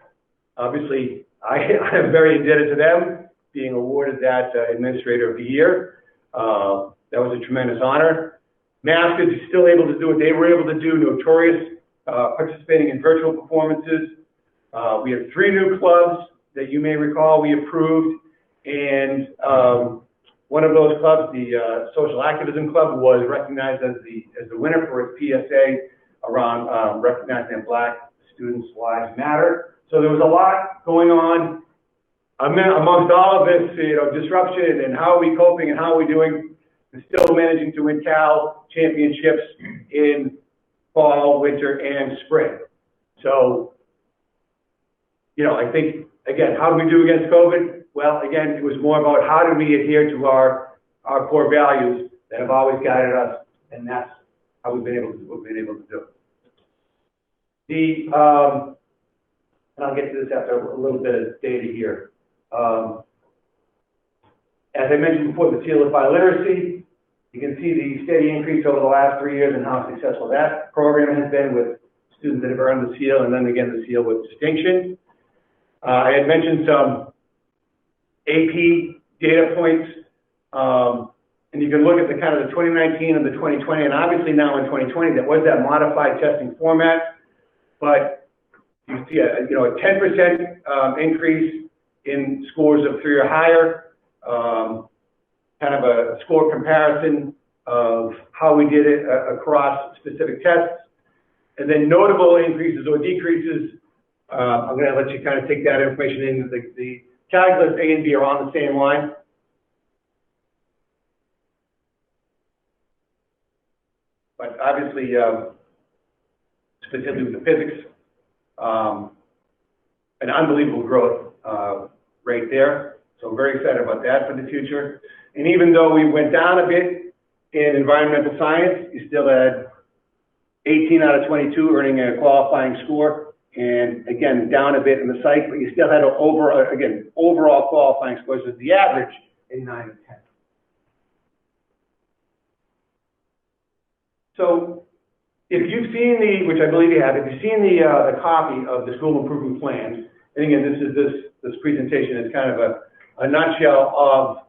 Obviously, I am very indebted to them, being awarded that Administrator of the Year. That was a tremendous honor. Mask is still able to do what they were able to do, notorious participating in virtual performances. We have 3 new clubs that you may recall we approved, and one of those clubs, the Social Activism Club, was recognized as the winner for its PSA around recognizing that Black students' lives matter. So there was a lot going on amongst all of this, disruption, and how are we coping and how are we doing, and still managing to win Cal championships in fall, winter, and spring. So, I think, again, how do we do against COVID? Well, again, it was more about how do we adhere to our core values that have always guided us, and that's how we've been able to do it. And I'll get to this after a little bit of data here. As I mentioned before, the seal of literacy, you can see the steady increase over the last 3 years and how successful that program has been with students that have earned the seal, and then again the seal with distinction. I had mentioned some AP data points, and you can look at the kind of the 2019 and the 2020, and obviously now in 2020, that was that modified testing format, but you see a 10% increase in scores of 3 or higher, kind of a score comparison of how we did it across specific tests, and then notable increases or decreases. I'm going to let you kind of take that information in. The calculus A and B are on the same line. But obviously, specifically with the physics, an unbelievable growth rate there. So I'm very excited about that for the future. And even though we went down a bit in environmental science, you still had 18 out of 22 earning a qualifying score. And again, down a bit in the psych, but you still had overall qualifying scores was the average in 9 and 10. So if you've seen which I believe you have, if you've seen the copy of the school improvement plans, and again, this presentation is kind of a nutshell of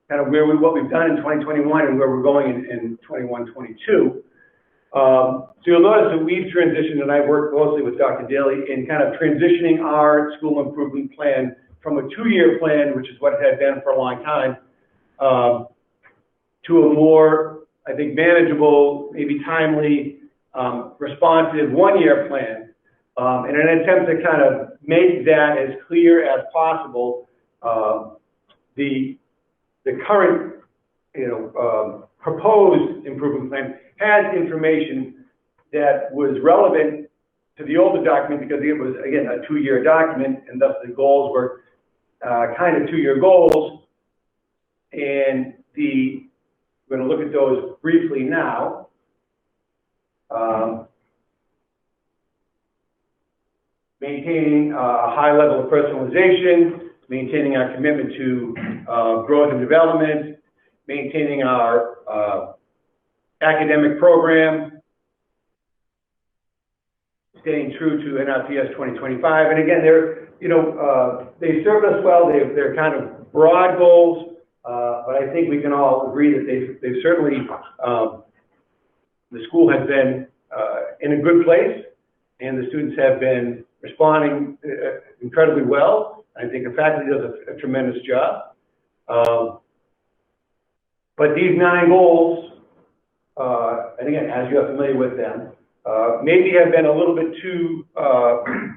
kind of what we've done in 2021 and where we're going in 21-22. So you'll notice that we've transitioned, and I've worked closely with Dr. Daly in kind of transitioning our school improvement plan from a 2-year plan, which is what it had been for a long time, to a more, I think, manageable, maybe timely, responsive 1-year plan, in an attempt to kind of make that as clear as possible. The current, proposed improvement plan has information that was relevant to the older document because it was, again, a 2-year document, and thus the goals were kind of 2-year goals. And we're going to look at those briefly now. Maintaining a high level of personalization, maintaining our commitment to growth and development, maintaining our academic program, staying true to NRPS 2025. And again, they serve us well. They're kind of broad goals, but I think we can all agree that they've certainly, the school has been in a good place, and the students have been responding incredibly well. I think the faculty does a tremendous job. But these 9 goals, and again, as you are familiar with them, maybe have been a little bit too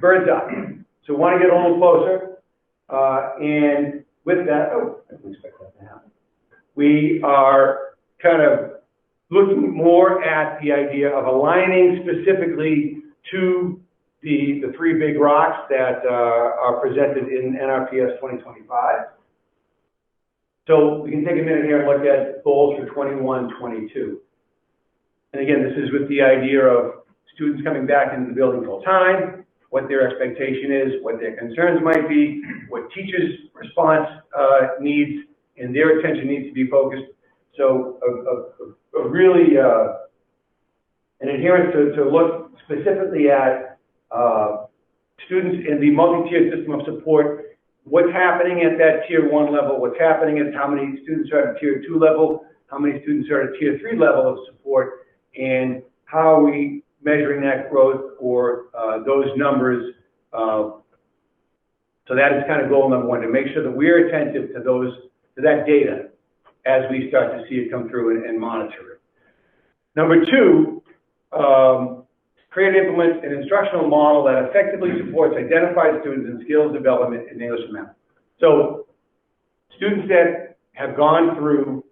bird's eye. So we want to get a little closer. And with that, I didn't expect that to happen. We are kind of looking more at the idea of aligning specifically to the 3 big rocks that are presented in NRPS 2025. So we can take a minute here and look at goals for 21-22. And again, this is with the idea of students coming back into the building full time, what their expectation is, what their concerns might be, what teachers' response needs, and their attention needs to be focused. So a really an adherence to look specifically at students in the multi-tiered system of support, what's happening at that tier 1 level, what's happening at how many students are at tier 2 level, how many students are at tier 3 level of support, and how are we measuring that growth or those numbers. So that is kind of goal number 1, to make sure that we're attentive to that data as we start to see it come through and monitor it. Number 2, create and implement an instructional model that effectively supports identified students in skills development in English and math. So students that have gone through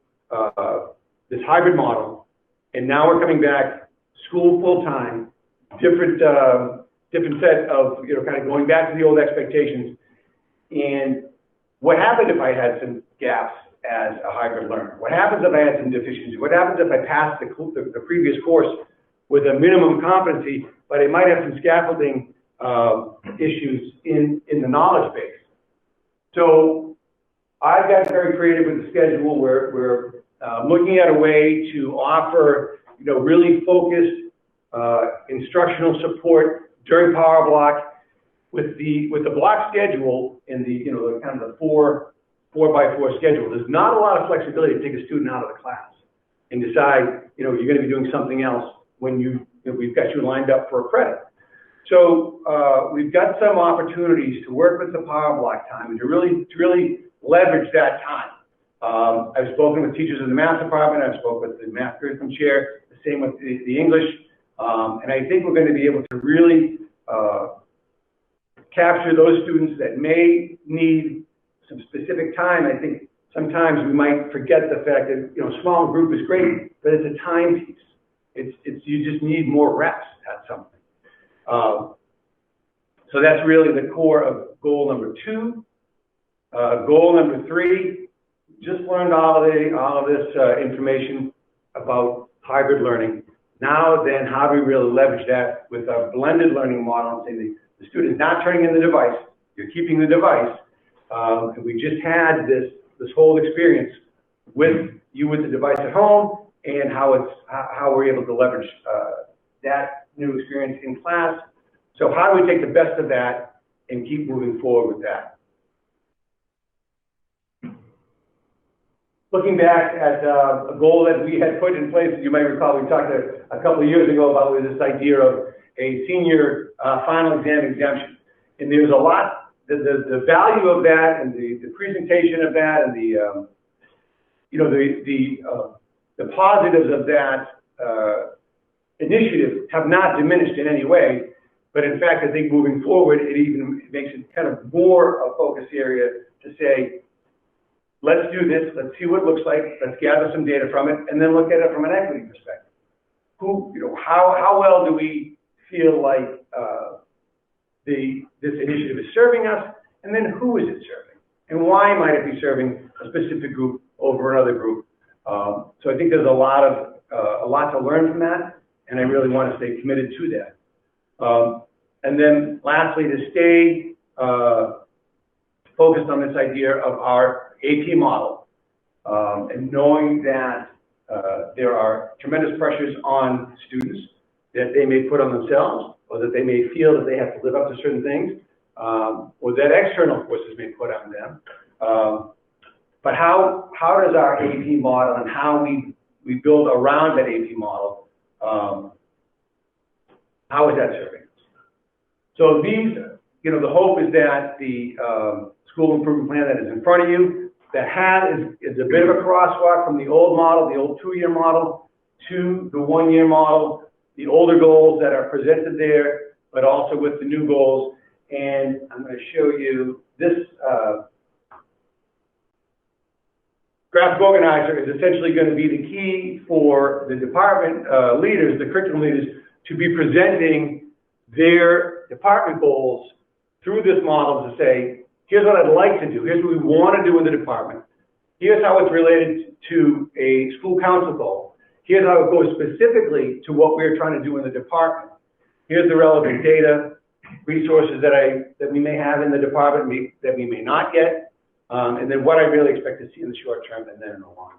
this hybrid model, and now we're coming back school full-time, different set of, kind of going back to the old expectations. And what happened if I had some gaps as a hybrid learner? What happens if I had some deficiencies? What happens if I passed the previous course with a minimum competency, but I might have some scaffolding issues in the knowledge base? So I got very creative with the schedule. We're looking at a way to offer, really focused instructional support during Power Block with the block schedule and the kind of the 4x4 schedule. There's not a lot of flexibility to take a student out of the class and decide, you're going to be doing something else when we've got you lined up for a credit. So we've got some opportunities to work with the Power Block time and to really leverage that time. I've spoken with teachers in the math department. I've spoken with the math curriculum chair, the same with the English. And I think we're going to be able to really capture those students that may need some specific time. I think sometimes we might forget the fact that, small group is great, but it's a time piece. You just need more reps at something. So that's really the core of goal number 2. Goal number 3, just learned all of this information about hybrid learning. Now then, how do we really leverage that with a blended learning model? And say the student's not turning in the device, you're keeping the device. And we just had this whole experience with the device at home, and how we're able to leverage that new experience in class. So how do we take the best of that and keep moving forward with that? Looking back at a goal that we had put in place, you might recall we talked a couple of years ago about this idea of a senior final exam exemption. And there's a lot, the value of that and the presentation of that and the positives of that initiative have not diminished in any way. But in fact, I think moving forward, it even makes it kind of more a focus area to say, let's do this, let's see what it looks like, let's gather some data from it, and then look at it from an equity perspective. How well do we feel like this initiative is serving us, and then who is it serving? And why might it be serving a specific group over another group? So I think there's a lot to learn from that, and I really want to stay committed to that. And then lastly, to stay focused on this idea of our AP model, and knowing that there are tremendous pressures on students that they may put on themselves, or that they may feel that they have to live up to certain things, or that external forces may put on them. But how does our AP model and how we build around that AP model, how is that serving us? So you know, the hope is that the school improvement plan that is in front of you, that is a bit of a crosswalk from the old model, the old 2-year model, to the 1-year model, the older goals that are presented there, but also with the new goals. And I'm going to show you this graphic organizer is essentially going to be the key for the department leaders, the curriculum leaders, to be presenting their department goals through this model to say, here's what I'd like to do. Here's what we want to do in the department. Here's how it's related to a school council goal. Here's how it goes specifically to what we're trying to do in the department. Here's the relevant data, resources that we may have in the department that we may not get, and then what I really expect to see in the short term and then in the long.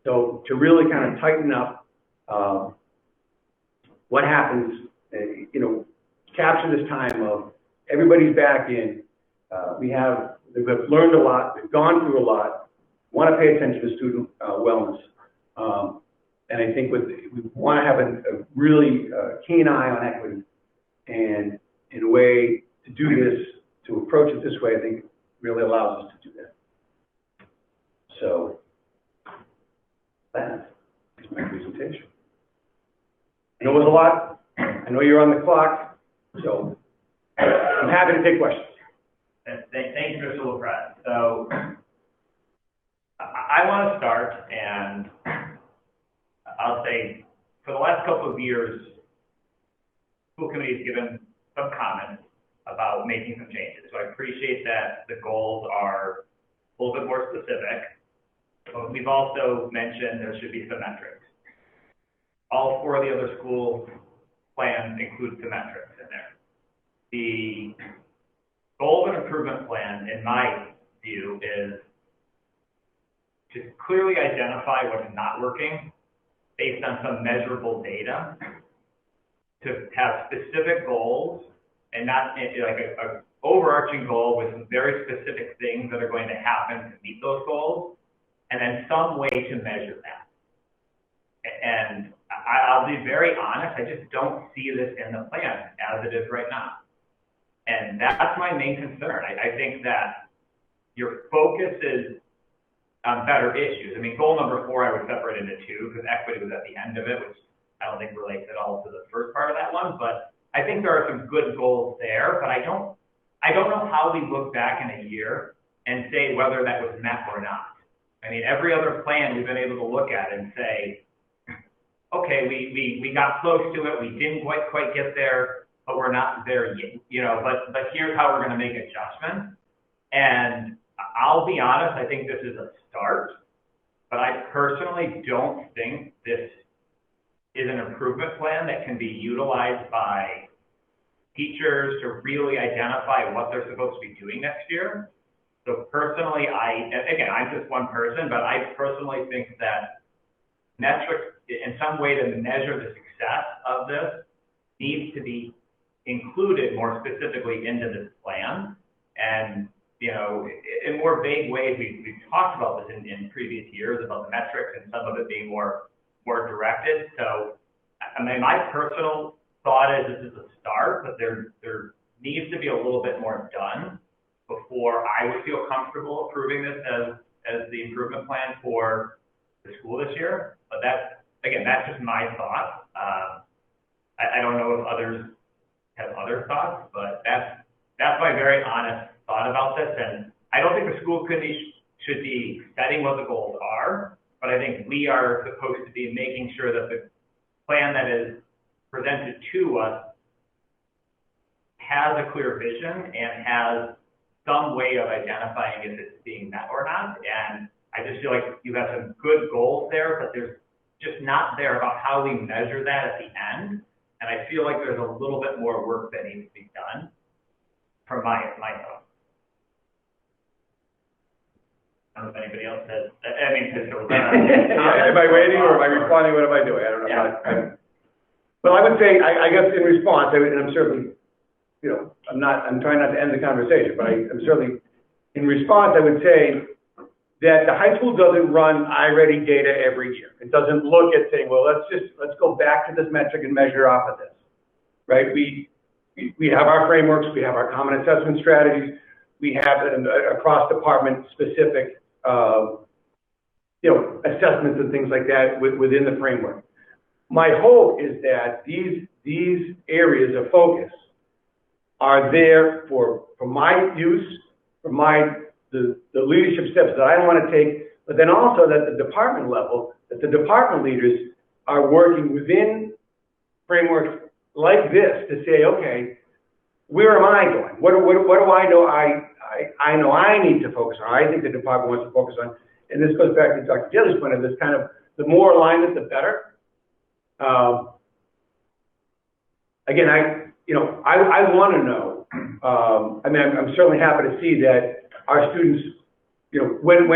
So to really kind of tighten up what happens, you know, capture this time of everybody's back in. We've learned a lot. We've gone through a lot. Want to pay attention to student wellness, and I think we want to have a really keen eye on equity. And in a way to do this, to approach it this way, I think really allows us to do that. So that is my presentation. I know it was a lot. I know you're on the clock, so I'm happy to take questions.
Thank you, Mr. LaPrette. So I want to start, and I'll say for the last couple of years, school committee has given some comments about making some changes. So I appreciate that the goals are a little bit more specific, but we've also mentioned there should be some metrics. All 4 of the other school plans include some metrics in there. The goal of an improvement plan, in my view, is to clearly identify what's not working based on some measurable data, to have specific goals and not like a overarching goal with some very specific things that are going to happen to meet those goals, and then some way to measure that. And I'll be very honest, I just don't see this in the plan as it is right now. And that's my main concern. I think that your focus is on better issues. I mean, goal number 4, I would separate into 2 because equity was at the end of it, which I don't think relates at all to the first part of that one. But I think there are some good goals there, but I don't know how we look back in a year and say whether that was met or not. I mean, every other plan we've been able to look at and say, okay, we got close to it, we didn't quite get there, but we're not there yet, you know, but here's how we're going to make adjustments. And I'll be honest, I think this is a start, but I personally don't think this is an improvement plan that can be utilized by teachers to really identify what they're supposed to be doing next year. So personally, again, I'm just one person, but I personally think that metrics, in some way to measure the success of this, needs to be included more specifically into this plan. And, you know, in more vague ways, we've talked about this in previous years about the metrics and some of it being more directed. So, I mean, my personal thought is this is a start, but there needs to be a little bit more done before I would feel comfortable approving this as the improvement plan for the school this year. But that's just my thought. I don't know if others have other thoughts, but that's my very honest thought about this. And I don't think the school committee should be setting what the goals are, but I think we are supposed to be making sure that the plan that is presented to us has a clear vision and has some way of identifying if it's being met or not. And I just feel like you have some good goals there, but there's just not there about how we measure that at the end. And I feel like there's a little bit more work that needs to be done from my thoughts. I don't know if anybody else has, I mean,
am I waiting or am I responding? What am I doing? I don't know. Yeah. Well, I would say, I guess in response, and I'm certainly, you know, I'm trying not to end the conversation, but I'm certainly, in response, I would say that the high school doesn't run iReady data every year. It doesn't look at saying, well, let's go back to this metric and measure off of this, right? we have our frameworks, we have our common assessment strategies, we have across department specific, assessments and things like that within the framework. My hope is that these areas of focus are there for my use, for the leadership steps that I want to take, but then also that the department level, that the department leaders are working within frameworks like this to say, okay, where am I going? What do I know I know I need to focus on? I think the department wants to focus on, and this goes back to Dr. Daly's point of this kind of, the more alignment, the better. Again, I want to know, I'm certainly happy to see that our students, when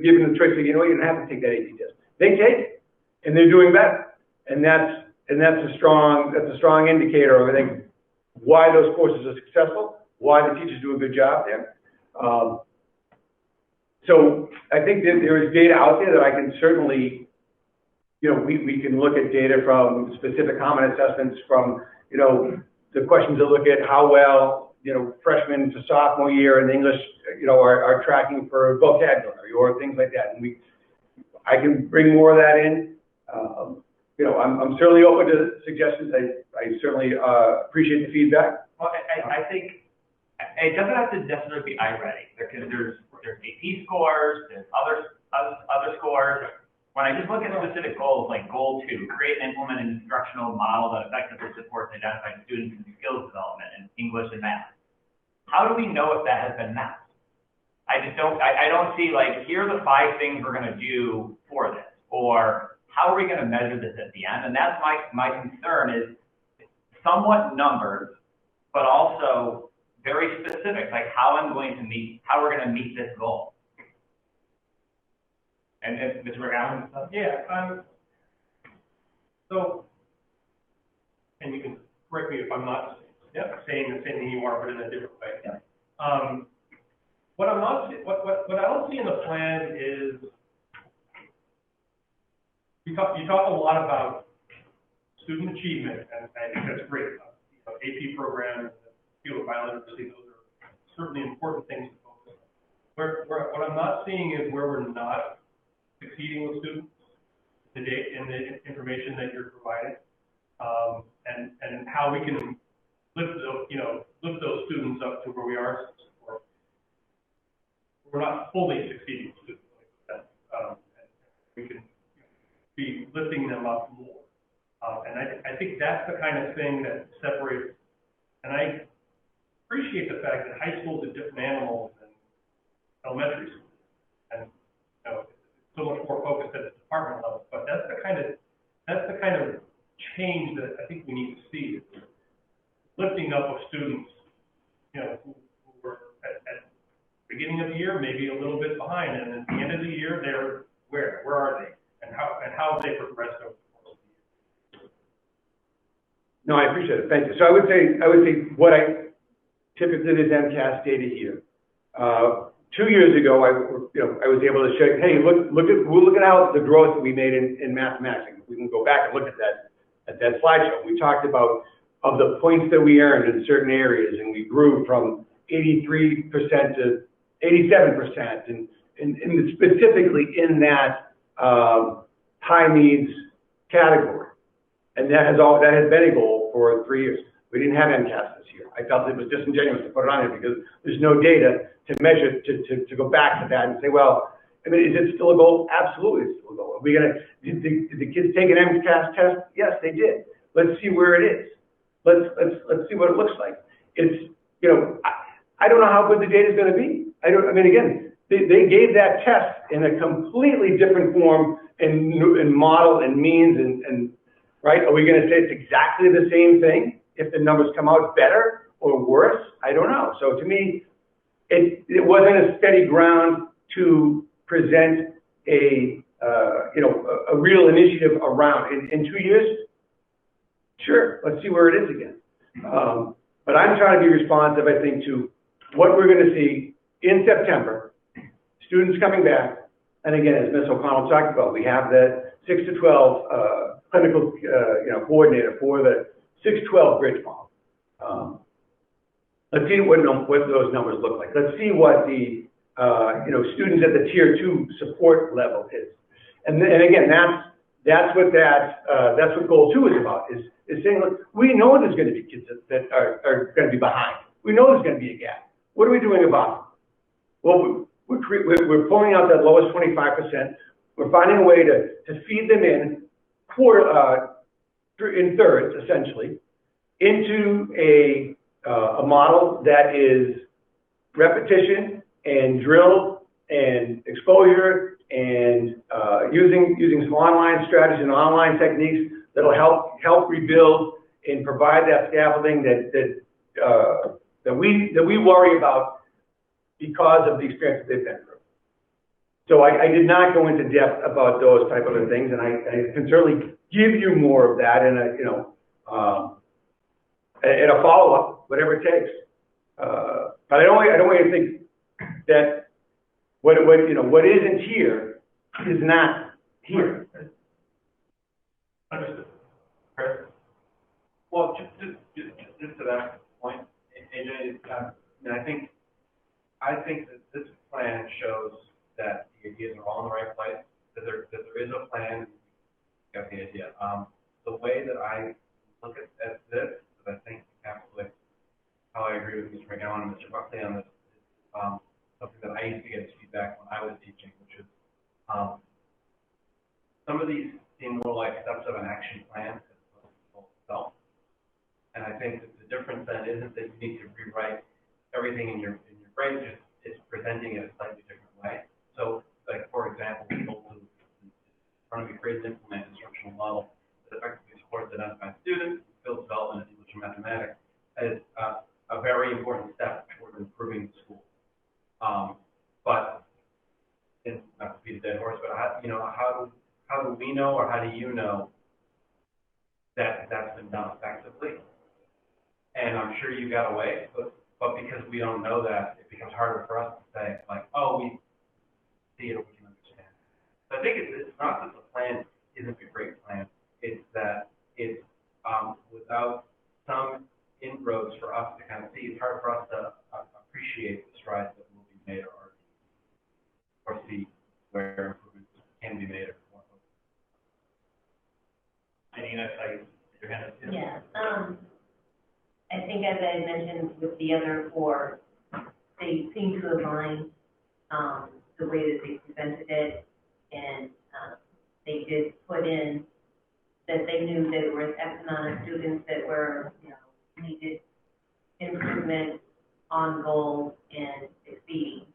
given the choice, you don't have to take that AP test. They take it, and they're doing better. And that's a strong indicator of, I think, why those courses are successful, why the teachers do a good job there. So I think that there is data out there that I can certainly, we can look at data from specific common assessments, from, the questions that look at how well, freshman to sophomore year in English, are tracking for vocabulary or things like that. And I can bring more of that in. I'm certainly open to suggestions. I certainly appreciate the feedback.
Well, I think it doesn't have to necessarily be iReady, because there's AP scores, there's other scores. When I just look at specific goals, like goal 2, create and implement an instructional model that effectively supports identified students and skills development in English and math. How do we know if that has been mapped? I don't see, like, here are the 5 things we're going to do for this, or how are we going to measure this at the end? And that's my concern, is somewhat numbered, but also very specific, like how we're going to meet this goal. And Mr. McGowan?
Yeah, so, and you can correct me if I'm not saying the same thing you are, but in a different way. Yeah. What I don't see in the plan is, you talk a lot about student achievement, and I think that's great. AP programs, field of bioliteracy, those are certainly important things to focus on. What I'm not seeing is where we're not succeeding with students today in the information that you're providing, and how we can lift those students up to where we are. We're not fully succeeding with students, and we can be lifting them up more. And I think that's the kind of thing that separates, and I appreciate the fact that high school is a different animal than elementary school, and it's so much more focused at the department level. But that's the kind of change that I think we need to see, lifting up of students, who were at the beginning of the year maybe a little bit behind, and at the end of the year they're where are they, and how have they progressed over the course of the year?
No, I appreciate it. Thank you. So I would say what I typically did MCAS data here. 2 years ago, I was able to show, hey, look at how the growth that we made in mathematics. We can go back and look at that slideshow. We talked about of the points that we earned in certain areas, and we grew from 83% to 87%, and specifically in that high needs category. And that has been a goal for 3 years. We didn't have MCAS this year. I felt it was disingenuous to put it on here because there's no data to measure, to go back to that and say, well, I mean, is it still a goal? Absolutely, it's still a goal. Are we did the kids take an MCAS test? Yes, they did. Let's see where it is. Let's see what it looks like. It's, I don't know how good the data is going to be. Again, they gave that test in a completely different form and model and means and right? Are we going to say it's exactly the same thing if the numbers come out better or worse? I don't know. So to me, it wasn't a steady ground to present a real initiative around. In 2 years, sure, let's see where it is again. But I'm trying to be responsive, I think, to what we're going to see in September, students coming back. And again, as Ms. O'Connell talked about, we have the 6 to 12 clinical coordinator for the 6-12 bridge model. Let's see what those numbers look like. Let's see what the, students at the tier 2 support level is. And again, that's what goal 2 is about, is saying, look, we know there's going to be kids that are going to be behind. We know there's going to be a gap. What are we doing about it? Well, we're pulling out that lowest 25%. We're finding a way to feed them in thirds, essentially, into a model that is repetition and drill and exposure and using some online strategies and online techniques that'll help rebuild and provide that scaffolding that we worry about because of the experience that they've been through. So I did not go into depth about those type of things, and I can certainly give you more of that in a follow-up, whatever it takes. But I don't want you to think that what isn't here is not here.
Understood. Chris? Well, just to that point, AJ, I think that this plan shows that the ideas are all in the right place, that there is a plan. You got the idea. The way that I look at this, I think encapsulates how I agree with Mr. McGowan and Mr. Buckley on this, is something that I used to get as feedback when I was teaching, which is some of these seem more like steps of an action plan as opposed to the goal itself. And I think that the difference then isn't that you need to rewrite everything in your brain, just it's presenting it a slightly different way. So, like, for example, trying to create and implement instructional model that effectively supports identified students, skills development, and English and mathematics is a very important step toward improving the school. But, not to beat a dead horse, but how do we know, or how do you know that that's been done effectively? And I'm sure you got away, but because we don't know that, it becomes harder for us to say, like, oh, we see it, we can understand. So I think it's not that the plan isn't a great plan, it's that it's without some inroads for us to kind of see, it's hard for us to appreciate the strides that will be made or see where improvements can be made.
Janina, your hand is.
Yeah. I think, as I mentioned with the other 4, they seem to align the way that they presented it, and they did put in that they knew that there was X amount of students that were, needed improvement, on goal, and exceeding.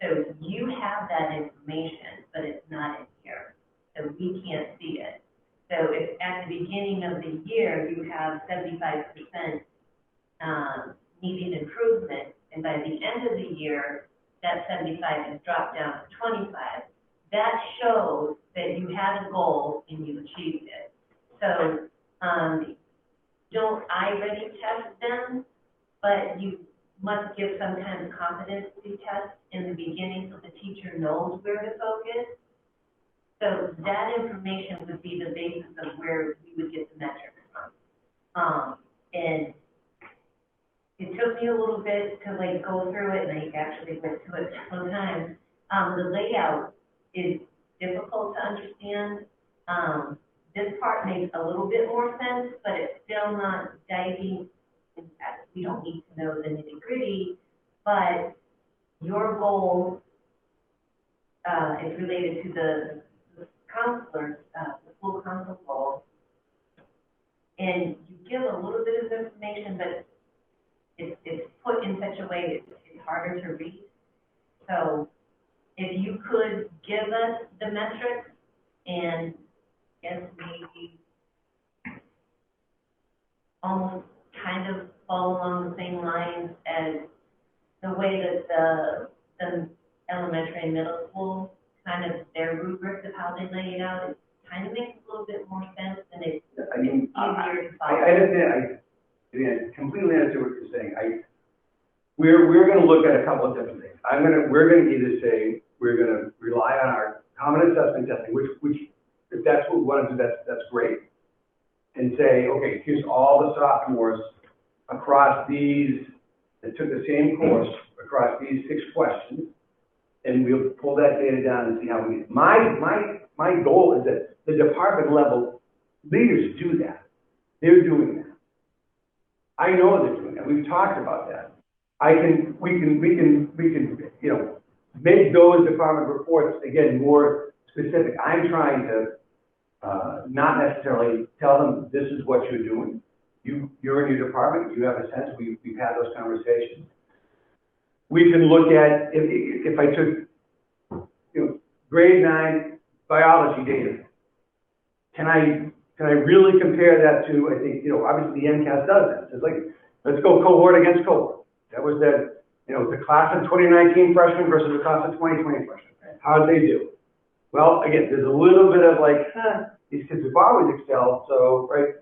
So you have that information, but it's not in here, so we can't see it. So if at the beginning of the year you have 75% needing improvement, and by the end of the year that 75 has dropped down to 25, that shows that you had a goal and you achieved it. So don't I-ready test them, but you must give some kind of competency test in the beginning so the teacher knows where to focus. So that information would be the basis of where we would get the metrics from. And it took me a little bit to go through it, and I actually went through it several times. The layout is difficult to understand. This part makes a little bit more sense, but it's still not diving. In fact, we don't need to know the nitty-gritty, but your goal is related to the counselors, the school council goal, and you give a little bit of information, but it's put in such a way it's harder to read. So if you could give us the metrics and maybe almost kind of fall along the same lines as the way that the elementary and middle school, kind of their rubrics of how they lay it out, it kind of makes a little bit more sense, and it's easier to follow.
I understand. I completely understand what you're saying. We're going to look at a couple of different things. We're going to either say we're going to rely on our common assessment testing, which if that's what we want to do, that's great, and say, okay, here's all the sophomores across these that took the same course across these 6 questions, and we'll pull that data down and see how we, my goal is that the department level leaders do that. They're doing that. I know they're doing that. We've talked about that. We can, you know, make those department reports, again, more specific. I'm trying to not necessarily tell them this is what you're doing. You're in your department, you have a sense, we've had those conversations. We can look at, if I took, you know, grade 9 biology data, can I really compare that to, I think, you know, obviously the MCAS does that. It's like, let's go cohort against cohort. That was that, you know, the class of 2019 freshmen versus the class of 2020 freshmen. How did they do? Well, again, there's a little bit of like, these kids have always excelled, so, right?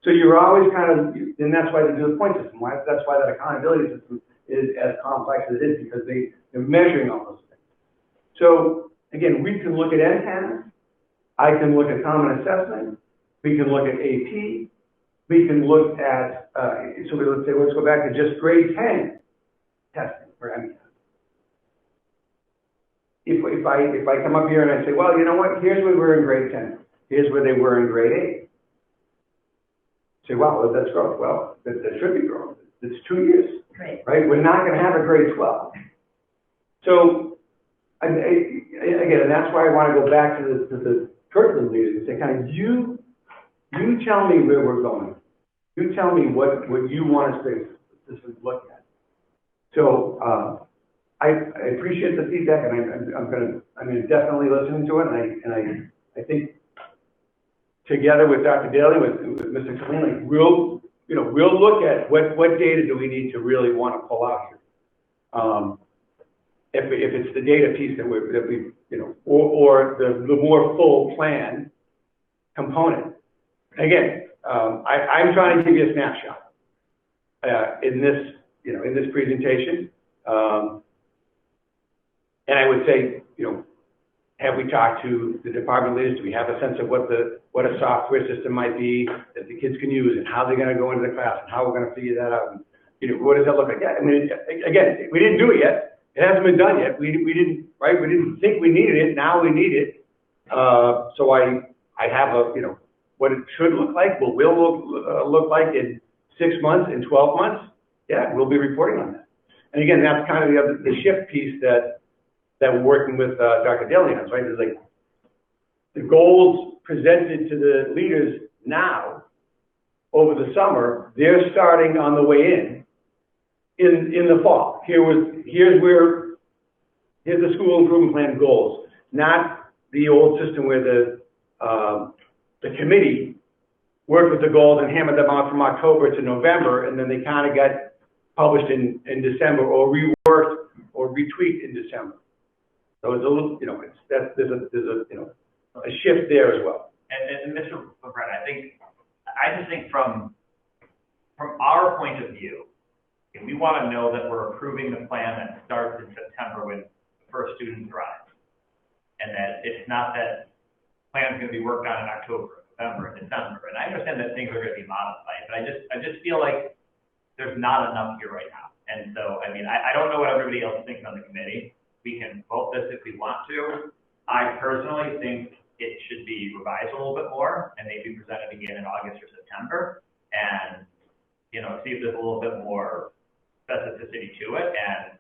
So you're always kind of, and that's why they do the point system. That's why that accountability system is as complex as it is, because they're measuring all those things. So again, we can look at NCAS, I can look at common assessment, we can look at AP, we can look at, let's go back to just grade 10 testing for MCAS. If I come up here and I say, well, you know what, here's where we were in grade 10, here's where they were in grade 8. Say, wow, that's growth. Well, that should be growth. It's 2 years, right? We're not going to have a grade 12. So, again, and that's why I want to go back to the curriculum leaders and say, kind of, you tell me where we're going. You tell me what you want us to look at. So, I appreciate the feedback, and I'm going to definitely listen to it, and I think together with Dr. Daly, with Mr. Colleen, like we'll look at what data do we need to really want to pull out here. If it's the data piece that we you know, or the more full plan component. Again, I'm trying to give you a snapshot in this presentation, and I would say, you know, have we talked to the department leaders? Do we have a sense of what a software system might be that the kids can use, and how they're going to go into the class, and how we're going to figure that out? And, you know, what does that look like? Yeah, I mean, again, we didn't do it yet. It hasn't been done yet. We didn't, right? We didn't think we needed it. Now we need it. So I have a, you know, what it should look like, what will look like in 6 months, in 12 months. Yeah, we'll be reporting on that. And again, that's kind of the shift piece that we're working with Dr. Daly on, right? It's like the goals presented to the leaders now over the summer, they're starting on the way in the fall. Here's the school improvement plan goals, not the old system where the committee worked with the goals and hammered them out from October to November, and then they kind of got published in December, or reworked or retweaked in December. So it's a little, you know, there's a shift there as well.
And Mr. LeBret, I just think from our point of view, if we want to know that we're approving the plan that starts in September when the first student arrives, and that it's not that plan's going to be worked on in October, November, and December. And I understand that things are going to be modified, but I just feel like there's not enough here right now. And so, I mean, I don't know what everybody else thinks on the committee. We can vote this if we want to. I personally think it should be revised a little bit more and maybe presented again in August or September, and, you know, see if there's a little bit more specificity to it. And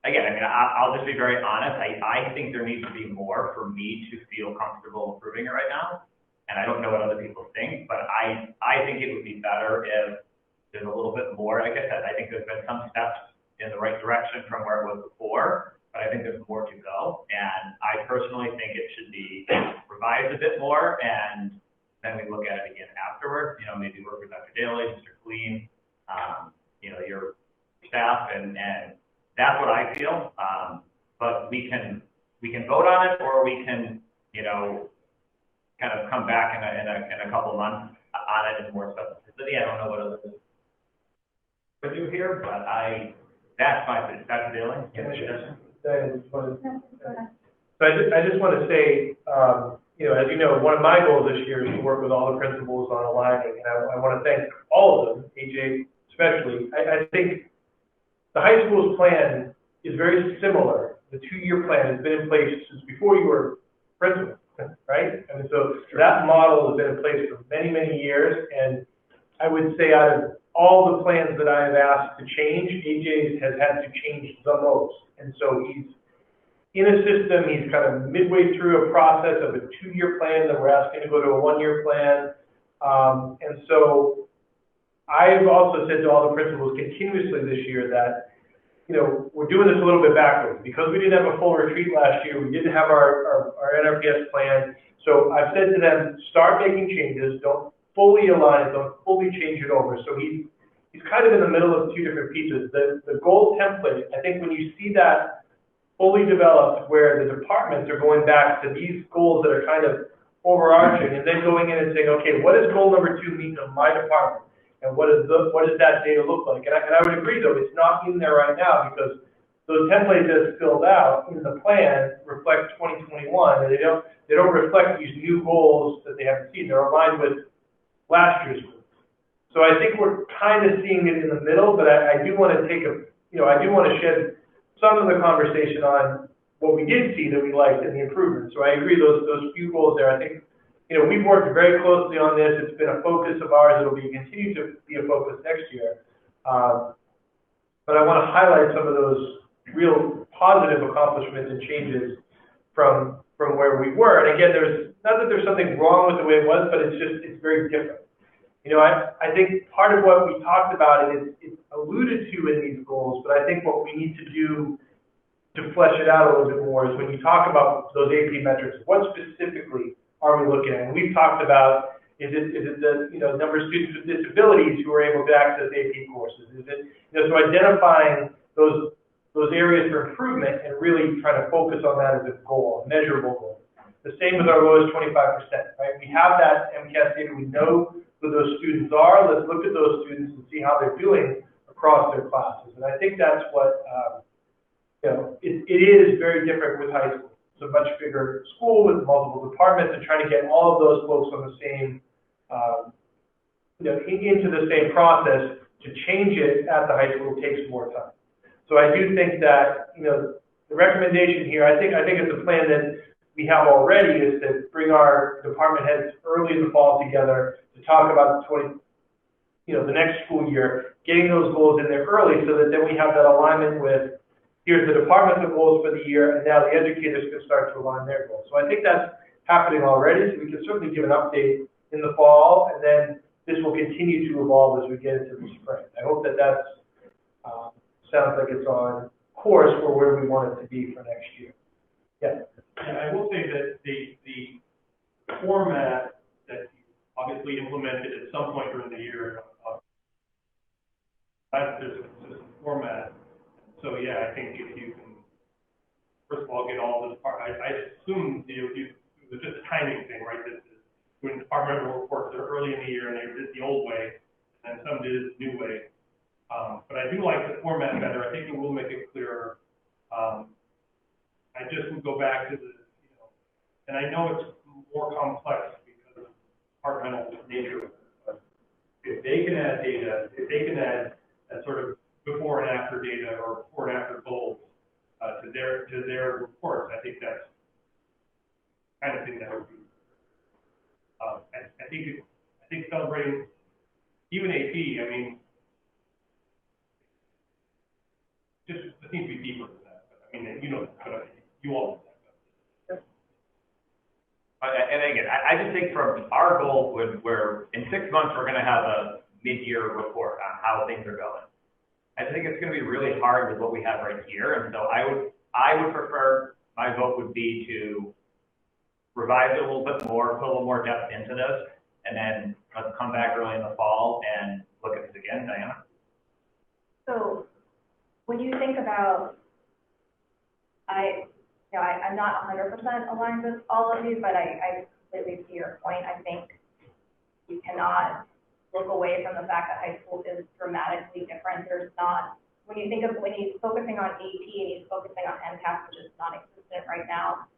again, I mean, I'll just be very honest. I think there needs to be more for me to feel comfortable approving it right now. And I don't know what other people think, but I think it would be better if there's a little bit more. Like I said, I think there's been some steps in the right direction from where it was before, but I think there's more to go. And I personally think it should be revised a bit more, and then we look at it again afterwards. You know, maybe work with Dr. Daly, Mr. Colleen, you know, your staff, and that's what I feel. But we can vote on it, or we can, you know, kind of come back in a couple of months on it in more specificity. I don't know what others would do here, but that's my opinion. Dr. Daly, you have a suggestion?
So I just want to say, you know, as you know, one of my goals this year is to work with all the principals on aligning, and I want to thank all of them, AJ especially. I think the plan is very similar. The 2-year plan has been in place since before you were principal, right? And so that model has been in place for many, many years. And I would say out of all the plans that I have asked to change, AJ's has had to change the most. And so he's in a system, he's kind of midway through a process of a 2-year plan that we're asking to go to a 1-year plan. And so I've also said to all the principals continuously this year that, you know, we're doing this a little bit backwards. Because we didn't have a full retreat last year, we didn't have our NRPS plan. So I've said to them, start making changes, don't fully align it, don't fully change it over. So he's kind of in the middle of 2 different pieces. The goal template, I think when you see that fully developed, where the departments are going back to these goals that are kind of overarching, and then going in and saying, okay, what does goal number 2 mean to my department? And what does that data look like? And I would agree, though, it's not in there right now because those templates that's filled out in the plan reflect 2021, and they don't reflect these new goals that they haven't seen. They're aligned with last year's goals. So I think we're kind of seeing it in the middle, but I do want to I do want to shed some of the conversation on what we did see that we liked and the improvements. So I agree, those few goals there, I think, you know, we've worked very closely on this. It's been a focus of ours. It'll continue to be a focus next year. But I want to highlight some of those real positive accomplishments and changes from where we were. And again, not that there's something wrong with the way it was, but it's very different. You know, I think part of what we talked about, and it's alluded to in these goals, but I think what we need to do to flesh it out a little bit more is when you talk about those AP metrics, what specifically are we looking at? And we've talked about, is it the, you know, number of students with disabilities who are able to access AP courses? Is it, you know, so identifying those areas for improvement and really trying to focus on that as a goal, a measurable goal. The same with our lowest 25%, right? We have that MCAS data. We know who those students are. Let's look at those students and see how they're doing across their classes. And I think that's what, you know, it is very different with high school. It's a much bigger school with multiple departments, and trying to get all of those folks on the same, you know, into the same process to change it at the high school takes more time. So I do think that, you know, the recommendation here, I think it's a plan that we have already, is to bring our department heads early in the fall together to talk about the next school year, getting those goals in there early so that then we have that alignment with, here's the departmental goals for the year, and now the educators can start to align their goals. So I think that's happening already, so we can certainly give an update in the fall, and then this will continue to evolve as we get into the spring. I hope that sounds like it's on course for where we want it to be for next year. Yeah.
And I will say that the format that you obviously implemented at some point during the year, there's a consistent format. So yeah, I think if you can, first of all, get all this part, I assume it was just a timing thing, right? That when departmental reports are early in the year and they did the old way, and some did it the new way. But I do like the format better. I think it will make it clearer. I just would go back to the, you know, and I know it's more complex because of the departmental nature of it, but if they can add data, if they can add that sort of before and after data or before and after goals to their reports, I think that's the kind of thing that would be. I think celebrating even AP. I mean, just it needs to be deeper than that. But, I mean, you know, you all know that.
And again, I just think from our goal, where in 6 months we're going to have a mid-year report on how things are going. I think it's going to be really hard with what we have right here, and so I would prefer, my vote would be to revise it a little bit more, put a little more depth into this, and then let's come back early in the fall and look at this again, Diana.
So when you think about, I'm not 100% aligned with all of you, but I completely see your point. I think you cannot look away from the fact that high school is dramatically different. There's not, when he's focusing on AP and he's focusing on MCAS, which is non-existent right now,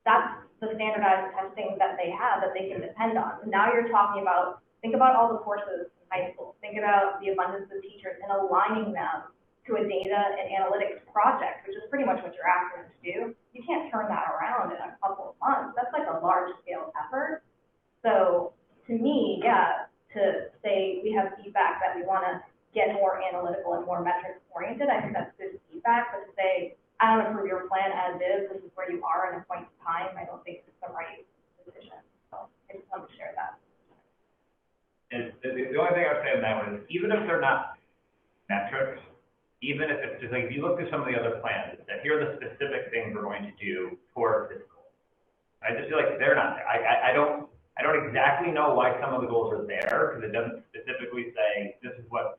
that's the standardized testing that they have that they can depend on. So now you're talking about, think about all the courses in high school. Think about the abundance of teachers and aligning them to a data and analytics project, which is pretty much what you're asking them to do, you can't turn that around in a couple of months. That's like a large scale effort. So to me, yeah, to say we have feedback that we want to get more analytical and more metrics oriented, I think that's good feedback. But to say, I don't approve your plan as is, this is where you are in a point in time, I don't think it's the right decision. So I just wanted to share that.
And the only thing I would say on that one is, even if they're not metrics, even if it's just like, if you look at some of the other plans, that here are the specific things we're going to do toward this goal. I just feel like they're not there. I don't exactly know why some of the goals are there, because it doesn't specifically say, this is what's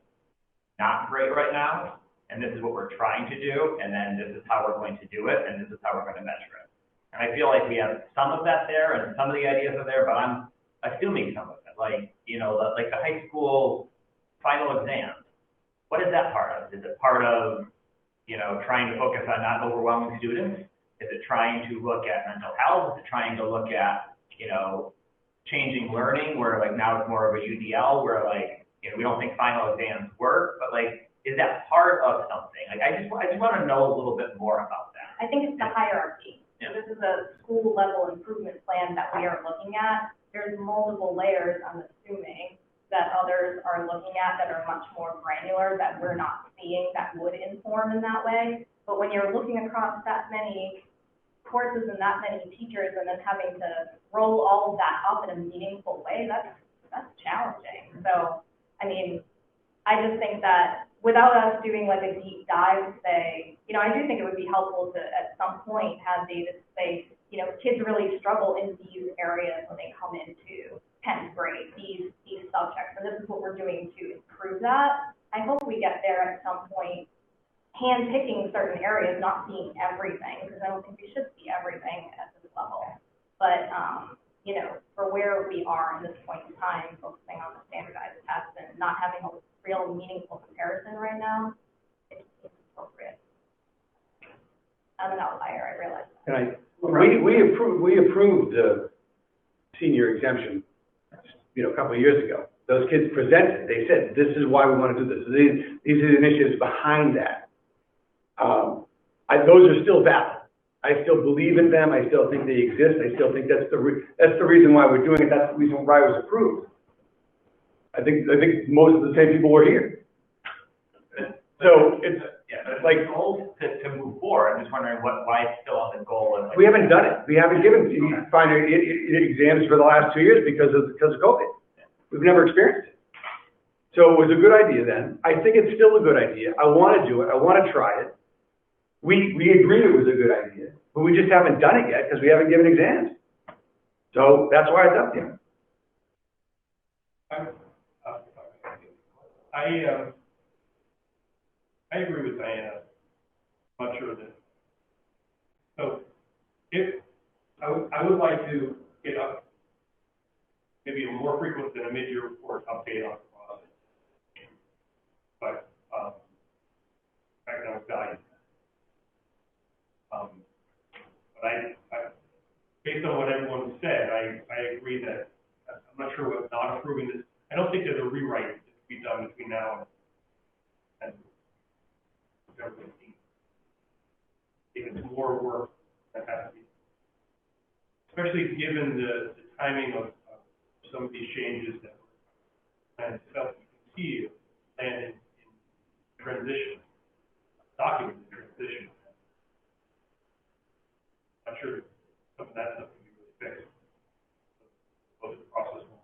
not great right now, and this is what we're trying to do, and then this is how we're going to do it, and this is how we're going to measure it. And I feel like we have some of that there, and some of the ideas are there, but I'm assuming some of it. Like, you know, like the high school final exams. What is that part of? Is it part of, you know, trying to focus on not overwhelming students? Is it trying to look at mental health? Is it trying to look at, you know, changing learning, where like now it's more of a UDL, where like, you know, we don't think final exams work, but like, is that part of something? Like, I just want to know a little bit more about that.
I think it's the hierarchy.
Yeah.
So this is a school level improvement plan that we are looking at. There's multiple layers, I'm assuming, that others are looking at that are much more granular that we're not seeing that would inform in that way. But when you're looking across that many courses and that many teachers and then having to roll all of that up in a meaningful way, that's challenging. So, I mean, I just think that without us doing like a deep dive, say, you know, I do think it would be helpful to at some point have data to say, you know, kids really struggle in these areas when they come into 10th grade, these subjects, and this is what we're doing to improve that. I hope we get there at some point, hand-picking certain areas, not seeing everything, because I don't think we should see everything at this level. But, you know, for where we are in this point in time, focusing on the standardized tests and not having a real meaningful comparison right now, it's appropriate. I'm an outlier, I realize that.
And we approved the senior exemption, you know, a couple of years ago. Those kids presented, they said, this is why we want to do this. So these are the initiatives behind that. Those are still valid. I still believe in them. I still think they exist. I still think that's the reason why we're doing it. That's the reason why it was approved. I think most of the same people were here. So it's
like goals to move forward. I'm just wondering why it's still on the goal. And like,
we haven't done it. We haven't given final exams for the last 2 years because of COVID. We've never experienced it. So it was a good idea then. I think it's still a good idea. I want to do it. I want to try it. We agreed it was a good idea, but we just haven't done it yet because we haven't given exams. So that's why it's up there.
I agree with Diana. I'm not sure that. So, if I would like to get up maybe a more frequent than a mid-year report update on the process, but economic value. But I, based on what everyone said, I agree that I'm not sure what not approving this. I don't think there's a rewrite that can be done between now and February 15th. I think it's more work that has to be, especially given the timing of some of these changes that and stuff you can see and in transition, document in transition. I'm not sure some of that stuff can be really fixed. So the process will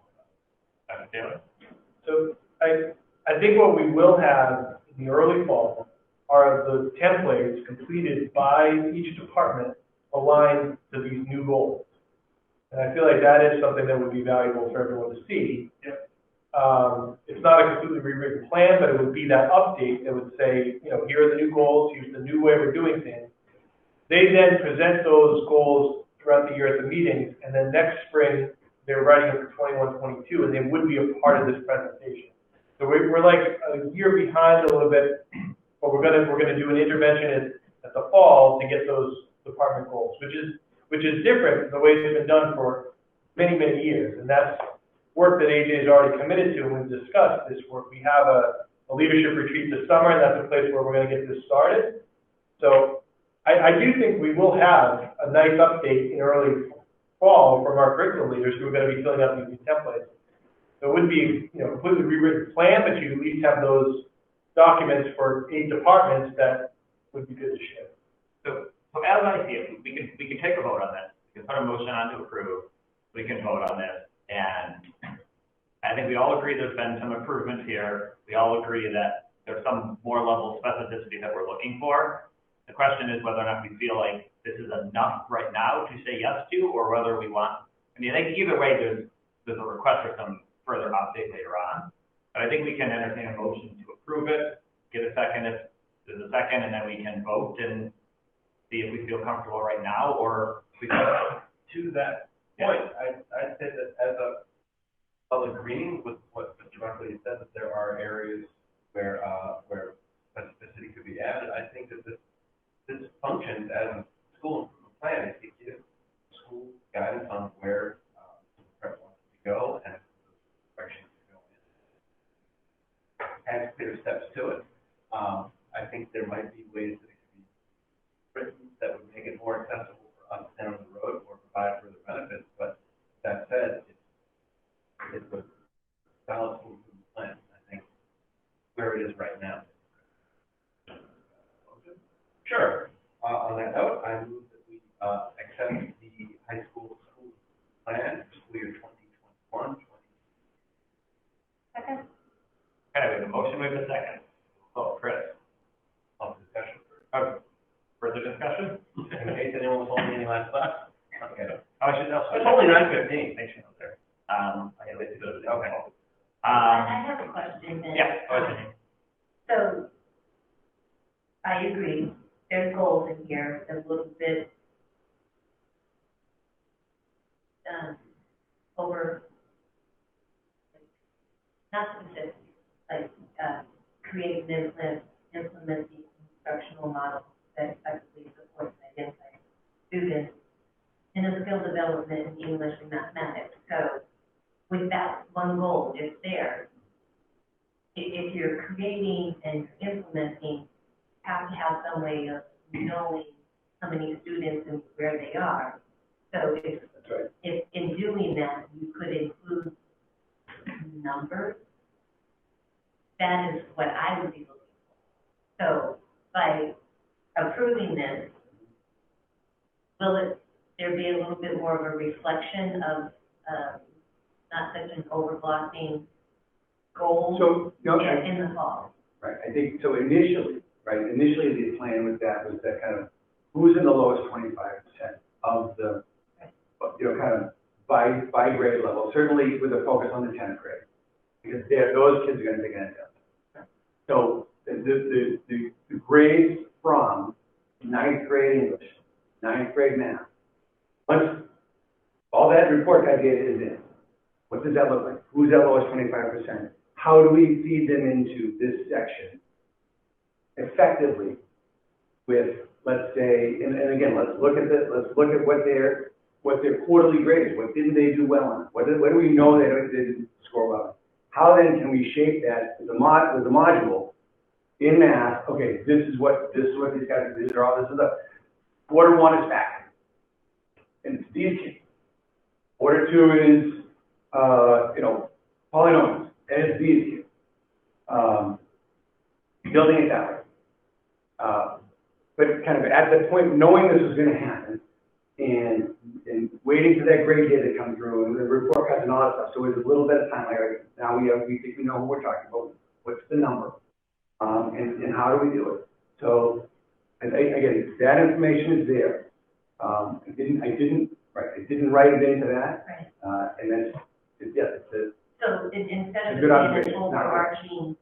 So I think what we will have in the early fall are the templates completed by each department aligned to these new goals. And I feel like that is something that would be valuable for everyone to see.
Yep.
It's not a completely rewritten plan, but it would be that update that would say, you know, here are the new goals, here's the new way we're doing things. They then present those goals throughout the year at the meetings, and then next spring, they're writing it for 21-22, and they would be a part of this presentation. So we're like a year behind a little bit, but we're gonna do an intervention at the fall to get those department goals, which is different than the way it's been done for many, many years. And that's work that AJ has already committed to, and we've discussed this work. We have a leadership retreat this summer, and that's a place where we're going to get this started. So I do think we will have a nice update in early fall from our curriculum leaders who are going to be filling out these new templates. So it wouldn't be, you know, a completely rewritten plan, but you at least have those documents for 8 departments that would be good to share.
So as I see it, we can take a vote on this. We can put a motion on to approve. We can vote on this, and I think we all agree there's been some improvements here. We all agree that there's some more level of specificity that we're looking for. The question is whether or not we feel like this is enough right now to say yes to, or whether we want. I mean, I think either way, there's a request for some further update later on. But I think we can entertain a motion to approve it, get a second if there's a second, and then we can vote and see if we feel comfortable right now, or we can.
To that point, I'd say that as a agreeing with what Mr. Buckley said, that there are areas where specificity could be added. I think that this functions as a school improvement plan. It gives school guidance on where prep wants to go and directions to go in. Has clear steps to it. I think there might be ways that it could be written that would make it more accessible for us down the road or provide further benefits. But that said, it's a solid school improvement plan. I think where it is right now. Sure. On that note, I move that we accept the high school plan for school year 2021-2022.
Second.
Okay, we have a motion, we have a second. Oh, Chris.
On discussion.
Further discussion?
In case anyone was holding any last thoughts. Okay.
I should know.
It's only 9:15.
Thanks, you know, there. I guess it's
Okay.
I have a question then.
Yeah, go ahead.
So, I agree, there's goals in here, a little bit, over, not specific, like, create and implement the instructional model that effectively supports identified students in a skill development in English and mathematics. So, with that one goal, it's there. If you're creating and implementing, you have to have some way of knowing how many students and where they are. So if in doing that, you could include numbers, that is what I would be looking for. So by approving this, will there be a little bit more of a reflection of not such an overblocking goal in the fall?
Right, I think, so initially the plan with that was that kind of, who's in the lowest 25% of the, kind of by grade level, certainly with a focus on the 10th grade, because those kids are going to take an test. So the grades from 9th grade English, 9th grade math, once all that report card data is in, what does that look like? Who's that lowest 25%? How do we feed them into this section effectively with, let's say, and again, let's look at what their quarterly grade is. What didn't they do well on? What do we know they didn't score well on? How then can we shape that with the module in math? Okay, this is what these guys do. These are all this is the quarter 1 is fact, and it's these kids. Quarter 2 is polynomials, and it's these kids. Building it that way. But kind of at that point, knowing this was going to happen, and waiting for that grade data to come through, and the report cards and all that stuff. So it was a little bit of time. Like, now we think we know who we're talking about. What's the number? And how do we do it? So, and again, that information is there. I didn't write it into that.
Right.
And that's,
so instead of
good
it being an overarching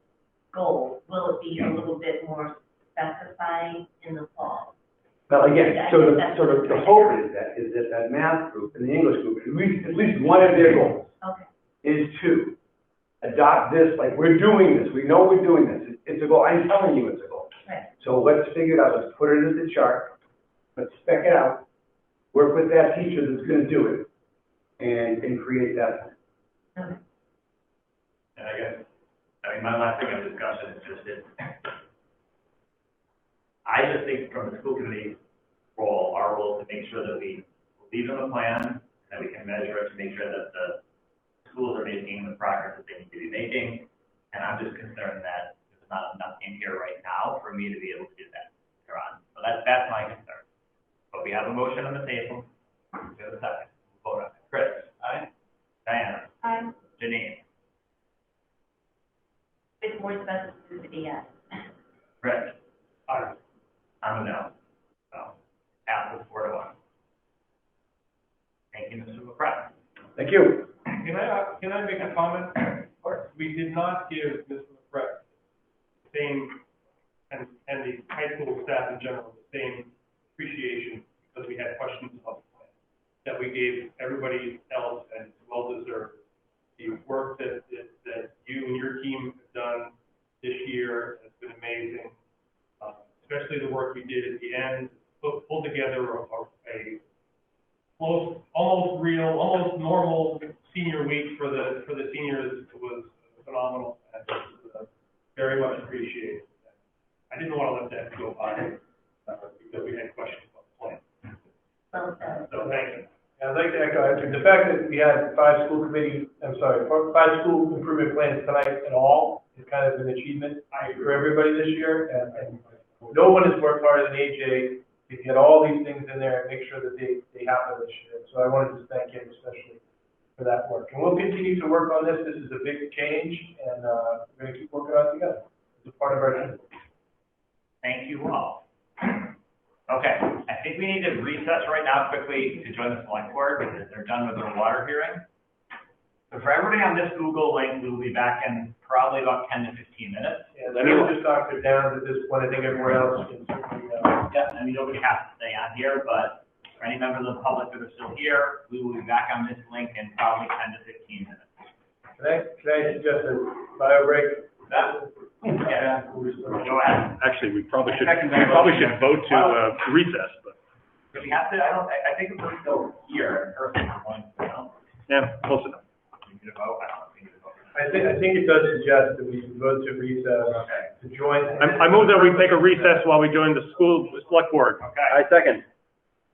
goal, will it be a little bit more specified in the fall?
Well, again, the hope is that math group and the English group, at least one of their goals is to adopt this, like we're doing this, we know we're doing this, it's a goal, I'm telling you it's a goal.
Right.
So let's figure it out, let's put it into the chart, let's spec it out, work with that teacher that's going to do it, and create that.
And I guess I mean, my last thing of discussion is just it. I just think from the school committee role, our role is to make sure that we believe in the plan, that we can measure it to make sure that the schools are making the progress that they need to be making. And I'm just concerned that there's not enough in here right now for me to be able to do that later on. So that's my concern. But we have a motion on the table. We have a second. We'll vote on it. Chris? Aye. Diana?
Aye.
Janine?
With more specificity, yes.
Rich? Aye. I'm a no. So, passes 4-1. Thank you, Mr. McCracken.
Thank you.
Can I make a comment? Of course. We did not give Mr. McCracken the same, and the high school staff in general, the same appreciation because we had questions about the plan that we gave everybody else, and it's well deserved. The work that you and your team have done this year has been amazing, especially the work you did at the end, pull together a close, almost real, almost normal senior week for the seniors. It was phenomenal, and very much appreciated. I didn't want to let that go by because we had questions about the plan.
Well said.
So thank you.
I'd like to echo, the fact that we had 5 school improvement plans tonight at all is kind of an achievement for everybody this year. And no one has worked harder than AJ to get all these things in there and make sure that they happen this year. So I wanted to thank him especially for that work. And we'll continue to work on this. This is a big change, and we're going to keep working on it together. It's a part of our team.
Thank you all. Okay, I think we need to recess right now quickly to join the select board because they're done with their water hearing. So for everybody on this Google link, we will be back in probably about 10 to 15 minutes.
Yeah, I will just talk it down at this point. I think everyone else can certainly,
Yeah, I mean, nobody has to stay on here, but for any members of the public that are still here, we will be back on this link in probably 10 to 15 minutes.
Can I suggest a bio break?
Yeah. Go ahead.
Actually, we probably should vote to recess, but.
Do we have to, I think we're still here in person, you know?
Yeah, close enough.
We need to vote, I don't think we need to vote.
I think it does suggest that we should vote to recess to join.
I move that we take a recess while we join the school select board.
Okay.
I second.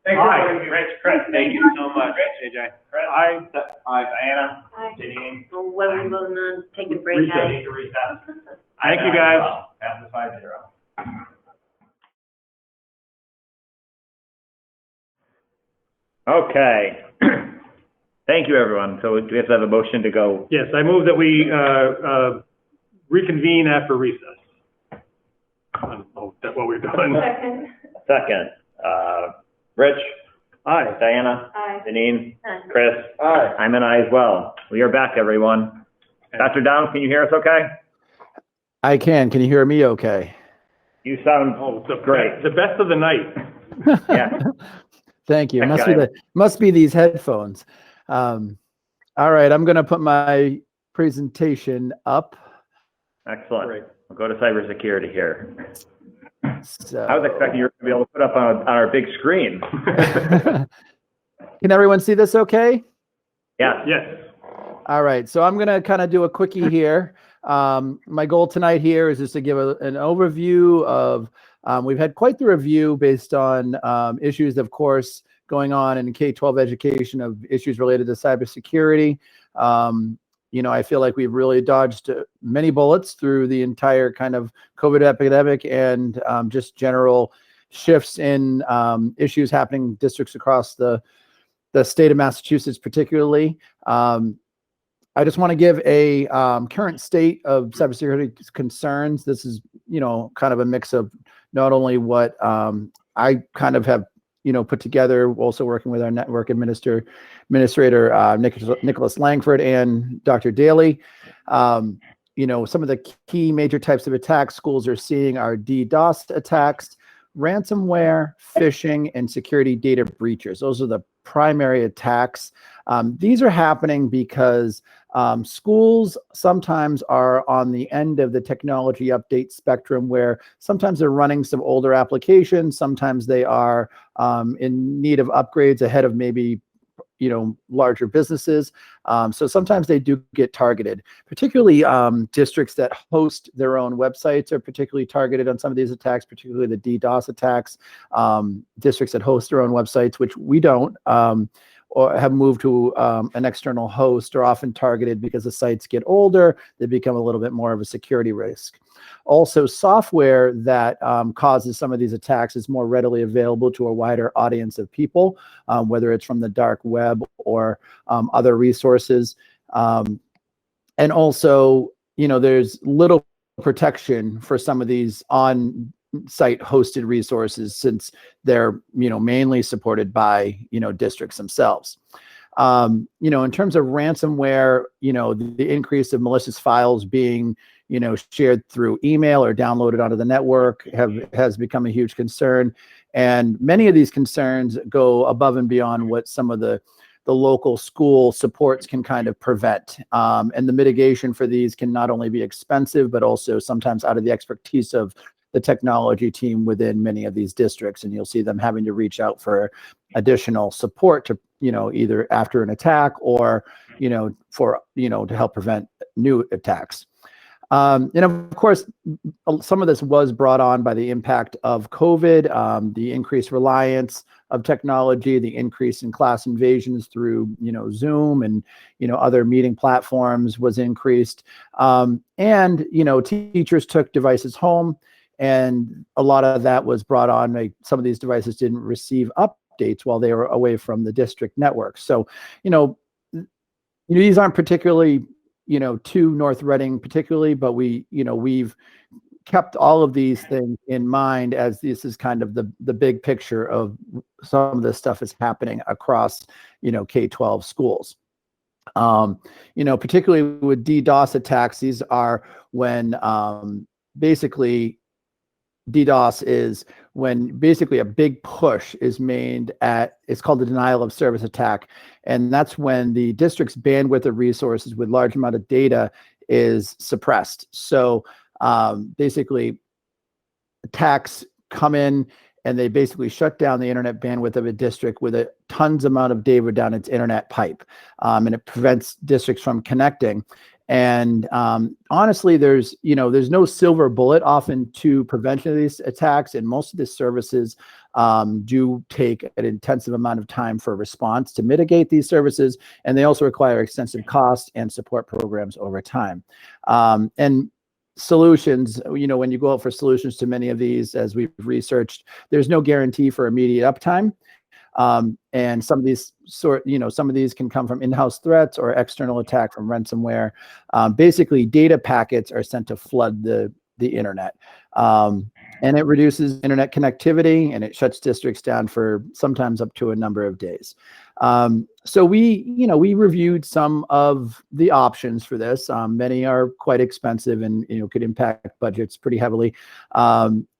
Thanks,
All right,
everybody.
Rich, Chris, thank you so much. AJ. Chris? Aye. Diana?
Aye.
Janine?
Well, what are we voting on? Take a break,
Recess.
guys.
Need to recess.
Thank you, guys.
Passes 5-0.
Okay. Thank you, everyone. So do we have to have a motion to go?
Yes, I move that we reconvene after recess. I don't know if that's what we're doing.
Second.
Second. Rich?
Aye.
Diana?
Aye.
Janine?
Aye.
Chris?
Aye.
I'm an aye as well. We are back, everyone. Dr. Downs, can you hear us okay?
I can. Can you hear me okay?
You sound great.
The best of the night.
Yeah.
Thank you.
Okay.
Must be these headphones. All right, I'm going to put my presentation up.
Excellent.
Great.
We'll go to cybersecurity here.
So,
I was expecting you were going to be able to put up on our big screen.
can everyone see this okay?
Yeah.
Yes.
All right, so I'm going to kind of do a quickie here. My goal tonight here is just to give an overview of, we've had quite the review based on issues, of course, going on in K-12 education of issues related to cybersecurity. You know, I feel like we've really dodged many bullets through the entire kind of COVID epidemic and just general shifts in issues happening in districts across the state of Massachusetts, particularly. I just want to give a current state of cybersecurity concerns. This is, you know, kind of a mix of not only what I kind of have, you know, put together, also working with our network administrator, Nicholas Langford and Dr. Daly. You know, some of the key major types of attacks schools are seeing are DDoS attacks, ransomware, phishing, and security data breaches. Those are the primary attacks. These are happening because schools sometimes are on the end of the technology update spectrum where sometimes they're running some older applications, sometimes they are in need of upgrades ahead of maybe larger businesses. So sometimes they do get targeted, particularly districts that host their own websites are particularly targeted on some of these attacks, particularly the DDoS attacks. Districts that host their own websites, which we don't, or have moved to an external host, are often targeted because the sites get older, they become a little bit more of a security risk. Also, software that causes some of these attacks is more readily available to a wider audience of people, whether it's from the dark web or other resources. And also, there's little protection for some of these on-site hosted resources since they're, mainly supported by, districts themselves. In terms of ransomware, the increase of malicious files being, shared through email or downloaded onto the network has become a huge concern. And many of these concerns go above and beyond what some of the local school supports can kind of prevent. And the mitigation for these can not only be expensive, but also sometimes out of the expertise of the technology team within many of these districts. And you'll see them having to reach out for additional support to, either after an attack or, for, to help prevent new attacks. And of course, some of this was brought on by the impact of COVID, the increased reliance of technology, the increase in class invasions through, Zoom and, other meeting platforms was increased. And, teachers took devices home, and a lot of that was brought on. Like, some of these devices didn't receive updates while they were away from the district network. So, these aren't particularly, to North Reading particularly, but we've kept all of these things in mind as this is kind of the big picture of some of this stuff is happening across, K-12 schools. Particularly with DDoS attacks, these are when basically DDoS is when basically a big push is made at, it's called the denial of service attack. And that's when the district's bandwidth of resources with large amount of data is suppressed. So basically attacks come in and they basically shut down the internet bandwidth of a district with a tons amount of data down its internet pipe. And it prevents districts from connecting. And honestly, there's no silver bullet often to prevention of these attacks, and most of the services do take an intensive amount of time for response to mitigate these services, and they also require extensive cost and support programs over time. And solutions, when you go out for solutions to many of these, as we've researched, there's no guarantee for immediate uptime. And some of these some of these can come from in-house threats or external attack from ransomware. Basically, data packets are sent to flood the internet. And it reduces internet connectivity, and it shuts districts down for sometimes up to a number of days. So we reviewed some of the options for this. Many are quite expensive and could impact budgets pretty heavily.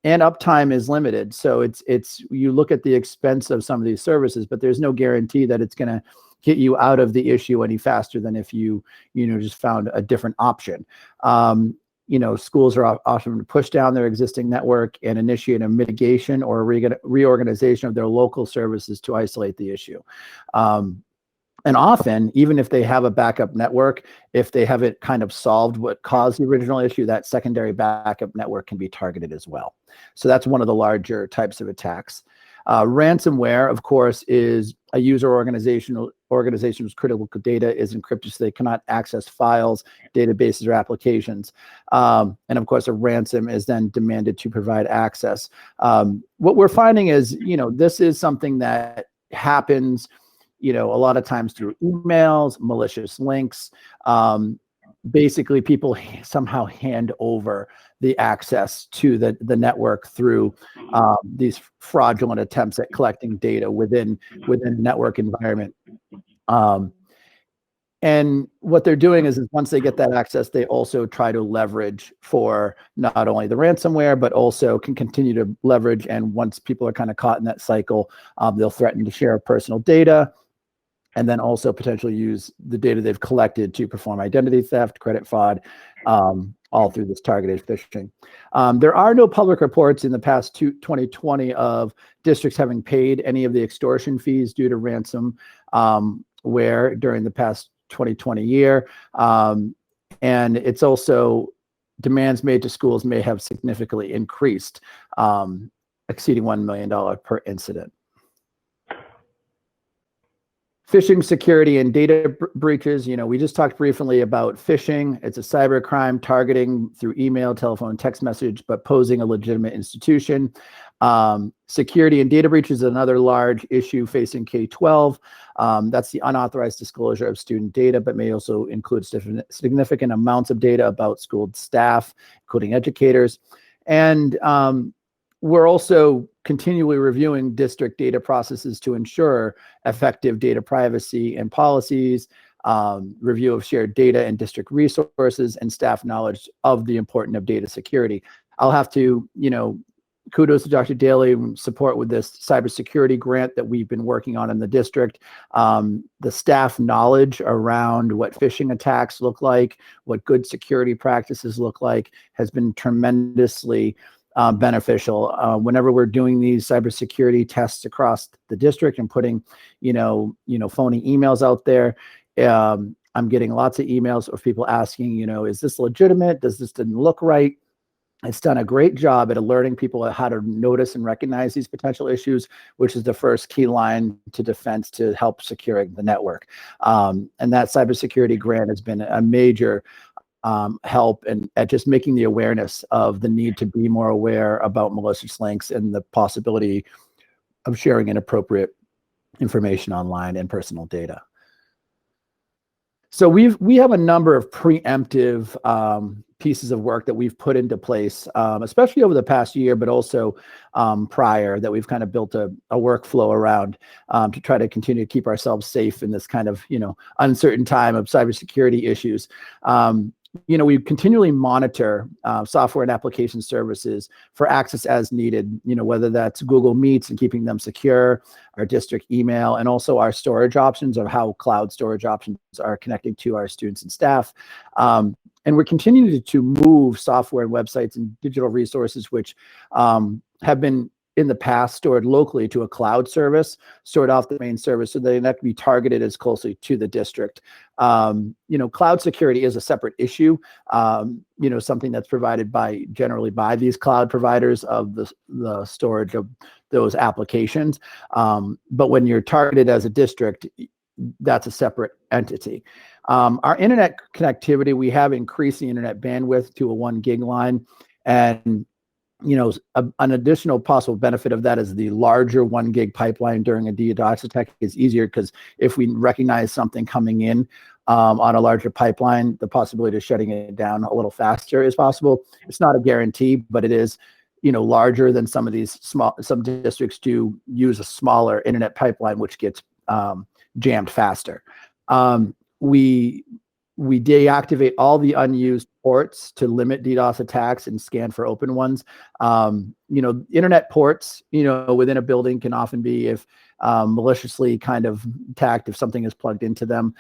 And uptime is limited. So it's you look at the expense of some of these services, but there's no guarantee that it's going to get you out of the issue any faster than if you just found a different option. Schools are often to push down their existing network and initiate a mitigation or a reorganization of their local services to isolate the issue. And often, even if they have a backup network, if they haven't kind of solved what caused the original issue, that secondary backup network can be targeted as well. So that's one of the larger types of attacks. Ransomware, of course, is a user organization's critical data is encrypted so they cannot access files, databases, or applications. And of course, a ransom is then demanded to provide access. What we're finding is, this is something that happens, a lot of times through emails, malicious links. Basically, people somehow hand over the access to the network through these fraudulent attempts at collecting data within network environment. And what they're doing is once they get that access, they also try to leverage for not only the ransomware, but also can continue to leverage. And once people are kind of caught in that cycle, they'll threaten to share personal data, and then also potentially use the data they've collected to perform identity theft, credit fraud, all through this targeted phishing. There are no public reports in the past 2020 of districts having paid any of the extortion fees due to ransom where during the past 2020 year. And it's also demands made to schools may have significantly increased, exceeding $1 million per incident. Phishing, security, and data breaches. We just talked briefly about phishing. It's a cybercrime targeting through email, telephone, text message, but posing a legitimate institution. Security and data breaches is another large issue facing K-12. That's the unauthorized disclosure of student data, but may also include significant amounts of data about school staff, including educators. And we're also continually reviewing district data processes to ensure effective data privacy and policies, review of shared data and district resources, and staff knowledge of the importance of data security. I'll have to, kudos to Dr. Daly, support with this cybersecurity grant that we've been working on in the district. The staff knowledge around what phishing attacks look like, what good security practices look like, has been tremendously beneficial. Whenever we're doing these cybersecurity tests across the district and putting, phony emails out there, I'm getting lots of emails of people asking, is this legitimate? Does this didn't look right? It's done a great job at alerting people how to notice and recognize these potential issues, which is the first key line to defense to help securing the network. And that cybersecurity grant has been a major help and at just making the awareness of the need to be more aware about malicious links and the possibility of sharing inappropriate information online and personal data. So we have a number of preemptive pieces of work that we've put into place, especially over the past year, but also prior, that we've kind of built a workflow around to try to continue to keep ourselves safe in this kind of uncertain time of cybersecurity issues. We continually monitor software and application services for access as needed, whether that's Google Meets and keeping them secure, our district email, and also our storage options of how cloud storage options are connecting to our students and staff. And we're continuing to move software and websites and digital resources, which have been in the past stored locally to a cloud service, stored off the main service, so they have to be targeted as closely to the district. Cloud security is a separate issue, something that's provided generally by these cloud providers of the storage of those applications. But when you're targeted as a district, that's a separate entity. Our internet connectivity, we have increased the internet bandwidth to a 1 gig line, and an additional possible benefit of that is the larger 1 gig pipeline during a DDoS attack is easier, because if we recognize something coming in on a larger pipeline, the possibility of shutting it down a little faster is possible. It's not a guarantee, but it is, larger than some districts do use a smaller internet pipeline, which gets jammed faster. We deactivate all the unused ports to limit DDoS attacks and scan for open ones. Internet ports, within a building can often be, if maliciously kind of attacked, if something is plugged into them.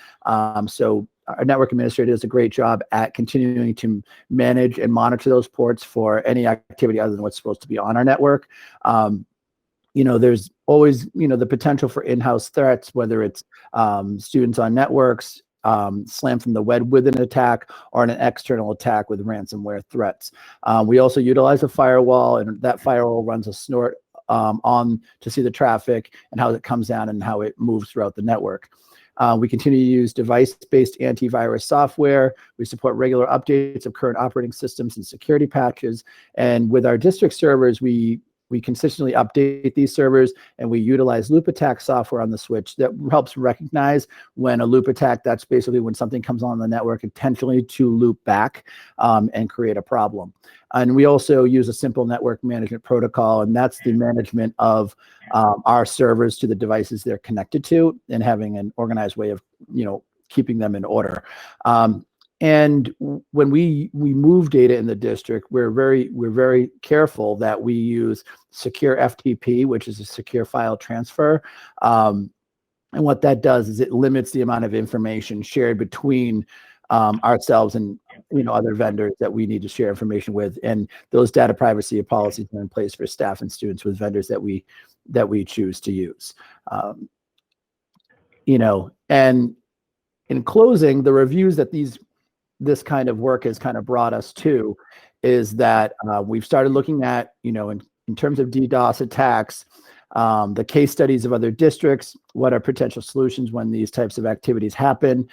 So our network administrator does a great job at continuing to manage and monitor those ports for any activity other than what's supposed to be on our network. There's always, the potential for in-house threats, whether it's students on networks, slammed from the web with an attack, or an external attack with ransomware threats. We also utilize a firewall, and that firewall runs a snort on to see the traffic and how it comes down and how it moves throughout the network. We continue to use device-based antivirus software. We support regular updates of current operating systems and security patches. And with our district servers, we consistently update these servers, and we utilize loop attack software on the switch that helps recognize when a loop attack, that's basically when something comes on the network intentionally to loop back and create a problem. And we also use a simple network management protocol, and that's the management of our servers to the devices they're connected to, and having an organized way of, keeping them in order. And when we move data in the district, we're very careful that we use secure FTP, which is a secure file transfer. And what that does is it limits the amount of information shared between ourselves and other vendors that we need to share information with. And those data privacy policies are in place for staff and students with vendors that we choose to use. And in closing, the reviews that this kind of work has kind of brought us to is that we've started looking at, in terms of DDoS attacks, the case studies of other districts, what are potential solutions when these types of activities happen,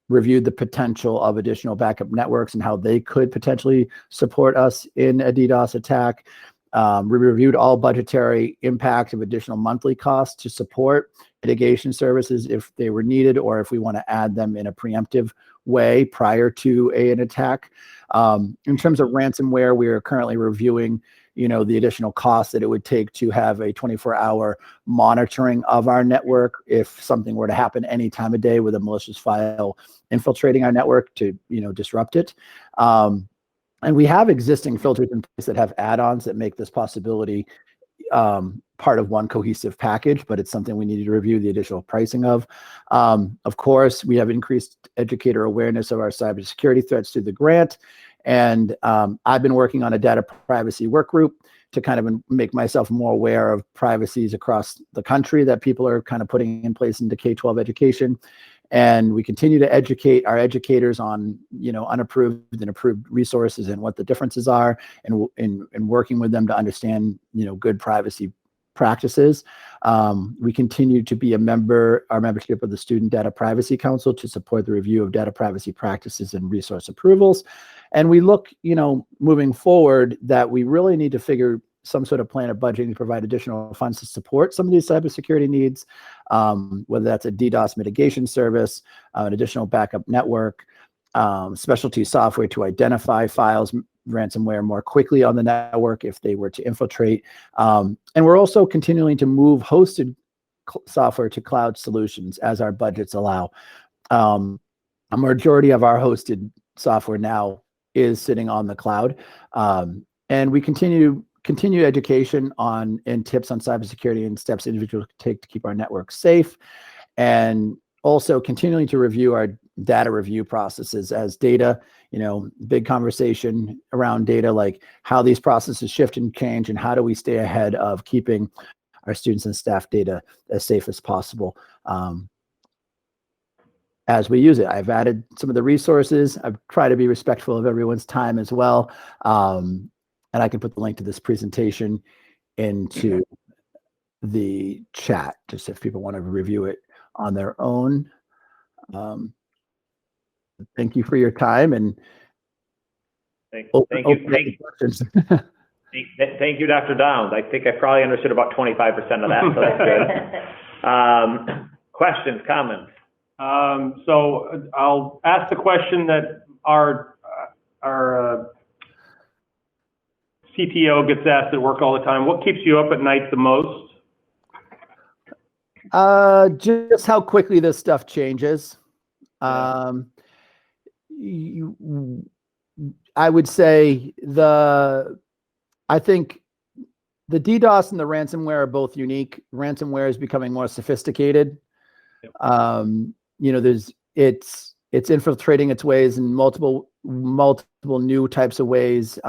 reviewed the potential of additional backup networks and how they could potentially support us in a DDoS attack. We reviewed all budgetary impact of additional monthly costs to support mitigation services if they were needed, or if we want to add them in a preemptive way prior to an attack. In terms of ransomware, we are currently reviewing the additional costs that it would take to have a 24-hour monitoring of our network if something were to happen any time of day with a malicious file infiltrating our network to, disrupt it. And we have existing filters in place that have add-ons that make this possibility part of one cohesive package, but it's something we need to review the additional pricing of. Of course, we have increased educator awareness of our cybersecurity threats through the grant. And I've been working on a data privacy work group to kind of make myself more aware of privacies across the country that people are kind of putting in place into K-12 education. And we continue to educate our educators on, unapproved and approved resources and what the differences are, and working with them to understand, good privacy practices. We continue to be our membership of the Student Data Privacy Council to support the review of data privacy practices and resource approvals. And we look, moving forward, that we really need to figure some sort of plan of budgeting to provide additional funds to support some of these cybersecurity needs, whether that's a DDoS mitigation service, an additional backup network, specialty software to identify files, ransomware more quickly on the network if they were to infiltrate. And we're also continuing to move hosted software to cloud solutions as our budgets allow. A majority of our hosted software now is sitting on the cloud. And we continue education and tips on cybersecurity and steps individuals can take to keep our network safe, and also continuing to review our data review processes as data, big conversation around data, like how these processes shift and change, and how do we stay ahead of keeping our students and staff data as safe as possible as we use it. I've added some of the resources. I've tried to be respectful of everyone's time as well. And I can put the link to this presentation into the chat, just if people want to review it on their own. Thank you for your time, and
thank you, Dr. Downs. I think I probably understood about 25% of that, so that's good. Questions, comments?
So I'll ask the question that our CTO gets asked at work all the time. What keeps you up at night the most?
Just how quickly this stuff changes. I would say I think the DDoS and the ransomware are both unique. Ransomware is becoming more sophisticated. It's infiltrating its ways in multiple new types of ways.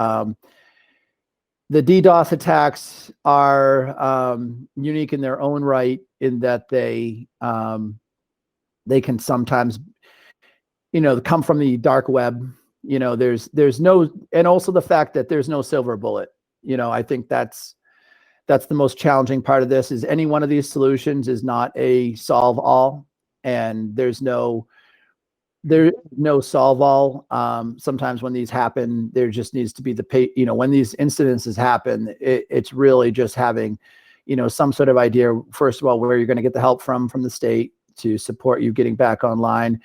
The DDoS attacks are unique in their own right, in that they can sometimes, come from the dark web. There's no, and also the fact that there's no silver bullet. I think that's the most challenging part of this. Is any one of these solutions is not a solve all, and there's no solve all. Sometimes when these happen, there just needs to be when these incidences happen, it's really just having, some sort of idea, first of all, where you're going to get the help from the state to support you getting back online.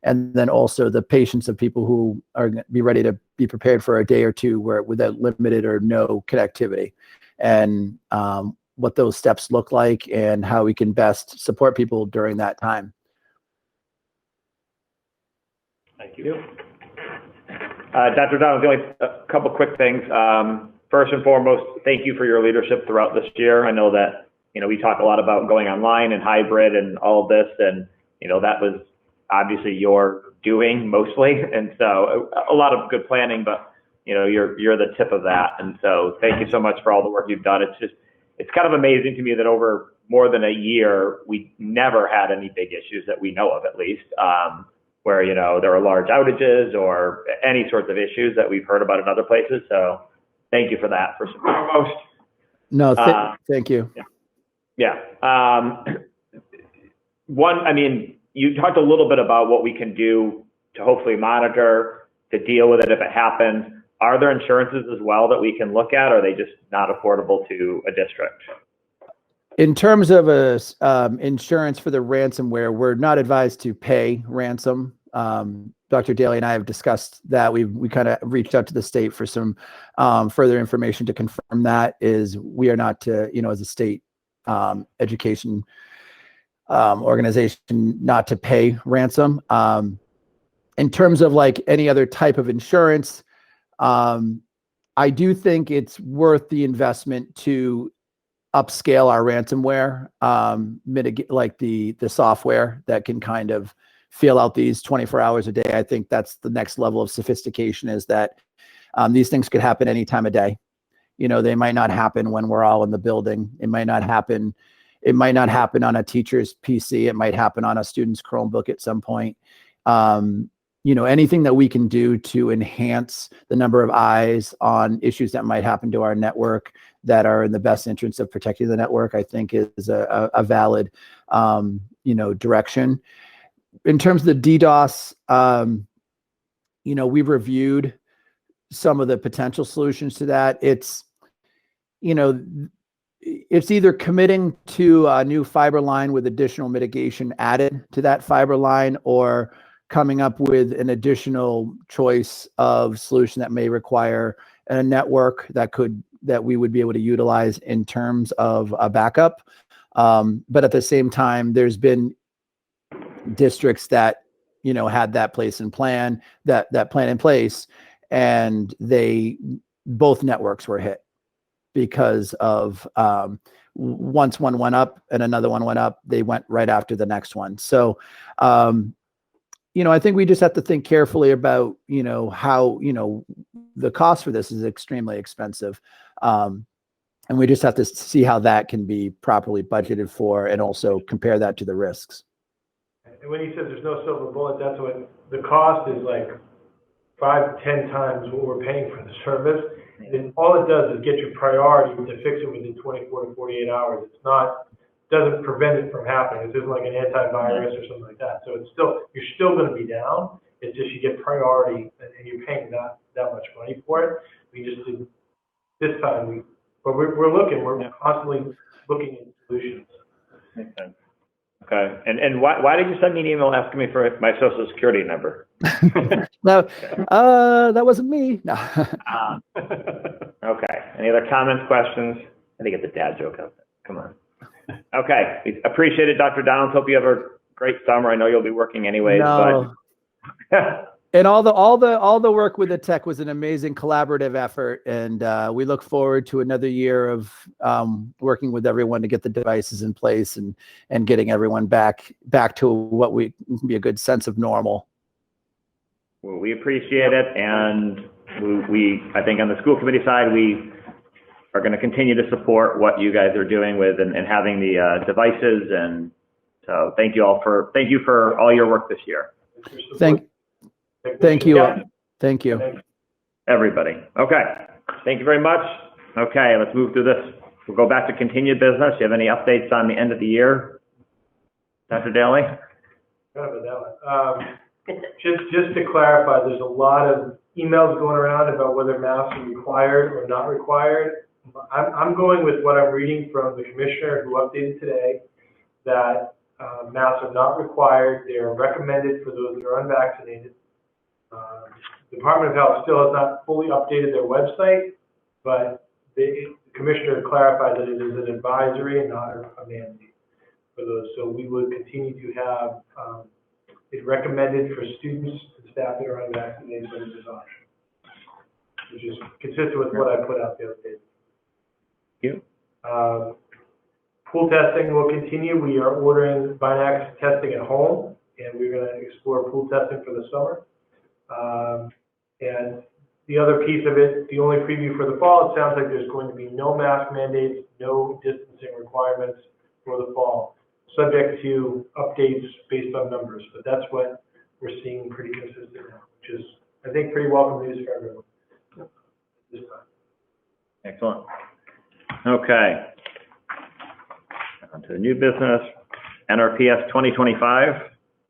And then also the patience of people who are going to be ready to be prepared for a day or two with that limited or no connectivity, and what those steps look like and how we can best support people during that time.
Thank you. Dr. Downs, only a couple quick things. First and foremost, thank you for your leadership throughout this year. I know that, we talk a lot about going online and hybrid and all of this, and, that was obviously your doing mostly. And so a lot of good planning, but, you're the tip of that. And so thank you so much for all the work you've done. It's kind of amazing to me that over, more than a year, we never had any big issues that we know of, at least, where, you know, there were large outages or any sorts of issues that we've heard about in other places. So thank you for that, first and foremost.
No, thank you.
Yeah. I mean, you talked a little bit about what we can do to hopefully monitor, to deal with it if it happens. Are there insurances as well that we can look at, or are they just not affordable to a district?
In terms of insurance for the ransomware, we're not advised to pay ransom. Dr. Daly and I have discussed that. We kind of reached out to the state for some further information to confirm that. Is we are not to, you know, as a state education organization, not to pay ransom. In terms of like any other type of insurance, I do think it's worth the investment to upscale our ransomware, mitigate like the software that can kind of feel out these 24 hours a day. I think that's the next level of sophistication, is that these things could happen any time of day. You know, they might not happen when we're all in the building. It might not happen on a teacher's PC. It might happen on a student's Chromebook at some point. You know, anything that we can do to enhance the number of eyes on issues that might happen to our network that are in the best interest of protecting the network, I think is a valid, you know, direction. In terms of the DDoS, you know, we've reviewed some of the potential solutions to that. It's, you know, it's either committing to a new fiber line with additional mitigation added to that fiber line, or coming up with an additional choice of solution that may require a network that we would be able to utilize in terms of a backup. But at the same time, there's been districts that, you know, had that plan in place, and both networks were hit because of once one went up and another one went up, they went right after the next one. So, you know, I think we just have to think carefully about, you know, how, you know, the cost for this is extremely expensive. And we just have to see how that can be properly budgeted for, and also compare that to the risks.
And when he says there's no silver bullet, that's what the cost is, like 5 to 10 times what we're paying for the service. And all it does is get your priority to fix it within 24 to 48 hours. It's not, doesn't prevent it from happening. It isn't like an antivirus or something like that. So it's still, you're still going to be down. It's just you get priority, and you're paying that much money for it. We just did this time. But we're looking. We're constantly looking at solutions.
Makes sense. Okay. And why did you send me an email asking me for my social security number?
No, that wasn't me. No.
Okay. Any other comments, questions? I think it's a dad joke out there. Come on. Okay. We appreciate it, Dr. Downs. Hope you have a great summer. I know you'll be working anyways.
No.
But
and all the work with the tech was an amazing collaborative effort, and we look forward to another year of working with everyone to get the devices in place and getting everyone back to what we can be a good sense of normal.
Well, we appreciate it, and I think on the school committee side, we are going to continue to support what you guys are doing with and having the devices, and so thank you for all your work this year.
Thank you.
Yeah.
Thank you.
Everybody. Okay. Thank you very much. Okay, let's move through this. We'll go back to continued business. Do you have any updates on the end of the year, Dr. Daly?
Just to clarify, there's a lot of emails going around about whether masks are required or not required. I'm going with what I'm reading from the commissioner who updated today, that masks are not required. They are recommended for those that are unvaccinated. The Department of Health still has not fully updated their website, but the commissioner clarified that it is an advisory and not a mandate for those. So we would continue to have it recommended for students and staff that are unvaccinated, but it's an option, which is consistent with what I put out the other day.
Thank you.
Pool testing will continue. We are ordering Binax testing at home, and we're going to explore pool testing for the summer. And the other piece of it, the only preview for the fall, it sounds like there's going to be no mask mandates, no distancing requirements for the fall, subject to updates based on numbers. But that's what we're seeing pretty consistent now, which is, I think, pretty welcome news for everyone this time.
Excellent. Okay. On to the new business, NRPS 2025.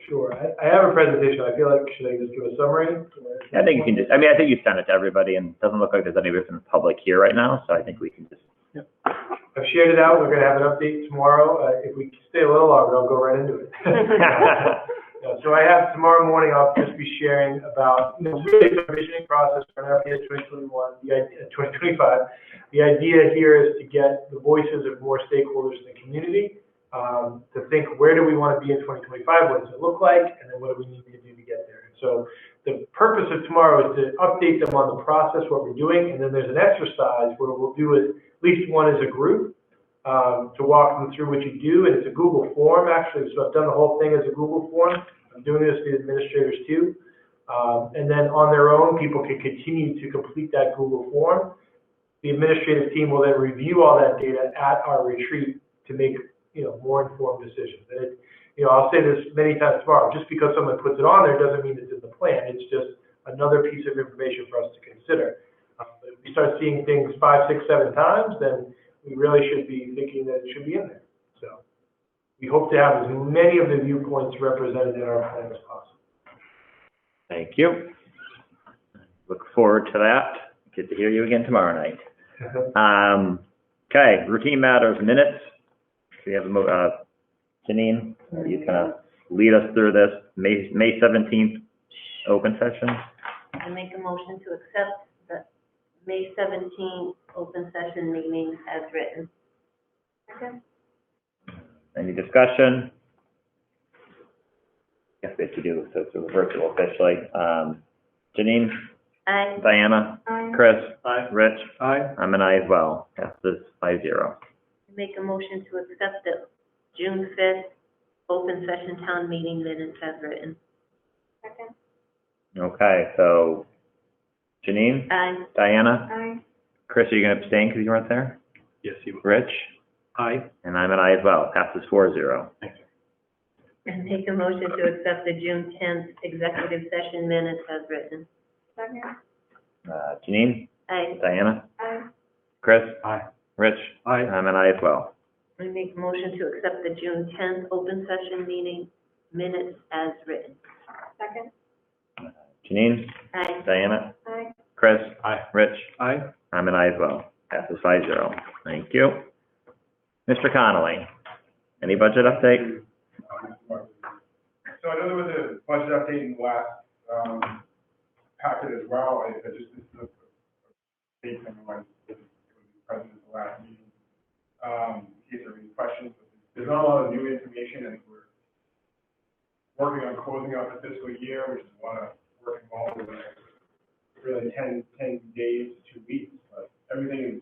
Sure. I have a presentation. I feel like, should I just give a summary?
I think you can just, I mean, I think you sent it to everybody, and it doesn't look like there's anybody from the public here right now, so I think we can just.
I've shared it out. We're going to have an update tomorrow. If we stay a little longer, I'll go right into it. So I have tomorrow morning, I'll just be sharing about, really the visioning process for NRPS 2021, 2025. The idea here is to get the voices of more stakeholders in the community, to think, where do we want to be in 2025? What does it look like? And then what do we need to do to get there? So the purpose of tomorrow is to update them on the process, what we're doing, and then there's an exercise where we'll do it, at least one as a group, to walk them through what you do, and it's a Google form, actually, so I've done the whole thing as a Google form. I'm doing this for the administrators too, and then on their own, people can continue to complete that Google form. The administrative team will then review all that data at our retreat to make, more informed decisions. And I'll say this many times tomorrow, just because someone puts it on there doesn't mean it's in the plan, it's just another piece of information for us to consider. But if we start seeing things 5, 6, 7 times, then we really should be thinking that it should be in there. So we hope to have as many of the viewpoints represented in our plan as possible.
Thank you. Look forward to that. Good to hear you again tomorrow night. Okay, routine matters, minutes. We have Janine, you kind of lead us through this May 17th open session.
I make a motion to accept the May 17th open session meeting as written. Okay.
Any discussion? Yes, we have to do so it's a virtual officially. Janine?
Aye.
Diana?
Aye.
Chris?
Aye.
Rich?
Aye.
I'm an aye as well. Passes 5-0.
I make a motion to accept the June 5th open session town meeting minutes as written. Second.
Okay, so Janine?
Aye.
Diana?
Aye.
Chris, are you going to abstain because you weren't there?
Yes, you will.
Rich?
Aye.
And I'm an aye as well. Passes 4-0.
I make a motion to accept the June 10th executive session minutes as written. Second.
Janine?
Aye.
Diana?
Aye.
Chris?
Aye.
Rich?
Aye.
I'm an aye as well.
I make a motion to accept the June 10th open session meeting minutes as written. Second.
Janine?
Aye.
Diana?
Aye.
Chris?
Aye.
Rich?
Aye.
I'm an aye as well. Passes 5-0. Thank you. Mr. Connolly, any budget update?
So I know there was a budget update in the last packet as well. I just, this is a date everyone, it was present at the last meeting. In case there are any questions, there's not a lot of new information, and we're working on closing out the fiscal year, which is a lot of work involved in the next really 10 days to 2 weeks. But everything is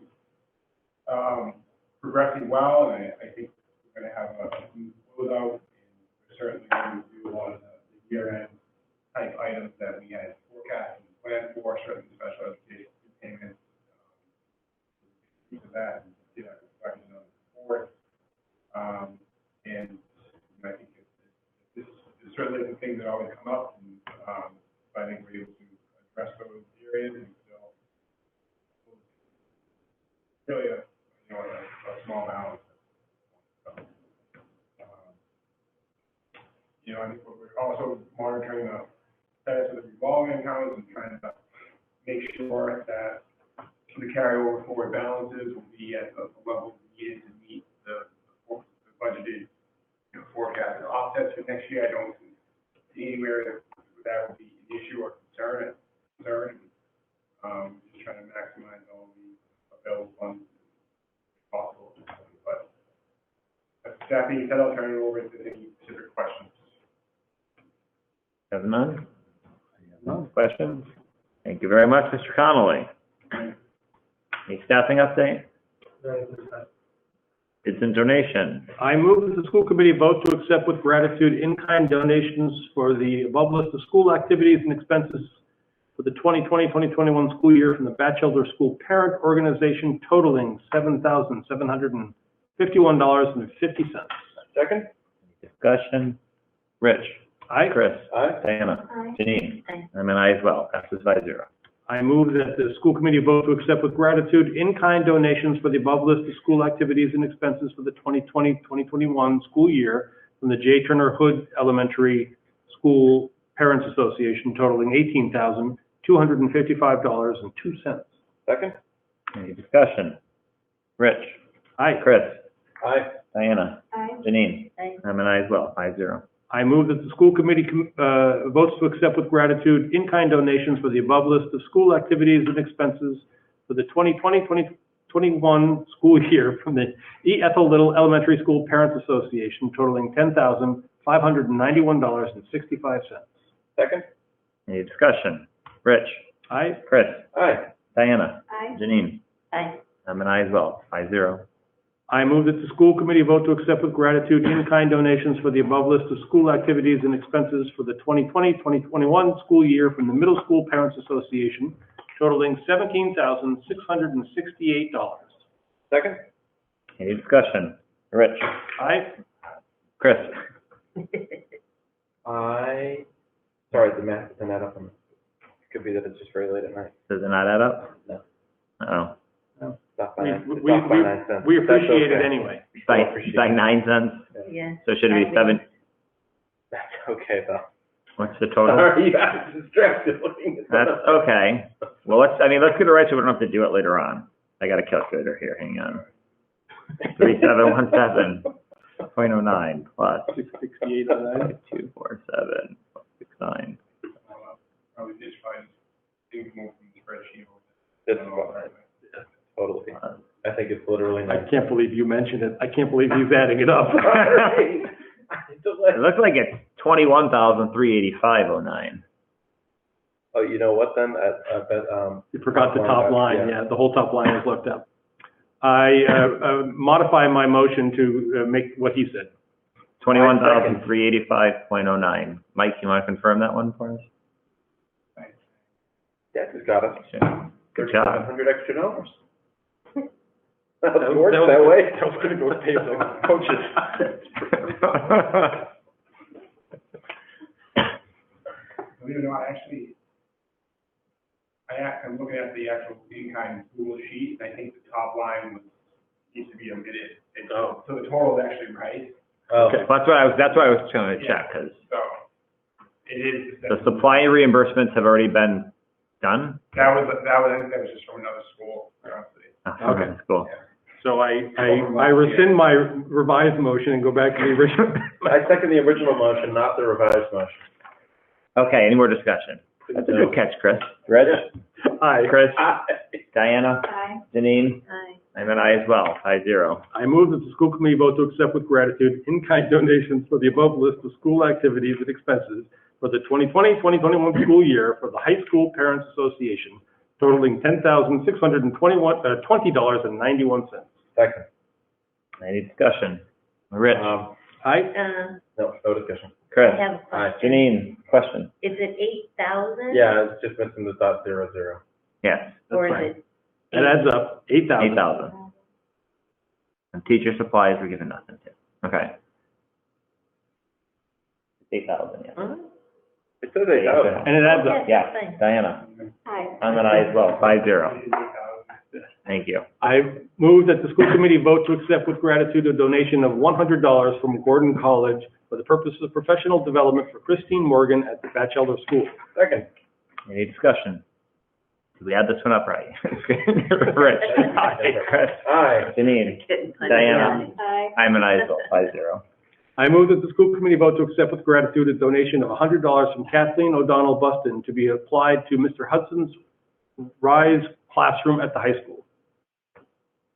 progressing well, and I think we're going to have a smooth closeout. And we're certainly going to do a lot of the year-end type items that we had forecast and planned for, certain special education payments, of that, and get our reflection on the board. And I think this is certainly the things that always come up, and I think we're able to address those areas and still really a small balance. I think we're also monitoring the status of the revolving accounts and trying to make sure that the carryover forward balances will be at the level needed to meet the budgeted forecast and offsets for next year. I don't see anywhere that would be an issue or concern. Just trying to maximize all the available funds as possible. But that being said, I'll turn it over to any specific questions.
Have none? No questions? Thank you very much, Mr. Connolly. Any staffing update? Bids and donation.
I move that the school committee vote to accept with gratitude in-kind donations for the above list of school activities and expenses for the 2020-2021 school year from the Batchelder School Parent Organization totaling $7,750. $51.50.
Second?
Discussion. Rich.
Aye.
Chris.
Aye.
Diana.
Aye.
Janine.
Aye.
I'm an aye as well. Passes 5-0.
I move that the school committee vote to accept with gratitude in-kind donations for the above list of school activities and expenses for the 2020-2021 school year from the J. Turner Hood Elementary School Parents Association totaling $18,255.02.
Second?
Any discussion? Rich.
Aye.
Chris.
Aye.
Diana.
Aye.
Janine.
Aye.
I'm an aye as well. 5-0.
I move that the school committee votes to accept with gratitude in-kind donations for the above list of school activities and expenses for the 2020-2021 school year from the E. Ethel Little Elementary School Parents Association totaling $10,591.65.
Second?
Any discussion? Rich.
Aye.
Chris.
Aye.
Diana.
Aye.
Janine.
Aye.
I'm an aye as well. 5-0.
I move that the school committee vote to accept with gratitude in-kind donations for the above list of school activities and expenses for the 2020-2021 school year from the Middle School Parents Association totaling $17,668.
Second?
Any discussion? Rich.
Aye.
Chris.
Aye. Sorry, the math doesn't add up. It could be that it's just very late at night.
Does it not add up?
No.
Uh-oh.
No. It's off by
We,
9 it's
we,
off by
we,
9 cents.
we
That's
appreciate it
okay.
anyway.
It's like 9 cents?
Yeah.
So should it be 7?
That's okay, though.
What's the total?
Sorry, I was distracted looking at
That's
something.
okay. Well, let's get it right so we don't have to do it later on. I got a calculator here. Hang on. 3717.09 plus
668.09.
247.69.
Probably just find things more from the spreadsheet.
This is what totally. I think it's literally
I
9
can't believe you mentioned it. I can't believe he's adding it up.
It looks like it's 21,385.09.
Oh, you know what then? I bet,
You forgot the top line. Yeah, the whole top line is looked up. I modify my motion to make what he said.
21,385.09. Mike, you want to confirm that one for us?
Dex has got us.
Good job.
$3,700 extra dollars.
That
That works that way.
That was going to go to pay the coaches.
Believe it or not, actually, I'm looking at the actual in-kind Google sheet, and I think the top line needs to be omitted. So the total is actually right.
Oh.
Okay, that's what I was trying to check, because
So it is.
the supply reimbursements have already been done?
That was just from another school, honestly.
Okay.
That's cool.
So I rescind my revised motion and go back to the original.
I second the original motion, not the revised motion.
Okay, any more discussion? That's a good catch, Chris. Reg?
Aye.
Chris?
Aye.
Diana?
Aye.
Janine?
Aye.
I'm an aye as well. 5-0.
I move that the school committee vote to accept with gratitude in-kind donations for the above list of school activities and expenses for the 2020-2021 school year for the High School Parents Association totaling $10,620.91.
Second.
Any discussion? Rich?
Aye.
No discussion.
Chris?
I have a question.
Janine? Question?
Is it 8,000?
Yeah, it's just missing the .00.
Yes, that's
Or is
right.
it?
It adds up, 8,000.
8,000. And teacher supplies we're giving nothing to. Okay. 8,000, yeah.
It says 8,000.
And it adds up.
Yeah, Diana?
Aye.
I'm an aye as well. 5-0. Thank you.
I move that the school committee vote to accept with gratitude a donation of $100 from Gordon College for the purpose of professional development for Christine Morgan at the Batchelder School.
Second.
Any discussion? Did we add this one up right? Rich? Aye. Chris?
Aye.
Janine? Diana?
Aye.
I'm an aye as well. 5-0.
I move that the school committee vote to accept with gratitude a donation of $100 from Kathleen O'Donnell Buston to be applied to Mr. Hudson's Rise classroom at the high school.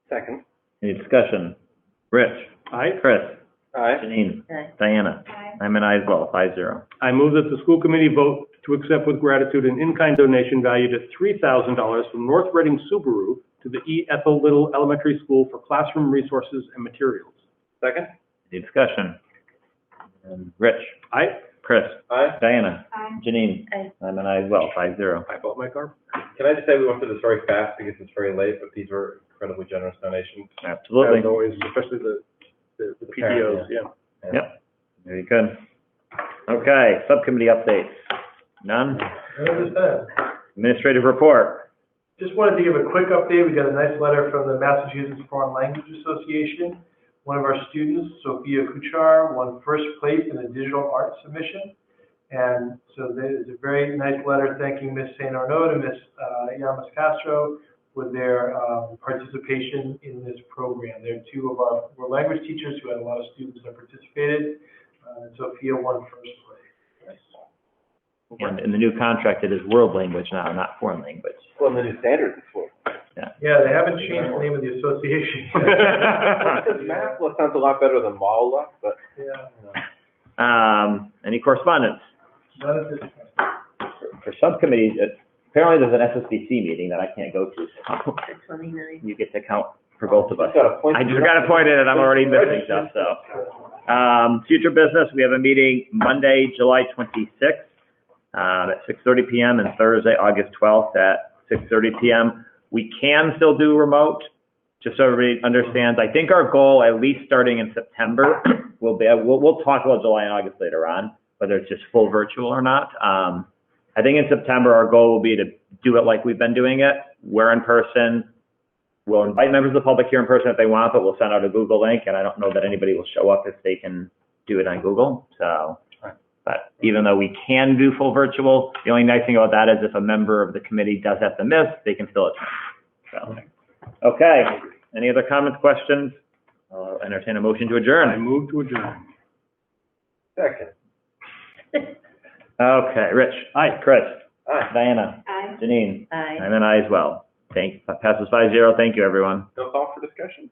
Second.
Any discussion? Rich?
Aye.
Chris?
Aye.
Janine?
Aye.
Diana?
Aye.
I'm an aye as well. 5-0.
I move that the school committee vote to accept with gratitude an in-kind donation valued at $3,000 from North Reading Subaru to the E. Ethel Little Elementary School for classroom resources and materials.
Second.
Any discussion? Rich?
Aye.
Chris?
Aye.
Diana?
Aye.
Janine?
Aye.
I'm an aye as well. 5-0.
I bought my car.
Can I just say we went through this very fast because it's very late, but these were incredibly generous donations.
Absolutely.
As always, especially the PTOs,
parents,
yeah.
Yep. Very good. Okay, subcommittee updates. None? Administrative report.
Just wanted to give a quick update. We got a nice letter from the Massachusetts Foreign Language Association. One of our students, Sophia Kuchar, won first place in a digital art submission. And so there's a very nice letter thanking Ms. St. Arnaud and Ms. Llamas Castro for their participation in this program. They're two of our language teachers who had a lot of students that participated. Sophia won first place.
And in the new contract, it is world language now, not foreign language.
Well, in the new standards, it's for.
Yeah, they haven't changed the name of the association.
Math sounds a lot better than MALA, but.
Yeah.
Any correspondence?
None at this point.
For subcommittees, apparently there's an SSBC meeting that I can't go to, so
The 29.
you get to count for both of us. I just
You
got appointed and I'm already missing stuff, so. Future business, we have a meeting Monday, July 26th, at 6:30 p.m. and Thursday, August 12th at 6:30 p.m. We can still do remote, just so everybody understands. I think our goal, at least starting in September, will be, we'll talk about July and August later on, whether it's just full virtual or not. I think in September, our goal will be to do it like we've been doing it. We're in person. We'll invite members of the public here in person if they want, but we'll send out a Google link, and I don't know that anybody will show up if they can do it on Google. So, but even though we can do full virtual, the only nice thing about that is if a member of the committee does have to miss, they can still attend. So, okay. Any other comments, questions? I'll entertain a motion to adjourn.
I move to adjourn.
Second.
Okay, Rich. Aye. Chris.
Aye.
Diana.
Aye.
Janine.
Aye.
I'm an aye as well. Passes 5-0. Thank you, everyone.
No call for discussion?